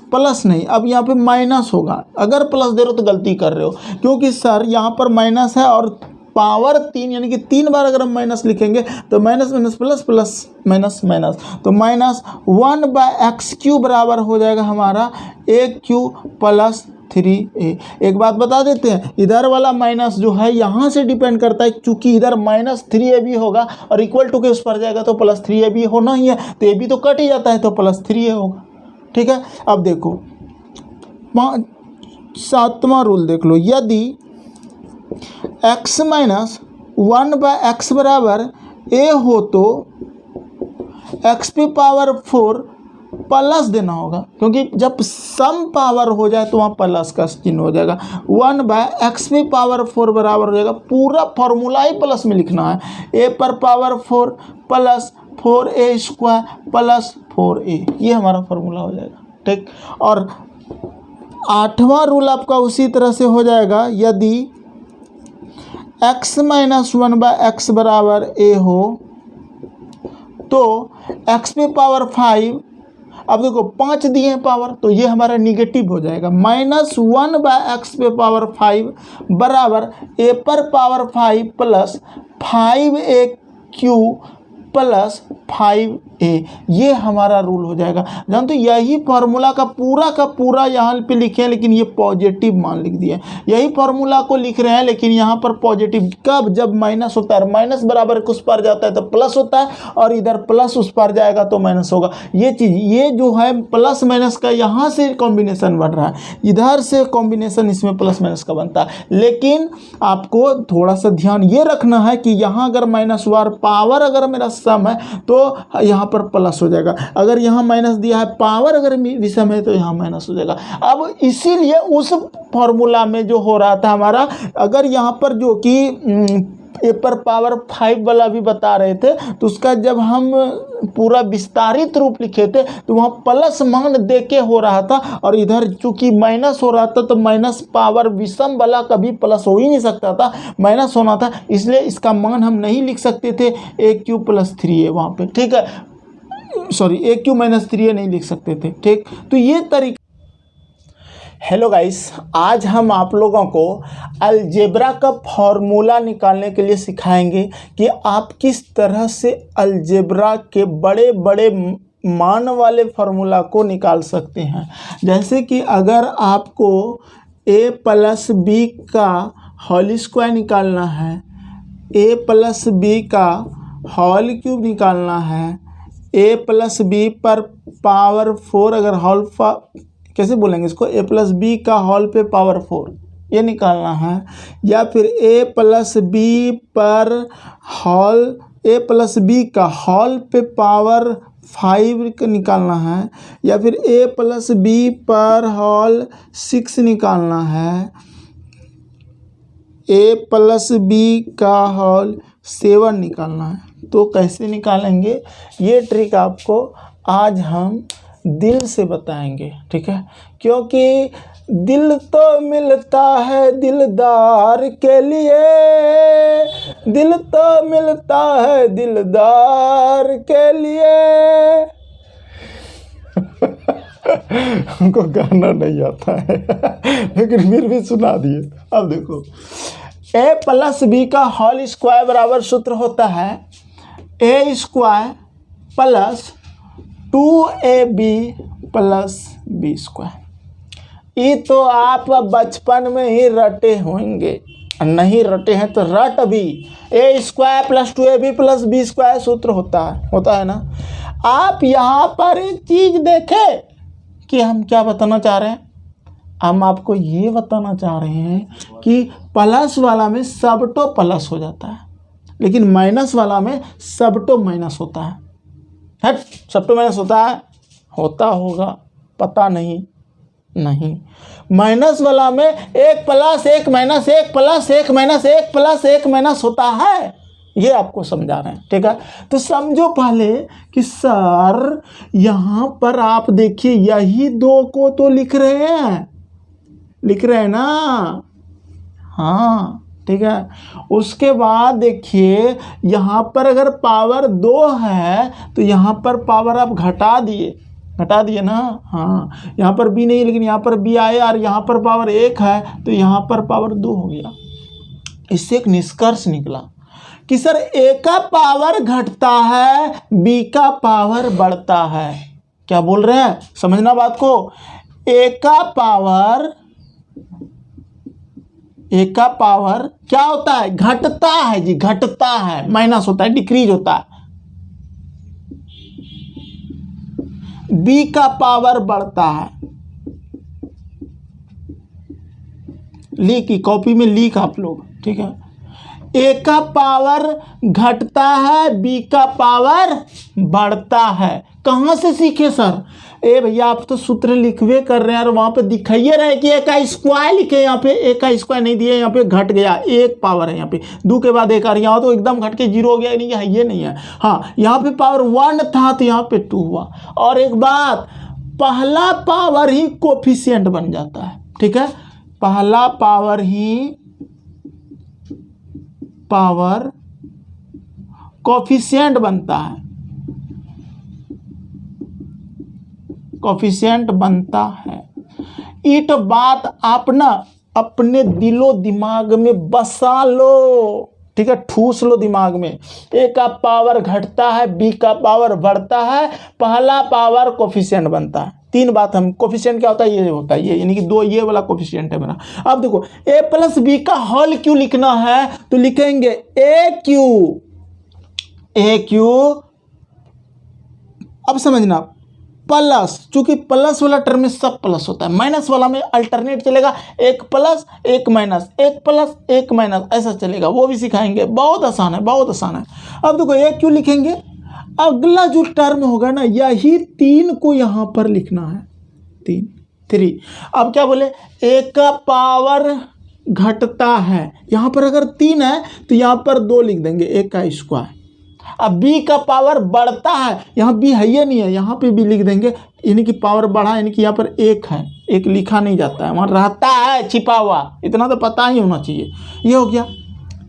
प्लस नहीं, अब यहाँ पे माइनस होगा। अगर प्लस दे रहे हो तो गलती कर रहे हो, क्योंकि सर यहाँ पर माइनस है और पावर 3 यानी कि 3 बार अगर हम माइनस लिखेंगे तो minus minus plus plus minus minus, तो -1/x³ बराबर हो जाएगा हमारा AQ प्लस 3A। एक बात बता देते हैं, इधर वाला माइनस जो है यहाँ से डिपेंड करता है, क्योंकि इधर -3AB होगा और इक्वल टू के उस पर जाएगा तो +3AB होना ही है, तो AB तो कट ही जाता है तो +3A होगा। ठीक है, अब देखो 7वां रूल देख लो, यदि x - 1/x बराबर a हो तो x⁴ प्लस देना होगा, क्योंकि जब सम पावर हो जाए तो वहाँ प्लस का चिन्ह हो जाएगा। 1/x⁴ बराबर हो जाएगा, पूरा फॉर्मूला ही प्लस में लिखना है, a⁴ plus 4a² plus 4a। ये हमारा फॉर्मूला हो जाएगा। ठीक, और 8वां रूल आपका उसी तरह से हो जाएगा, यदि x - 1/x बराबर a हो तो x⁵, अब देखो 5 दिए हैं पावर, तो ये हमारा निगेटिव हो जाएगा। -1/x⁵ बराबर a⁵ plus 5AQ plus 5A। ये हमारा रूल हो जाएगा। जानते हो यही फार्मूला का पूरा यहाँ पे लिखे हैं, लेकिन ये पॉजिटिव मान लिख दिया। यही फार्मूला को लिख रहे हैं लेकिन यहाँ पर पॉजिटिव, कब, जब माइनस होता है, माइनस बराबर उस पर जाता है तो प्लस होता है, और इधर प्लस उस पर जाएगा तो माइनस होगा। ये चीज़, ये जो है प्लस माइनस का यहाँ से कॉम्बिनेशन बन रहा है, इधर से कॉम्बिनेशन इसमें प्लस माइनस का बनता है। लेकिन आपको थोड़ा सा ध्यान ये रखना है कि यहाँ अगर माइनस हुआ, पावर अगर मेरा सम है तो यहाँ पर प्लस हो जाएगा, अगर यहाँ माइनस दिया है, पावर अगर विषम है तो यहाँ माइनस हो जाएगा। अब इसीलिए उस फॉर्मूला में जो हो रहा था हमारा, अगर यहाँ पर जो कि a⁵ वाला भी बता रहे थे, तो उसका जब हम पूरा विस्तारित रूप लिखे थे तो वहाँ प्लस मान दे के हो रहा था, और इधर चूंकि माइनस हो रहा था तो माइनस पावर विषम वाला कभी प्लस हो ही नहीं सकता था, माइनस होना था, इसलिए इसका मान हम नहीं लिख सकते थे AQ प्लस 3A वहाँ पे। ठीक है, सॉरी AQ माइनस 3A नहीं लिख सकते थे। ठीक, तो ये तरीका। हेलो गाइस, आज हम आप लोगों को अलजेब्रा का फॉर्मूला निकालने के लिए सिखाएंगे कि आप किस तरह से अलजेब्रा के बड़े बड़े मान वाले फार्मूला को निकाल सकते हैं। जैसे कि अगर आपको a प्लस बी का होल स्क्वायर निकालना है, a प्लस बी का होल क्यूब निकालना है, a प्लस बी पर पावर 4 अगर होल कैसे बोलेंगे इसको, a प्लस बी का होल पे पावर 4 ये निकालना है, या फिर a प्लस बी पर होल a प्लस बी का होल पे पावर 5 निकालना है, या फिर a प्लस बी पर होल 6 निकालना है, a प्लस बी का होल 7 निकालना है। तो कैसे निकालेंगे ये ट्रिक आपको आज हम दिल से बताएंगे, ठीक है। क्योंकि दिल तो मिलता है दिलदार के लिए, दिल तो मिलता है दिलदार के लिए। हमको गाना नहीं आता है लेकिन फिर भी सुना दिए। अब देखो, a प्लस बी का होल स्क्वायर बराबर सूत्र होता है a square plus 2ab plus B square. ये तो आप बचपन में ही रटे होंगे, नहीं रटे हैं तो रट भी। a square plus 2ab plus B square सूत्र होता है ना। आप यहाँ पर एक चीज़ देखें कि हम क्या बताना चाह रहे हैं। हम आपको ये बताना चाह रहे हैं कि प्लस वाला में सबटो प्लस हो जाता है, लेकिन माइनस वाला में सबटो माइनस होता है। सबटो माइनस होता होगा, पता नहीं। माइनस वाला में एक प्लस एक माइनस, एक प्लस एक माइनस, एक प्लस एक माइनस होता है। ये आपको समझा रहे हैं, ठीक है। तो समझो पहले कि सर यहाँ पर आप देखिए यही दो को तो लिख रहे हैं ना, हाँ ठीक है। उसके बाद देखिए यहाँ पर अगर पावर 2 है तो यहाँ पर पावर आप घटा दिए ना, हाँ। यहाँ पर b नहीं लेकिन यहाँ पर b आया, और यहाँ पर पावर 1 है तो यहाँ पर पावर 2 हो गया। इससे एक निष्कर्ष निकला कि सर a का पावर घटता है, b का पावर बढ़ता है। क्या बोल रहे हैं, समझना बात को। a का पावर क्या होता है, घटता है जी, घटता है, माइनस होता है, डिक्रीज होता है। b का पावर बढ़ता है, लिख की कॉपी में लिख आप लोग, ठीक है। a का पावर घटता है, b का पावर बढ़ता है। कहाँ से सीखे सर? भैया आप तो सूत्र लिखवे कर रहे हैं और वहाँ पे दिखाइए रहे कि a का स्क्वायर लिखे, यहाँ पे a का स्क्वायर नहीं दिए, यहाँ पे घट गया, एक पावर है यहाँ पे, 2 के बाद 1 आ रहा है, यहाँ तो एकदम घट के 0 हो गया, नहीं है, ये नहीं है। हाँ, यहाँ पे पावर 1 था तो यहाँ पे 2 हुआ। और एक बात, पहला पावर ही कोफिशिएंट बन जाता है, ठीक है। पहला पावर ही पावर कोफिशिएंट बनता है, कोफिशिएंट बनता है। इट बात आप ना अपने दिलो दिमाग में बसा लो, ठीक है, ठूस लो दिमाग में। ए का पावर घटता है, बी का पावर बढ़ता है, पहला पावर कोफिशिएंट बनता है। 3 बात हम, कोफिशिएंट क्या होता है, ये होता है, ये यानी कि 2 ये वाला कोफिशिएंट है मेरा। अब देखो, a प्लस बी का होल क्यों लिखना है तो लिखेंगे ए क्यू। अब समझना, प्लस, चूंकि प्लस वाला टर्म में सब प्लस होता है, माइनस वाला में अल्टरनेट चलेगा, एक प्लस एक माइनस, एक प्लस एक माइनस, ऐसा चलेगा, वो भी सिखाएंगे। बहुत आसान है, बहुत आसान है। अब देखो ए क्यों लिखेंगे, अगला जो टर्म होगा ना, यही 3 को यहाँ पर लिखना है, 3। अब क्या बोले, a का पावर घटता है, यहाँ पर अगर 3 है तो यहाँ पर 2 लिख देंगे, a का स्क्वायर। अब b का पावर बढ़ता है, यहाँ b है ये नहीं है, यहाँ पे भी लिख देंगे, यानी कि पावर बढ़ा, यानी कि यहाँ पर 1 है, 1 लिखा नहीं जाता है, वहाँ रहता है छिपा हुआ, इतना तो पता ही होना चाहिए। ये हो गया,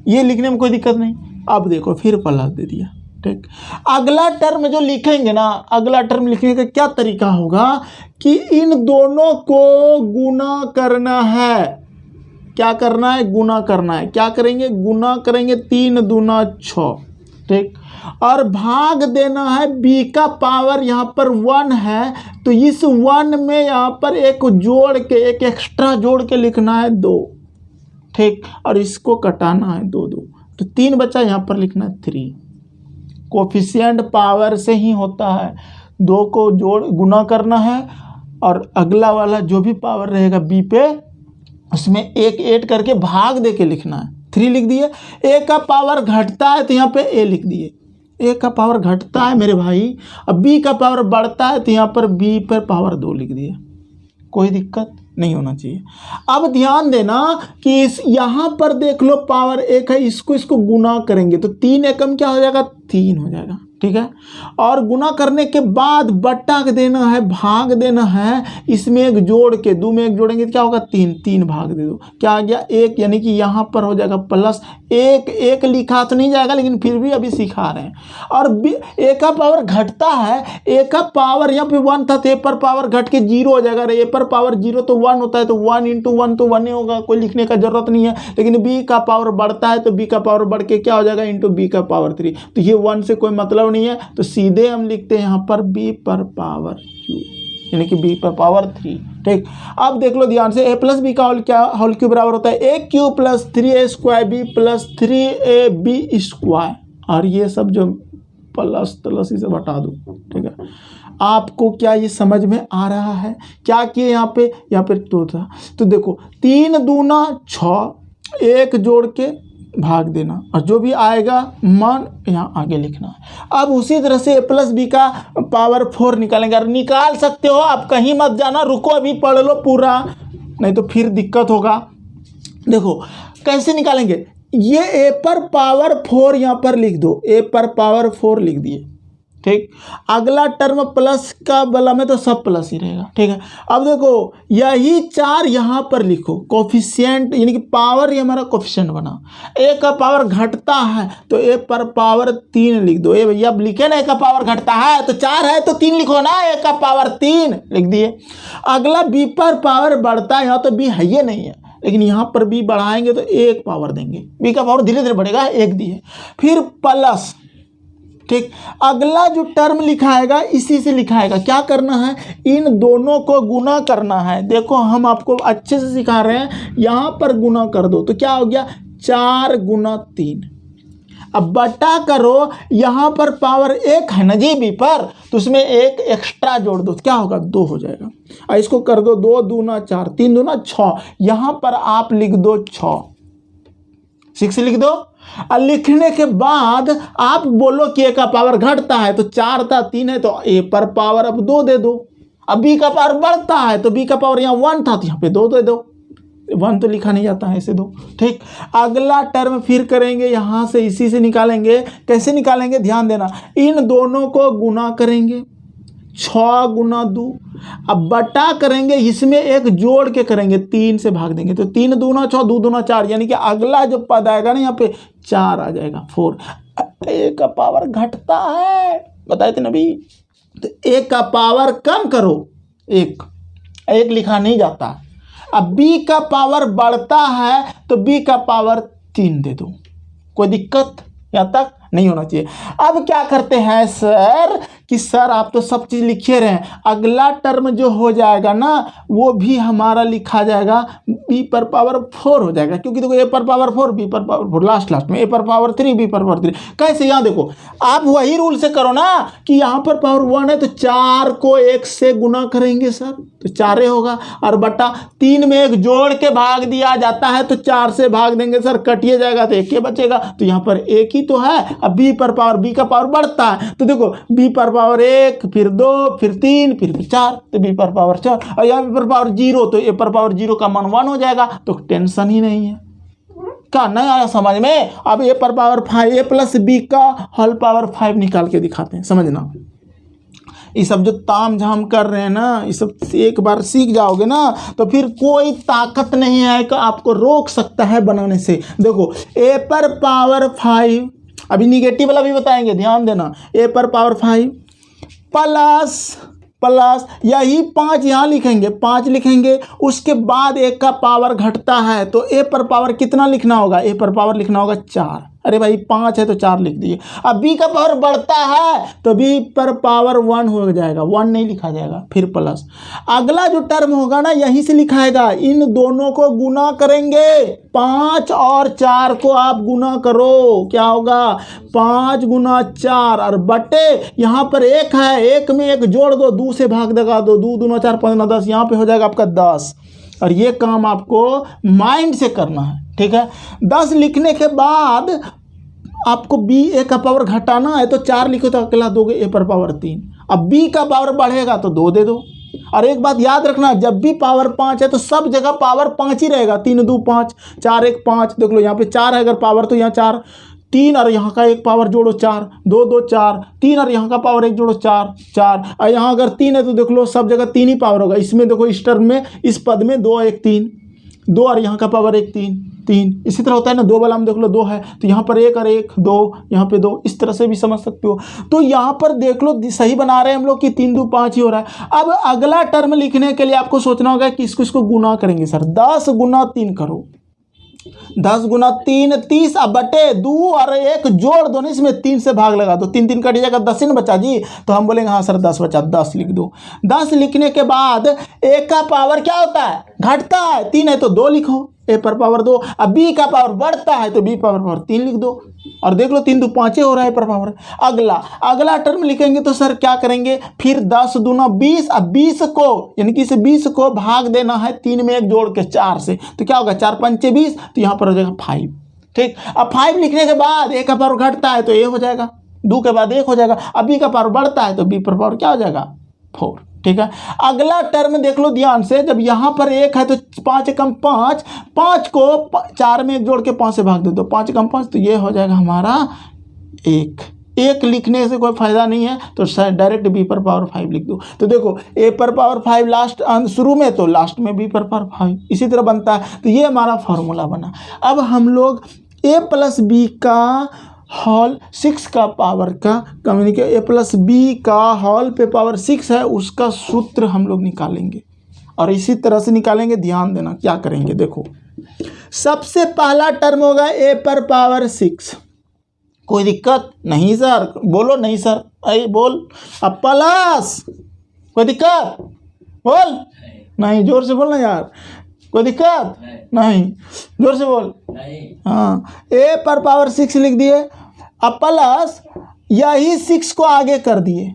ये लिखने में कोई दिक्कत नहीं। अब देखो फिर प्लस दे दिया, ठीक। अगला टर्म जो लिखेंगे ना, अगला टर्म लिखने का क्या तरीका होगा कि इन दोनों को गुना करना है। क्या करना है? गुना करना है। क्या करेंगे? गुना करेंगे। 3 दूना 6, ठीक। और भाग देना है। b का पावर यहाँ पर 1 है, तो इस 1 में यहाँ पर एक जोड़ के, एक एक्स्ट्रा जोड़ के लिखना है 2, ठीक। और इसको कटाना है 2 2, तो 3 बचा, यहाँ पर लिखना है 3। कोफिशिएंट पावर से ही होता है, 2 को जोड़ गुना करना है और अगला वाला जो भी पावर रहेगा b पे, उसमें 1 ऐड करके भाग दे के लिखना है। 3 लिख दिए। a का पावर घटता है तो यहाँ पे a लिख दिए। a का पावर घटता है मेरे भाई, अब b का पावर बढ़ता है तो यहाँ पर b पर पावर 2 लिख दिए। कोई दिक्कत नहीं होना चाहिए। अब ध्यान देना कि इस यहाँ पर देख लो पावर 1 है, इसको गुना करेंगे तो 3 एकम क्या हो जाएगा? 3 हो जाएगा, ठीक है। और गुना करने के बाद बटा देना है, भाग देना है। इसमें एक जोड़ के, 2 में 1 जोड़ेंगे तो क्या होगा? 3, 3 भाग दे दो, क्या आ गया? 1, यानी कि यहाँ पर हो जाएगा प्लस 1। 1 लिखा तो नहीं जाएगा, लेकिन फिर भी अभी सिखा रहे हैं। और a का पावर घटता है, a का पावर यहाँ पे 1 था तो a पर पावर घट के 0 हो जाएगा। a पर पावर 0 तो 1 होता है, तो 1 × 1 तो 1 ही होगा, कोई लिखने का जरूरत नहीं है। लेकिन b का पावर बढ़ता है तो b का पावर बढ़ के क्या हो जाएगा? इंटू b का पावर 3। तो ये 1 से कोई मतलब नहीं है, तो सीधे हम लिखते हैं यहाँ पर b पर पावर q, यानी कि b पर पावर 3, ठीक। अब देख लो ध्यान से, a प्लस बी का होल क्यूब बराबर होता है a³ plus 3a² b plus 3ab square. और ये सब जो प्लस प्लस इसे हटा दो, ठीक है। आपको क्या ये समझ में आ रहा है? क्या किए यहाँ पे? यहाँ पे 2 था, तो देखो 3 दूना 6, 1 जोड़ के भाग देना और जो भी आएगा मान यहाँ आगे लिखना है। अब उसी तरह से a प्लस बी का पावर 4 निकालेंगे। और निकाल सकते हो, आप कहीं मत जाना, रुको अभी पढ़ लो पूरा, नहीं तो फिर दिक्कत होगा। देखो कैसे निकालेंगे, ये a पर पावर 4 यहाँ पर लिख दो, a पर पावर 4 लिख दिए, ठीक। अगला टर्म प्लस का वाला में तो सब प्लस ही रहेगा, ठीक है। अब देखो यही 4 यहाँ पर लिखो, कोफिशिएंट यानी कि पावर, ये हमारा कोफिशिएंट बना। a का पावर घटता है तो a पर पावर 3 लिख दो। भैया अब लिखे ना, a का पावर घटता है तो 4 है तो 3 लिखो ना, a का पावर 3 लिख दिए। अगला b पर पावर बढ़ता है, यहाँ तो b है ये नहीं है, लेकिन यहाँ पर b बढ़ाएंगे तो 1 पावर देंगे, b का पावर धीरे धीरे बढ़ेगा, 1 दिए। फिर प्लस, ठीक। अगला जो टर्म लिखाएगा इसी से लिखाएगा। क्या करना है? इन दोनों को गुना करना है। देखो हम आपको अच्छे से सिखा रहे हैं, यहाँ पर गुना कर दो तो क्या हो गया? 4 × 3। अब बटा करो, यहाँ पर पावर 1 है ना जी b पर, तो उसमें 1 एक्स्ट्रा जोड़ दो, क्या होगा? 2 हो जाएगा। और इसको कर दो 2 दूना 4, 3 दूना 6, यहाँ पर आप लिख दो 6 लिख दो। और लिखने के बाद आप बोलो कि a का पावर घटता है तो 4 था, 3 है तो a पर पावर अब 2 दे दो। अब b का पावर बढ़ता है तो b का पावर यहाँ 1 था तो यहाँ पे 2 दे दो। 1 तो लिखा नहीं जाता है, ऐसे 2, ठीक। अगला टर्म फिर करेंगे, यहाँ से इसी से निकालेंगे। कैसे निकालेंगे? ध्यान देना, इन दोनों को गुना करेंगे, 6 × 2। अब बटा करेंगे, इसमें एक जोड़ के करेंगे, 3 से भाग देंगे तो 3 दूना 6, 2 दूना 4, यानी कि अगला जो पद आएगा ना यहाँ पे 4 आ जाएगा, 4। a का पावर घटता है, बताए थे ना भी, तो a का पावर कम करो, 1 लिखा नहीं जाता। अब b का पावर बढ़ता है तो b का पावर 3 दे दो। कोई दिक्कत यहाँ तक नहीं होना चाहिए। अब क्या करते हैं सर कि सर आप तो सब चीज़ लिखे रहे हैं, अगला टर्म जो हो जाएगा ना वो भी हमारा लिखा जाएगा b पर पावर 4 हो जाएगा, क्योंकि देखो a पर पावर 4, b पर पावर 4, लास्ट में a पर पावर 3, b पर पावर 3। कैसे? यहाँ देखो आप वही रूल से करो ना कि यहाँ पर पावर 1 है तो 4 को 1 से गुना करेंगे सर, तो 4 होगा, और बटा 3 में 1 जोड़ के भाग दिया जाता है तो 4 से भाग देंगे सर, कटिए जाएगा तो 1 बचेगा, तो यहाँ पर 1 ही तो है। अब b पर पावर, b का पावर बढ़ता है तो देखो b पर पावर 1, फिर 2, फिर 3, फिर 4, तो b पर पावर 4, और यहाँ b पर पावर 0 तो a पर पावर 0 का मान 1 हो जाएगा, तो टेंशन ही नहीं है। क्या नहीं आया समझ में? अब a पर पावर 5, a प्लस b का होल पावर 5 निकाल के दिखाते हैं, समझना। ये सब जो ताम झाम कर रहे हैं ना, ये सब एक बार सीख जाओगे ना तो फिर कोई ताकत नहीं है कि आपको रोक सकता है बनाने से। देखो a पर पावर 5 अभी निगेटिव वाला भी बताएंगे, ध्यान देना। ए पर पावर 5 प्लस यही 5 यहाँ लिखेंगे, 5 लिखेंगे, उसके बाद एक का पावर घटता है तो ए पर पावर कितना लिखना होगा, ए पर पावर लिखना होगा 4। अरे भाई 5 है तो 4 लिख दिए। अब बी का पावर बढ़ता है तो बी पर पावर 1 हो जाएगा, 1 नहीं लिखा जाएगा, फिर प्लस। अगला जो टर्म होगा ना यहीं से लिखाएगा, इन दोनों को गुना करेंगे, 5 और 4 को आप गुना करो, क्या होगा 5 गुना 4 और बटे यहाँ पर 1 है, 1 में 1 जोड़ दो, 2 से भाग लगा दो, 2 दूना 4 5 10, यहाँ पे हो जाएगा आपका 10। और ये काम आपको माइंड से करना है, ठीक है। 10 लिखने के बाद आपको बी ए का पावर घटाना है तो 4 लिखो तो अकेला दोगे ए पर पावर 3। अब बी का पावर बढ़ेगा तो 2 दे दो। और एक बात याद रखना, जब भी पावर 5 है तो सब जगह पावर 5 ही रहेगा, 3 2 5 4 1 5। देख लो यहाँ पे 4 है अगर पावर तो यहाँ 4, 3 और यहाँ का एक पावर जोड़ो 4, 2 2 4, 3 और यहाँ का पावर 1 जोड़ो 4 4। और यहाँ अगर 3 है तो देख लो सब जगह 3 ही पावर होगा। इसमें देखो इस टर्म में इस पद में 2 1 3, 2 और यहाँ का पावर 1 3 3। इसी तरह होता है ना, 2 वाला में देख लो 2 है तो यहाँ पर 1 और 1 2, यहाँ पे 2, इस तरह से भी समझ सकते हो। तो यहाँ पर देख लो सही बना रहे हैं हम लोग कि 3 2 5 ही हो रहा है। अब अगला टर्म लिखने के लिए आपको सोचना होगा कि इसको गुना करेंगे सर। 10 गुना 3 करो, 10 गुना 3 30 अब बटे 2 और 1 जोड़ दो ना, इसमें 3 से भाग लगा दो, 3 3 कट जाएगा, 10 ही ना बचा जी। तो हम बोलेंगे हाँ सर 10 बचा, 10 लिख दो। 10 लिखने के बाद ए का पावर क्या होता है, घटता है, 3 है तो 2 लिखो, ए पर पावर 2। अब बी का पावर बढ़ता है तो बी पावर 3 लिख दो। और देख लो 3 2 5 हो रहा है पर पावर। अगला टर्म लिखेंगे तो सर क्या करेंगे, फिर 10 दूना 20, अब 20 को यानी कि इस 20 को भाग देना है 3 में 1 जोड़ के 4 से, तो क्या होगा 4 5 20, तो यहाँ पर हो जाएगा 5, ठीक। अब 5 लिखने के बाद ए का पावर घटता है तो ए हो जाएगा, 2 के बाद 1 हो जाएगा। अब बी का पावर बढ़ता है तो बी पर पावर क्या हो जाएगा 4, ठीक है। अगला टर्म देख लो ध्यान से, जब यहाँ पर 1 है तो 5 कम 5, 5 को 4 में 1 जोड़ के 5 से भाग दे दो, 5 कम 5 तो ये हो जाएगा हमारा 1 लिखने से कोई फायदा नहीं है तो डायरेक्ट बी पर पावर 5 लिख दो। तो देखो ए पर पावर 5 लास्ट शुरू में तो लास्ट में बी पर पावर 5, इसी तरह बनता है। तो ये हमारा फॉर्मूला बना। अब हम लोग ए प्लस बी का होल 6 का पावर का कम्युनिकेट, ए प्लस बी का होल पे पावर 6 है, उसका सूत्र हम लोग निकालेंगे और इसी तरह से निकालेंगे। ध्यान देना क्या करेंगे, देखो सबसे पहला टर्म होगा ए पर पावर 6। कोई दिक्कत नहीं सर, बोलो नहीं सर, अरे बोल। अब प्लस, कोई दिक्कत बोल, नहीं जोर से बोलना यार, कोई दिक्कत नहीं, जोर से बोल हाँ। ए पर पावर 6 लिख दिए, अब प्लस यही 6 को आगे कर दिए।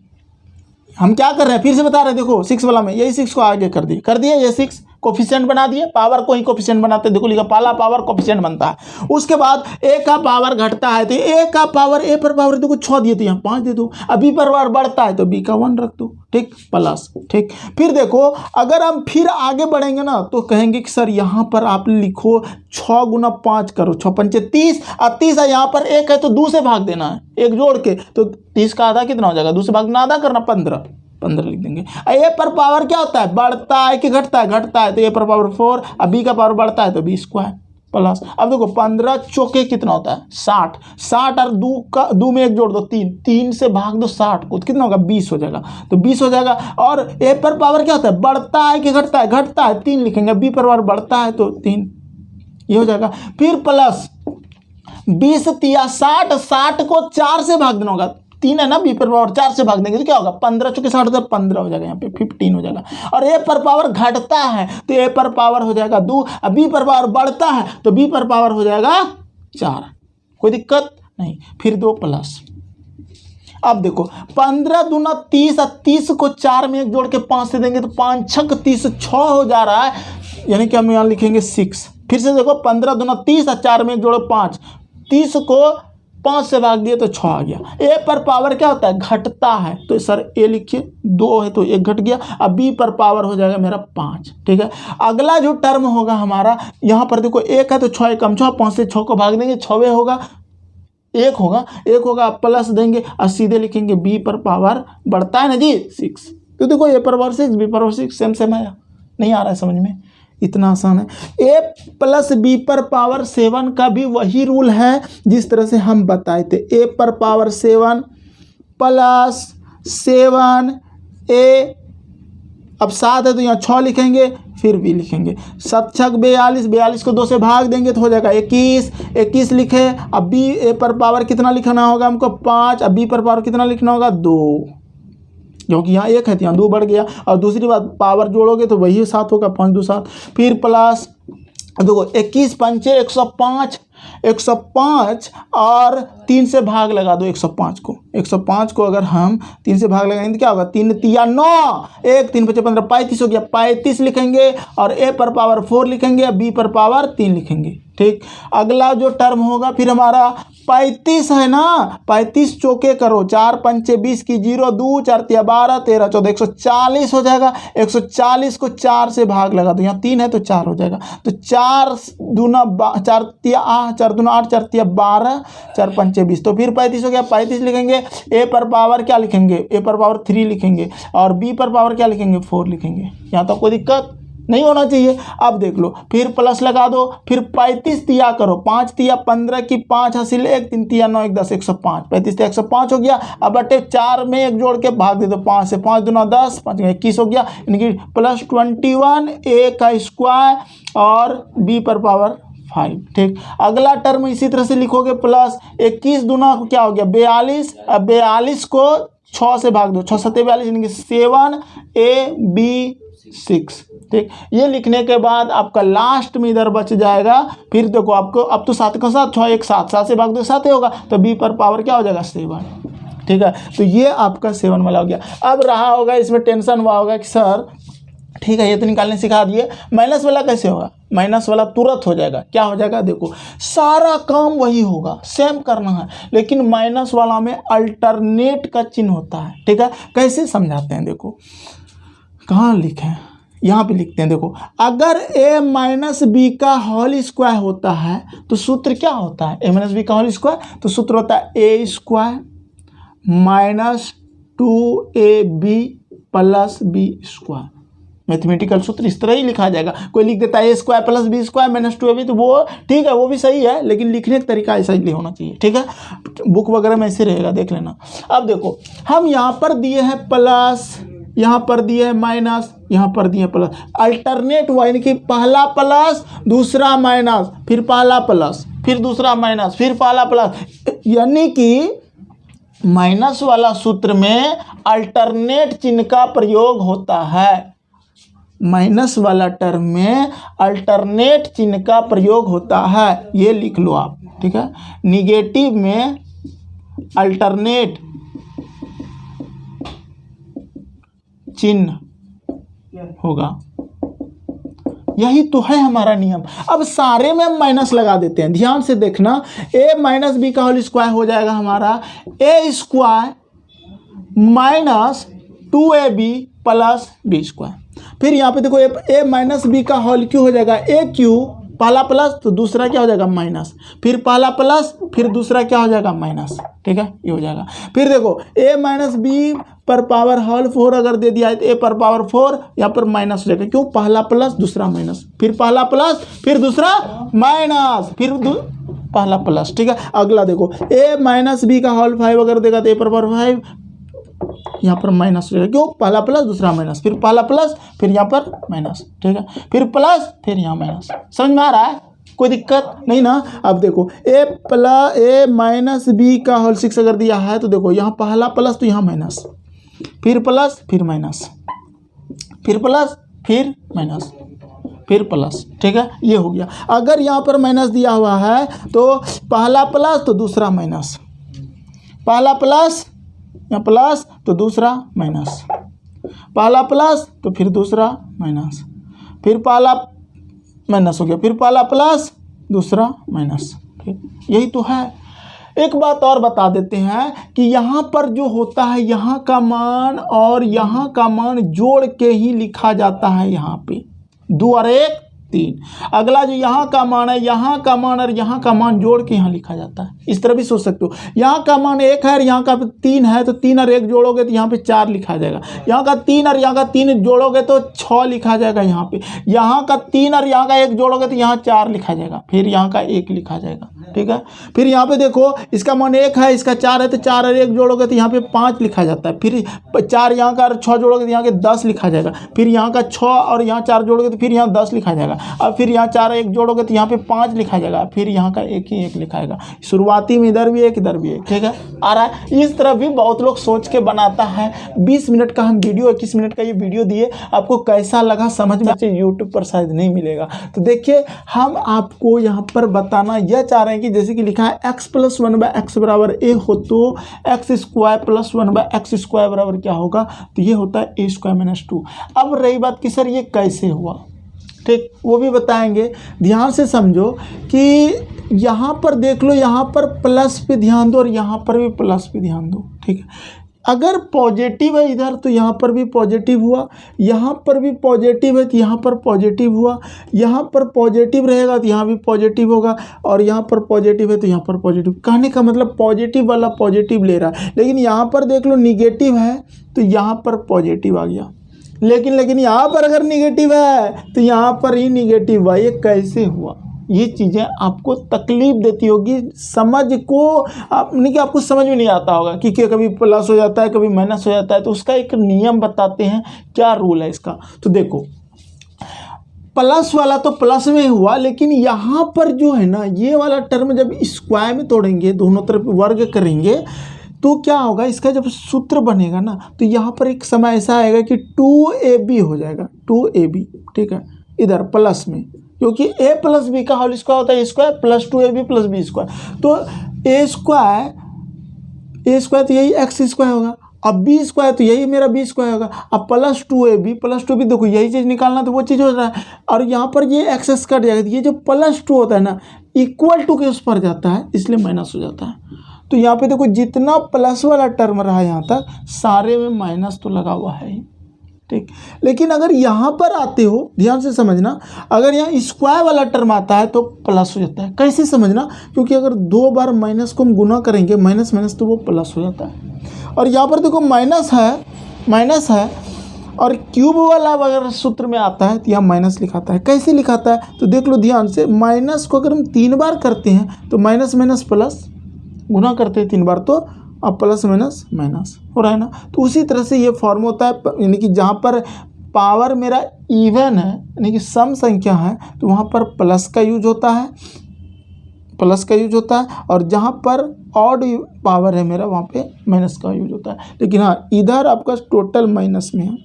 हम क्या कर रहे हैं फिर से बता रहे हैं, देखो 6 वाला में यही 6 को आगे कर दिए ये 6 कोफिशिएंट बना दिए, पावर को ही कोफिशिएंट बनाते हैं। देखो लिखा पहला पावर कोफिशिएंट बनता है, उसके बाद ए का पावर घटता है तो ए का पावर ए पर पावर देखो 6 दिए तो यहाँ 5 दे दो। अब बी पर पावर बढ़ता है तो बी का 1 रख दो, ठीक, प्लस, ठीक। फिर देखो अगर हम फिर आगे बढ़ेंगे ना तो कहेंगे कि सर यहाँ पर आप लिखो 6 गुना 5 करो, 6 पंचे 30 और 30 है, यहाँ पर 1 है तो 2 से भाग देना है, 1 जोड़ के, तो 30 का आधा कितना हो जाएगा, 2 से भाग देना, आधा करना 15 लिख देंगे। ए पर पावर क्या होता है, बढ़ता है कि घटता है, घटता है तो ए पर पावर 4, अब बी का पावर बढ़ता है तो बी स्क्वायर प्लस। अब देखो 15 चौके कितना होता है 60, 60 और 2 में 1 जोड़ दो 3 से भाग दो 60 को, तो कितना होगा 20 हो जाएगा, तो 20 हो जाएगा। और ए पर पावर क्या होता है, बढ़ता है कि घटता है, घटता है 3 लिखेंगे, बी पर पावर बढ़ता है तो 3, ये हो जाएगा। फिर प्लस 20 तिया 60, 60 को 4 से भाग देना होगा, 3 है ना, बी पर पावर 4 से भाग देंगे तो क्या होगा 15 चौके 60 होता है 15 हो जाएगा, यहाँ पे 15 हो जाएगा। और ए पर पावर घटता है तो ए पर पावर हो जाएगा 2, अब बी पर पावर बढ़ता है तो बी पर पावर हो जाएगा 4, कोई दिक्कत नहीं। फिर 2 प्लस, अब देखो 15 दूना 30 और 30 को 4 में 1 जोड़ के 5 से देंगे तो 5 6 30 6 हो जा रहा है, यानी कि हम यहाँ लिखेंगे 6। फिर से देखो 15 दूना 30 और 4 में 1 जोड़ो 5, 30 को 5 से भाग दिए तो 6 आ गया। ए पर पावर क्या होता है, घटता है, तो सर ए लिखिए, 2 है तो 1 घट गया। अब बी पर पावर हो जाएगा मेरा 5, ठीक है। अगला जो टर्म होगा हमारा, यहाँ पर देखो 1 है तो 6 कम 6, 5 से 6 को भाग देंगे, 6 होगा 1 होगा प्लस देंगे और सीधे लिखेंगे बी पर पावर बढ़ता है ना जी 6, तो देखो ए पर पावर 6 बी पर पावर 6 सेम आया, नहीं आ रहा है समझ में, इतना आसान है। ए प्लस बी पर पावर 7 का भी वही रूल है जिस तरह से हम बताए थे। ए पर पावर 7 प्लस 7 ए, अब 7 है तो यहाँ 6 लिखेंगे, फिर बी लिखेंगे। 7 छक 42, 42 को 2 से भाग देंगे तो हो जाएगा 21, 21 लिखे। अब बी ए पर पावर कितना लिखना होगा हमको 5, अब बी पर पावर कितना लिखना होगा 2, क्योंकि यहाँ 1 है तो यहाँ 2 बढ़ गया। और दूसरी बात पावर जोड़ोगे तो वही 7 होगा, 5 2 7, फिर प्लस देखो 21 पंचे 105, 105 और 3 से भाग लगा दो 105 को। 105 को अगर हम 3 से भाग लगाएंगे तो क्या होगा, 3 तिया 9, 1 3 5 15 35 हो गया। 35 लिखेंगे और ए पर पावर 4 लिखेंगे, बी पर पावर 3 लिखेंगे। ठीक, अगला जो टर्म होगा फिर हमारा 35 है ना, 35 चौके करो, 4 पंचे 20 की 0, 2 4 तिया 12 13 14 140 हो जाएगा। 140 को 4 से भाग लगा दो, यहाँ 3 है तो 4 हो जाएगा। तो 4 दूना 4 तिया 8, 4 दूना 8, 4 तिया 12, 4 पंचे 20, तो फिर 35 हो गया। 35 लिखेंगे, ए पर पावर क्या लिखेंगे, ए पर पावर 3 लिखेंगे और बी पर पावर क्या लिखेंगे 4 लिखेंगे। यहाँ तो कोई दिक्कत नहीं होना चाहिए। अब देख लो, फिर प्लस लगा दो, फिर 35 तिया करो, 5 तिया 15 की 5 हासिल 1, 3 तिया 9 1 10 105, 35 तिया 105 हो गया। अब बटे 4 में 1 जोड़ के भाग दे दो, 5 से 5 दूना 10, 5 21 हो गया, यानी कि प्लस 21 ए का स्क्वायर और बी पर पावर 5। ठीक, अगला टर्म इसी तरह से लिखोगे, प्लस 21 दूना क्या हो गया 42, अब 42 को 6 से भाग दो, 6 7 42 यानी कि 7 ए बी 6। ठीक, ये लिखने के बाद आपका लास्ट में इधर बच जाएगा। फिर देखो आपको अब तो 7 का 7, 6 1 7, 7 से भाग दो 7 होगा, तो बी पर पावर क्या हो जाएगा 7। ठीक है, तो ये आपका 7 वाला हो गया। अब रहा होगा इसमें टेंशन हुआ होगा कि सर ठीक है ये तो निकालने सिखा दिए, माइनस वाला कैसे होगा। माइनस वाला तुरंत हो जाएगा। क्या हो जाएगा, देखो सारा काम वही होगा, सेम करना है, लेकिन माइनस वाला में अल्टरनेट का चिन्ह होता है। ठीक है, कैसे समझाते हैं, देखो कहाँ लिखे हैं, यहाँ पे लिखते हैं। देखो अगर a माइनस बी का होल स्क्वायर होता है तो सूत्र क्या होता है, a माइनस बी का होल स्क्वायर, तो सूत्र होता है a square minus 2ab plus B square. Mathematical सूत्र इस तरह ही लिखा जाएगा। कोई लिख देता है A square plus B square minus 2ab, तो वो ठीक है, वो भी सही है, लेकिन लिखने का तरीका ऐसा ही होना चाहिए। ठीक है, बुक वगैरह में ऐसे रहेगा, देख लेना। अब देखो हम यहाँ पर दिए हैं प्लस, यहाँ पर दिए है माइनस, यहाँ पर दिए प्लस, अल्टरनेट हुआ, यानी कि पहला प्लस दूसरा माइनस, फिर पहला प्लस फिर दूसरा माइनस फिर पहला प्लस, यानी कि माइनस वाला सूत्र में अल्टरनेट चिन्ह का प्रयोग होता है। माइनस वाला टर्म में अल्टरनेट चिन्ह का प्रयोग होता है, ये लिख लो आप। ठीक है, निगेटिव में अल्टरनेट चिन्ह होगा, यही तो है हमारा नियम। अब सारे में हम माइनस लगा देते हैं, ध्यान से देखना। a माइनस बी का होल स्क्वायर हो जाएगा हमारा a square minus 2ab plus B square. फिर यहाँ पे देखो a माइनस बी का होल क्यों हो जाएगा a क्यू, पहला प्लस तो दूसरा क्या हो जाएगा माइनस, फिर पहला प्लस फिर दूसरा क्या हो जाएगा माइनस। ठीक है, ये हो जाएगा। फिर देखो a माइनस बी पर पावर होल 4 अगर दे दिया है तो a पर पावर 4 यहाँ पर माइनस हो जाएगा, क्यों, पहला प्लस दूसरा माइनस, फिर पहला प्लस फिर दूसरा माइनस फिर पहला प्लस। ठीक है, अगला देखो a माइनस बी का होल 5 अगर देगा तो a पर पावर 5 यहाँ पर माइनस हो जाएगा, क्यों, पहला प्लस दूसरा माइनस, फिर पहला प्लस फिर यहाँ पर माइनस। ठीक है, फिर प्लस फिर यहाँ माइनस। समझ में आ रहा है, कोई दिक्कत नहीं ना। अब देखो a माइनस बी का होल 6 अगर दिया है तो देखो यहाँ पहला प्लस तो यहाँ माइनस, फिर प्लस फिर माइनस, फिर प्लस फिर माइनस फिर प्लस। ठीक है, ये हो गया। अगर यहाँ पर माइनस दिया हुआ है तो पहला प्लस तो दूसरा माइनस, पहला प्लस यहाँ प्लस तो दूसरा माइनस, पहला प्लस तो फिर दूसरा माइनस, फिर पहला माइनस हो गया, फिर पहला प्लस दूसरा माइनस। ठीक, यही तो है। एक बात और बता देते हैं कि यहाँ पर जो होता है यहाँ का मान और यहाँ का मान जोड़ के ही लिखा जाता है। यहाँ पे 2 और 1 3। अगला जो यहाँ का मान है, यहाँ का मान और यहाँ का मान जोड़ के यहाँ लिखा जाता है। इस तरह भी सोच सकते हो, यहाँ का मान 1 है और यहाँ का 3 है, तो 3 और 1 जोड़ोगे तो यहाँ पे 4 लिखा जाएगा। यहाँ का 3 और यहाँ का 3 जोड़ोगे तो 6 लिखा जाएगा यहाँ पे। यहाँ का 3 और यहाँ का 1 जोड़ोगे तो यहाँ 4 लिखा जाएगा, फिर यहाँ का 1 लिखा जाएगा। ठीक है, फिर यहाँ पे देखो इसका मान 1 है, इसका 4 है, तो 4 और 1 जोड़ोगे तो यहाँ पे 5 लिखा जाता है। फिर 4 यहाँ का और 6 जोड़ोगे तो यहाँ के 10 लिखा जाएगा। फिर यहाँ का 6 और यहाँ 4 जोड़ोगे तो फिर यहाँ 10 लिखा जाएगा। अब फिर यहाँ 4 1 जोड़ोगे तो यहाँ पे 5 लिखा जाएगा। फिर यहाँ का 1 ही 1 लिखा जाएगा। शुरुआती में इधर भी 1 इधर भी 1। ठीक है, आ रहा है। इस तरह भी बहुत लोग सोच के बनाता है। 20 मिनट का हम वीडियो, 21 मिनट का ये वीडियो दिए, आपको कैसा लगा समझ में? यूट्यूब पर शायद नहीं मिलेगा। तो देखिए, हम आपको यहाँ पर बताना यह चाह रहे हैं कि जैसे कि लिखा है x + 1/x = a हो तो x² + 1/x² बराबर क्या होगा? तो ये होता है a² - 2। अब रही बात कि सर ये कैसे हुआ, ठीक, वो भी बताएंगे। ध्यान से समझो कि यहाँ पर देख लो, यहाँ पर प्लस पे ध्यान दो और यहाँ पर भी प्लस पे ध्यान दो। ठीक है, अगर पॉजिटिव है इधर तो यहाँ पर भी पॉजिटिव हुआ, यहाँ पर भी पॉजिटिव है तो यहाँ पर पॉजिटिव हुआ, यहाँ पर पॉजिटिव रहेगा तो यहाँ भी पॉजिटिव होगा, और यहाँ पर पॉजिटिव है तो यहाँ पर पॉजिटिव। कहने का मतलब पॉजिटिव वाला पॉजिटिव ले रहा है। लेकिन यहाँ पर देख लो निगेटिव है तो यहाँ पर पॉजिटिव आ गया, लेकिन यहाँ पर अगर निगेटिव है तो यहाँ पर ही निगेटिव हुआ। ये कैसे हुआ? ये चीज़ें आपको तकलीफ देती होगी, समझ को आप नहीं कि आपको समझ में नहीं आता होगा कि कभी प्लस हो जाता है कभी माइनस हो जाता है। तो उसका एक नियम बताते हैं, क्या रूल है इसका। तो देखो, प्लस वाला तो प्लस में हुआ, लेकिन यहाँ पर जो है ना, ये वाला टर्म जब स्क्वायर में तोड़ेंगे, दोनों तरफ वर्ग करेंगे, तो क्या होगा? इसका जब सूत्र बनेगा ना, तो यहाँ पर एक समय ऐसा आएगा कि 2ab हो जाएगा, 2ab। ठीक है, इधर प्लस में, क्योंकि a + b का होल स्क्वायर होता है स्क्वायर + 2ab + b²। तो a स्क्वायर तो यही x² होगा, अब b² तो यही मेरा b² होगा। अब + 2ab देखो, यही चीज़ निकालना तो वो चीज़ हो रहा है, और यहाँ पर ये x कट जाएगा। ये जो +2 होता है ना, = के उस पर जाता है, इसलिए माइनस हो जाता है। तो यहाँ पे देखो, जितना प्लस वाला टर्म रहा यहाँ तक, सारे में माइनस तो लगा हुआ है। ठीक, लेकिन अगर यहाँ पर आते हो, ध्यान से समझना, अगर यहाँ स्क्वायर वाला टर्म आता है तो प्लस हो जाता है। कैसे समझना? क्योंकि अगर 2 बार माइनस को हम गुना करेंगे, माइनस माइनस, तो वो प्लस हो जाता है। और यहाँ पर देखो माइनस है, और क्यूब वाला अगर सूत्र में आता है तो यहाँ माइनस लिखाता है। कैसे लिखाता है? तो देख लो ध्यान से, माइनस को अगर हम 3 बार करते हैं तो माइनस माइनस प्लस, गुना करते हैं 3 बार तो अब प्लस माइनस माइनस हो रहा है ना। तो उसी तरह से ये फॉर्म होता है, यानी कि जहाँ पर पावर मेरा इवन है, यानी कि सम संख्या है, तो वहाँ पर प्लस का यूज होता है, और जहाँ पर ऑड पावर है मेरा, वहाँ पे माइनस का यूज होता है। लेकिन हाँ, इधर आपका टोटल माइनस में है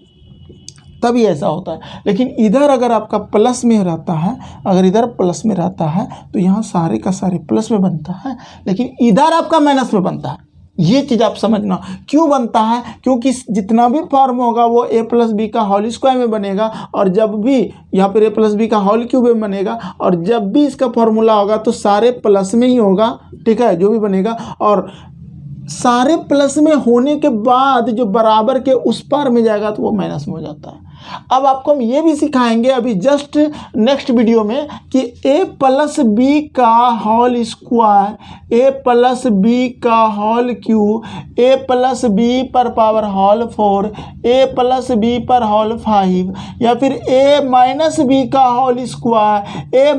तभी ऐसा होता है। लेकिन इधर अगर आपका प्लस में रहता है, अगर इधर प्लस में रहता है तो यहाँ सारे का सारे प्लस में बनता है, लेकिन इधर आपका माइनस में बनता है। ये चीज़ आप समझना, क्यों बनता है? क्योंकि जितना भी फॉर्म होगा वो a + b का होल स्क्वायर में बनेगा, और जब भी यहाँ पर a + b का होल क्यूब में बनेगा, और जब भी इसका फॉर्मूला होगा तो सारे प्लस में ही होगा। ठीक है, जो भी बनेगा, और सारे प्लस में होने के बाद जो बराबर के उस पार में जाएगा तो वो माइनस में हो जाता है। अब आपको हम ये भी सिखाएंगे अभी जस्ट नेक्स्ट वीडियो में कि a + b का होल स्क्वायर, a + b का होल क्यूब, a + b पर पावर होल 4, a + b पर होल 5, या फिर a - b का होल स्क्वायर, a -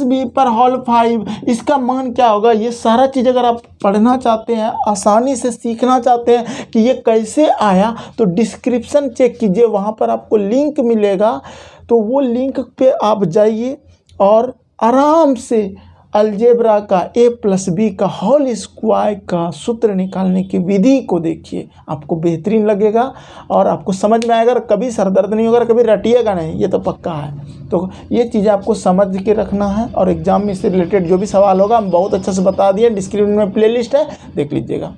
b पर होल 5, इसका मान क्या होगा? ये सारा चीज़ अगर आप पढ़ना चाहते हैं, आसानी से सीखना चाहते हैं कि ये कैसे आया, तो डिस्क्रिप्शन चेक कीजिए, वहाँ पर आपको लिंक मिलेगा। तो वो लिंक पे आप जाइए और आराम से अलजेब्रा का a + b का होल स्क्वायर का सूत्र निकालने की विधि को देखिए, आपको बेहतरीन लगेगा और आपको समझ में आएगा। कभी सर दर्द नहीं होगा, कभी रटिएगा नहीं, ये तो पक्का है। तो ये चीज़ें आपको समझ के रखना है, और एग्जाम में से रिलेटेड जो भी सवाल होगा हम बहुत अच्छे से बता दिए। डिस्क्रिप्शन में प्लेलिस्ट है, देख लीजिएगा।